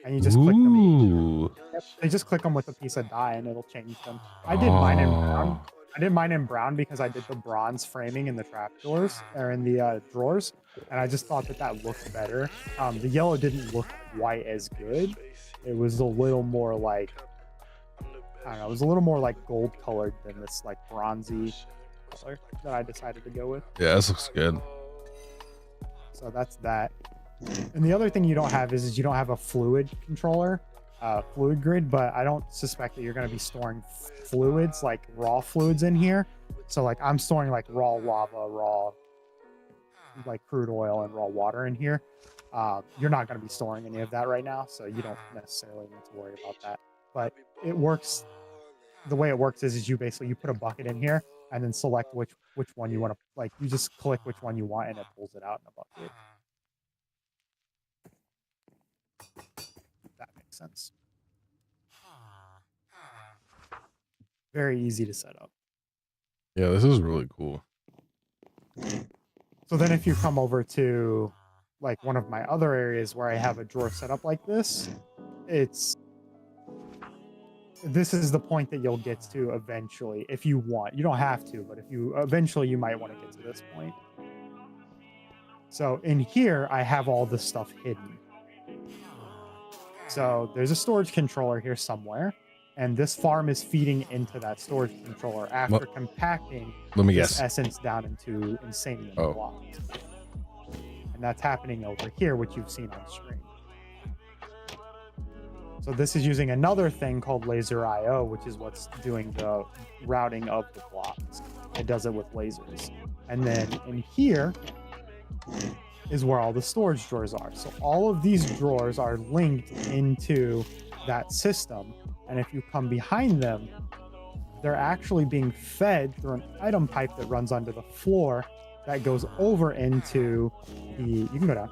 and you just click them. Ooh. Yep. They just click them with a piece of dye, and it'll change them. I did mine in brown. Oh. I did mine in brown because I did the bronze framing in the trapdoors or in the drawers, and I just thought that that looked better. The yellow didn't look quite as good. It was a little more like, I don't know, it was a little more like gold colored than this like bronzy color that I decided to go with. Yeah, this looks good. So that's that. And the other thing you don't have is you don't have a fluid controller, fluid grid, but I don't suspect that you're going to be storing fluids, like raw fluids in here. So like I'm storing like raw lava, raw like crude oil and raw water in here. You're not going to be storing any of that right now, so you don't necessarily need to worry about that. But it works. The way it works is you basically you put a bucket in here and then select which one you want to, like you just click which one you want and it pulls it out in a bucket. That makes sense. Very easy to set up. Yeah, this is really cool. So then if you come over to like one of my other areas where I have a drawer set up like this, this is the point that you'll get to eventually if you want. You don't have to, but if you eventually you might want to get to this point. So in here I have all this stuff hidden. So there's a storage controller here somewhere, and this farm is feeding into that storage controller after compacting Let me this guess. essence down into insanium Oh. blocks. And that's happening over here, which you've seen on screen. So this is using another thing called laser IO, which is what's doing the routing of the blocks. It does it with lasers. And then in here is where all the storage drawers are. So all of these drawers are linked into that system. And if you come behind them, they're actually being fed through an item pipe that runs under the floor that goes over into you can go down,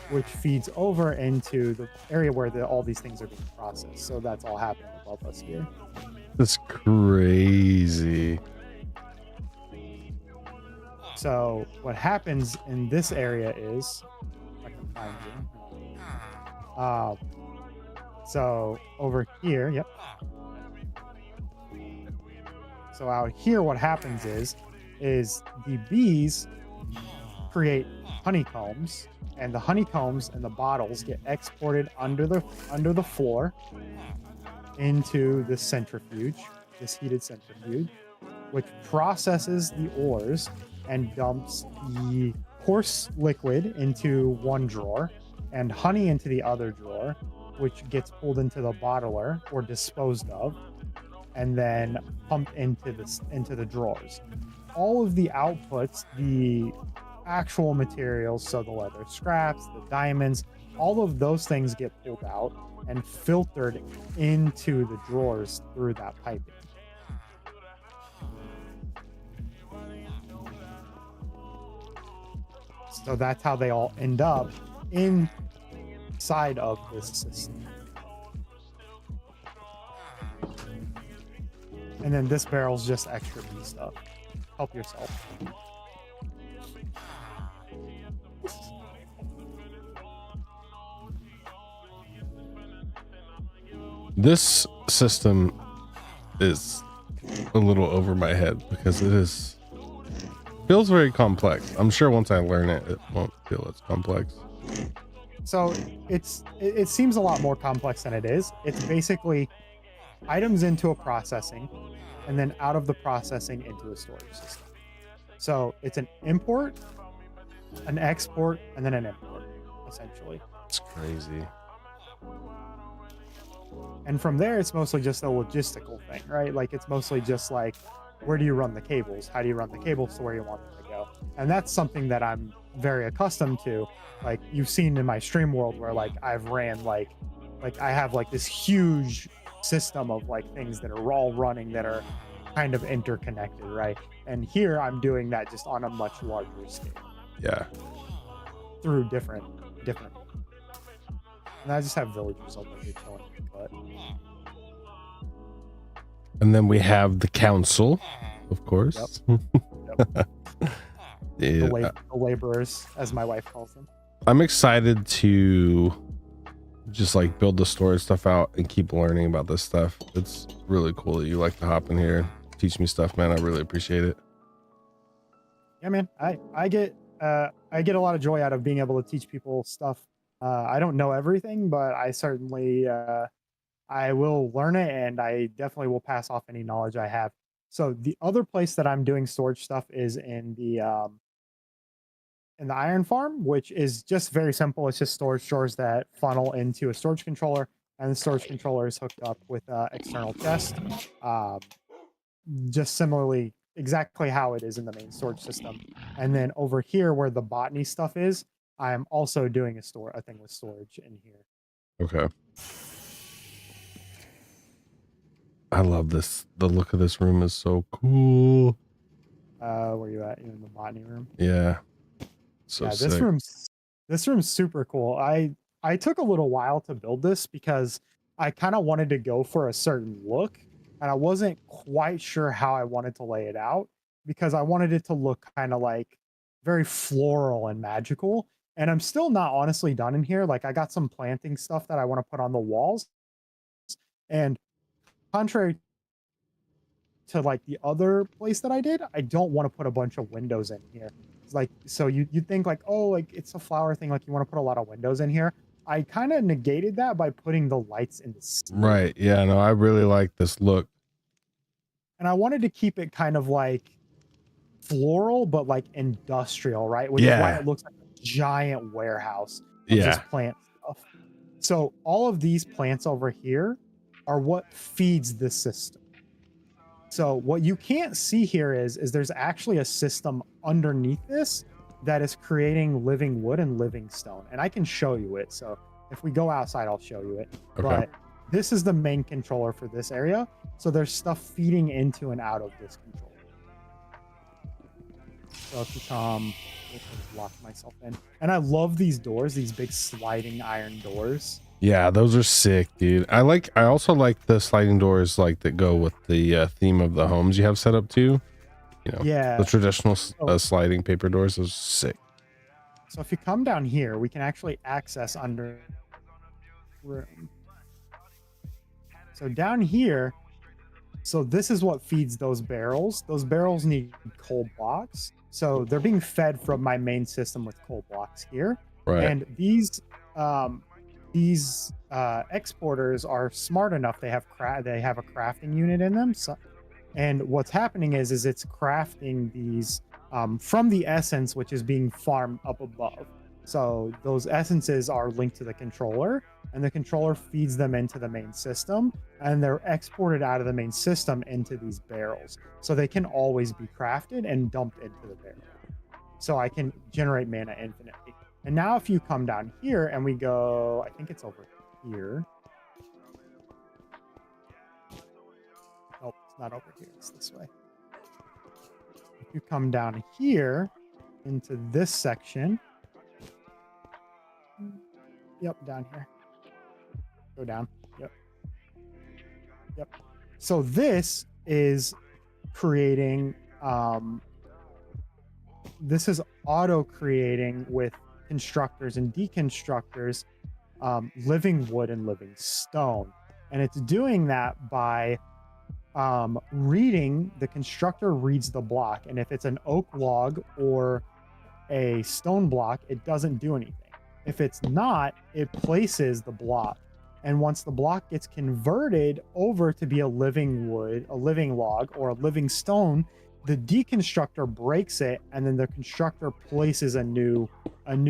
which feeds over into the area where all these things are being processed. So that's all happening above us here. That's crazy. So what happens in this area is, if I can find you. So over here, yep. So out here, what happens is the bees create honeycombs, and the honeycombs and the bottles get exported under the floor into this centrifuge, this heated centrifuge, which processes the ores and dumps the coarse liquid into one drawer and honey into the other drawer, which gets pulled into the bottler or disposed of, and then pumped into the drawers. All of the outputs, the actual materials, so the leather scraps, the diamonds, all of those things get pulled out and filtered into the drawers through that piping. So that's how they all end up inside of this system. And then this barrel's just extra bee stuff. Help yourself. This system is a little over my head because feels very complex. I'm sure once I learn it, it won't feel as complex. So it seems a lot more complex than it is. It's basically items into a processing and then out of the processing into a storage system. So it's an import, an export, and then an import, essentially. It's crazy. And from there, it's mostly just a logistical thing, right? Like it's mostly just like, where do you run the cables? How do you run the cables to where you want them to go? And that's something that I'm very accustomed to. Like you've seen in my stream world where like I've ran like I have like this huge system of like things that are all running that are kind of interconnected, right? And here I'm doing that just on a much larger scale. Yeah. Through different. And I just have villagers over here chilling, but. And then we have the council, of course. Yep. Dude, The laborers, as my wife calls them. I'm excited to just like build the storage stuff out and keep learning about this stuff. It's really cool that you like to hop in here, teach me stuff, man. I really appreciate it. Yeah, man. I get a lot of joy out of being able to teach people stuff. I don't know everything, but I certainly I will learn it, and I definitely will pass off any knowledge I have. So the other place that I'm doing storage stuff is in the iron farm, which is just very simple. It's just storage drawers that funnel into a storage controller, and the storage controller is hooked up with external chest. Just similarly, exactly how it is in the main storage system. And then over here, where the botany stuff is, I am also doing a thing with storage in here. Okay. I love this. The look of this room is so cool. Where you at? You in the botany room? Yeah. So Yeah, sick. this room's super cool. I took a little while to build this because I kind of wanted to go for a certain look, and I wasn't quite sure how I wanted to lay it out because I wanted it to look kind of like very floral and magical. And I'm still not honestly done in here. Like I got some planting stuff that I want to put on the walls. And contrary to like the other place that I did, I don't want to put a bunch of windows in here. It's like, so you think like, oh, like it's a flower thing, like you want to put a lot of windows in here. I kind of negated that by putting the lights in the ceiling. Right. Yeah, no, I really like this look. And I wanted to keep it kind of like floral, but like industrial, right? Which is why it looks like a giant warehouse of just plant stuff. So all of these plants over here are what feeds this system. So what you can't see here is there's actually a system underneath this that is creating living wood and living stone. And I can show you it. So if we go outside, I'll show you it. Okay. But this is the main controller for this area. So there's stuff feeding into and out of this controller. So if you come, I'll lock myself in. And I love these doors, these big sliding iron doors. Yeah, those are sick, dude. I also like the sliding doors like that go with the theme of the homes you have set up too. You know, yeah, the traditional sliding paper doors. Those are sick. So if you come down here, we can actually access under room. So down here, so this is what feeds those barrels. Those barrels need coal blocks. So they're being fed from my main system with coal blocks here. Right. And these exporters are smart enough. They have a crafting unit in them. So, and what's happening is it's crafting these from the essence, which is being farmed up above. So those essences are linked to the controller, and the controller feeds them into the main system, and they're exported out of the main system into these barrels. So they can always be crafted and dumped into the barrel. So I can generate mana infinitely. And now if you come down here and we go, I think it's over here. Oh, it's not over here. It's this way. If you come down here into this section. Yep, down here. Go down. Yep. Yep. So this is creating, this is auto creating with constructors and deconstructors, living wood and living stone. And it's doing that by reading, the constructor reads the block. And if it's an oak log or a stone block, it doesn't do anything. If it's not, it places the block. And once the block gets converted over to be a living wood, a living log, or a living stone, the deconstructor breaks it, and then the constructor places a new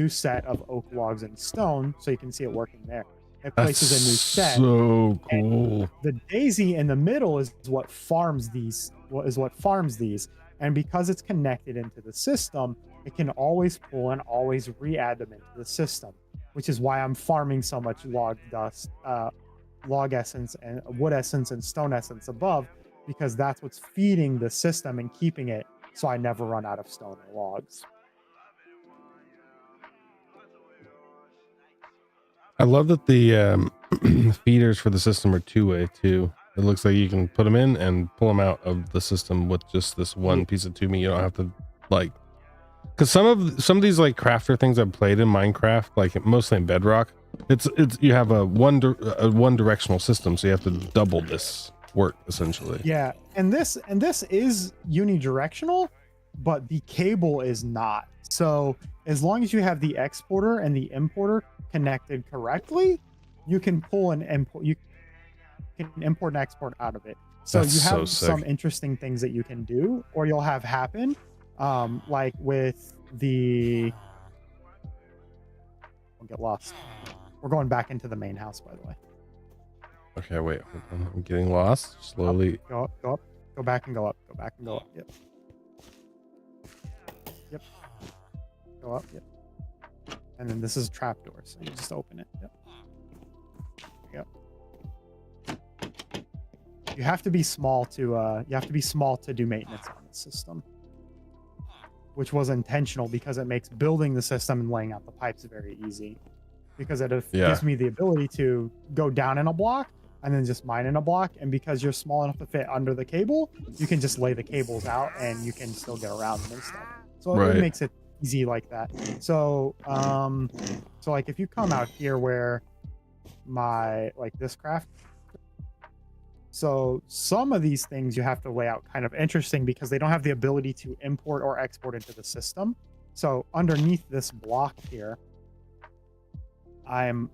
set of oak logs and stone. So you can see it working there. It places a new set. So cool. The daisy in the middle is what farms these. And because it's connected into the system, it can always pull and always re-add them into the system, which is why I'm farming so much log dust, log essence and wood essence and stone essence above, because that's what's feeding the system and keeping it so I never run out of stone or logs. I love that the feeders for the system are two-way too. It looks like you can put them in and pull them out of the system with just this one piece of tubing. You don't have to like, because some of these like crafter things I've played in Minecraft, like mostly in Bedrock, it's you have a one directional system, so you have to double this work essentially. Yeah, and this is unidirectional, but the cable is not. So as long as you have the exporter and the importer connected correctly, you can pull and import. You can import and export out of it. So That's you have so sick. some interesting things that you can do, or you'll have happen, like with the. Don't get lost. We're going back into the main house, by the way. Okay, wait, hold on. I'm getting lost. Slowly. Go up, go up, go back and go up, go back and go up. Yep. Yep. Go up. Yep. And then this is a trapdoor, so you just open it. Yep. There you go. You have to be small to do maintenance on the system, which was intentional because it makes building the system and laying out the pipes very easy. Because it gives me the ability to go down in a block and then just mine in a block. And because you're small enough to fit under the cable, you can just lay the cables out and you can still get around them and stuff. So it makes it easy like that. So, so like if you come out here where my, like this craft, so some of these things you have to lay out kind of interesting because they don't have the ability to import or export into the system. So underneath this block here, I'm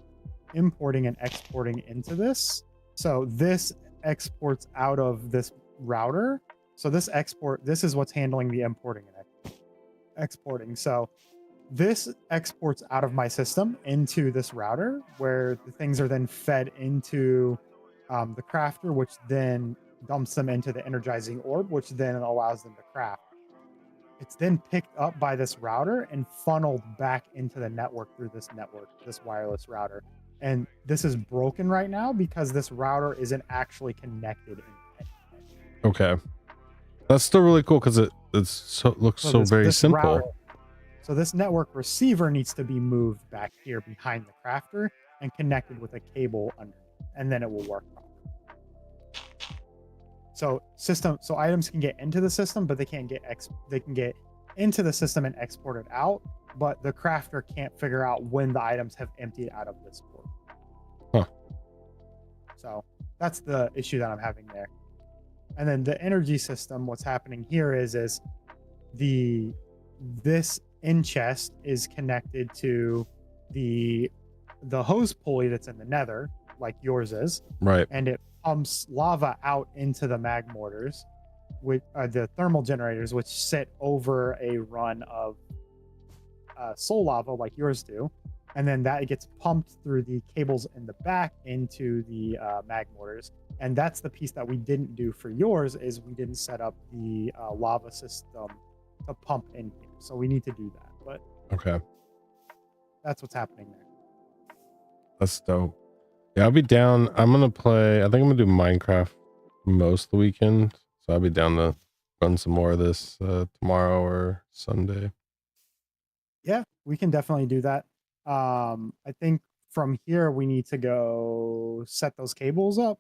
importing and exporting into this. So this exports out of this router. So this is what's handling the importing and exporting. So this exports out of my system into this router where the things are then fed into the crafter, which then dumps them into the energizing orb, which then allows them to craft. It's then picked up by this router and funneled back into the network through this wireless router. And this is broken right now because this router isn't actually connected. Okay. That's still really cool because looks so very simple. Router, so this network receiver needs to be moved back here behind the crafter and connected with a cable underneath, and then it will work properly. So items can get into the system, but they can get into the system and export it out, but the crafter can't figure out when the items have emptied out of this port. Huh. So that's the issue that I'm having there. And then the energy system, what's happening here is this in chest is connected to the hose pulley that's in the nether, like yours is. Right. And it pumps lava out into the mag mortars, with the thermal generators, which sit over a run of soul lava like yours do, and then that gets pumped through the cables in the back into the mag mortars. And that's the piece that we didn't do for yours, is we didn't set up the lava system to pump in here, so we need to do that. But okay, that's what's happening there. That's dope. Yeah, I'll be down. I think I'm gonna do Minecraft most of the weekend, so I'll be down to run some more of this tomorrow or Sunday. Yeah, we can definitely do that. I think from here we need to go set those cables up,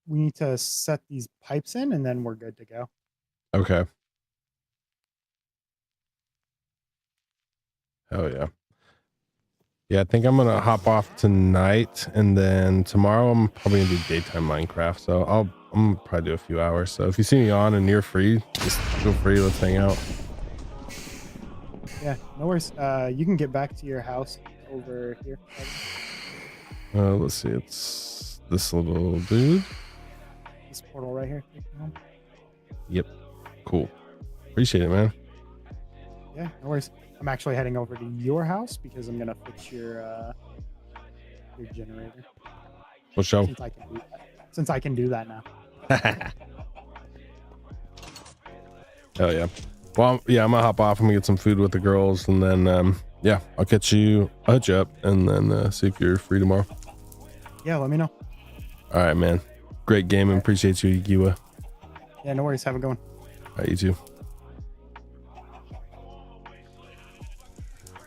we need to set these pipes in, and then we're good to go. Okay. Hell yeah. Yeah, I think I'm gonna hop off tonight, and then tomorrow I'm probably gonna do daytime Minecraft. So I'm gonna probably do a few hours. So if you see me on and you're free, just feel free. Let's hang out. Yeah, no worries. You can get back to your house over here. Let's see. It's this little dude. This portal right here. Yep. Cool. Appreciate it, man. Yeah, no worries. I'm actually heading over to your house because I'm gonna fix your generator. For sure. Since I can do that now. Hell yeah. Well, yeah, I'm gonna hop off. I'm gonna get some food with the girls, and then yeah, I'll hit you up, and then see if you're free tomorrow. Yeah, let me know. All right, man. Great game, and appreciate you, Giwa. Yeah, no worries. Have a good one. All right, you too.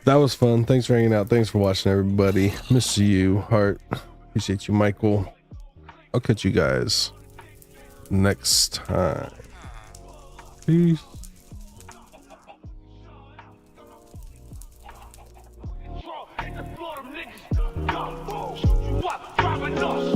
That was fun. Thanks for hanging out. Thanks for watching, everybody. Miss you, Heart. Appreciate you, Michael. I'll catch you guys next time. Peace. Explore them niggas. Yo, shoot you up, drop it off.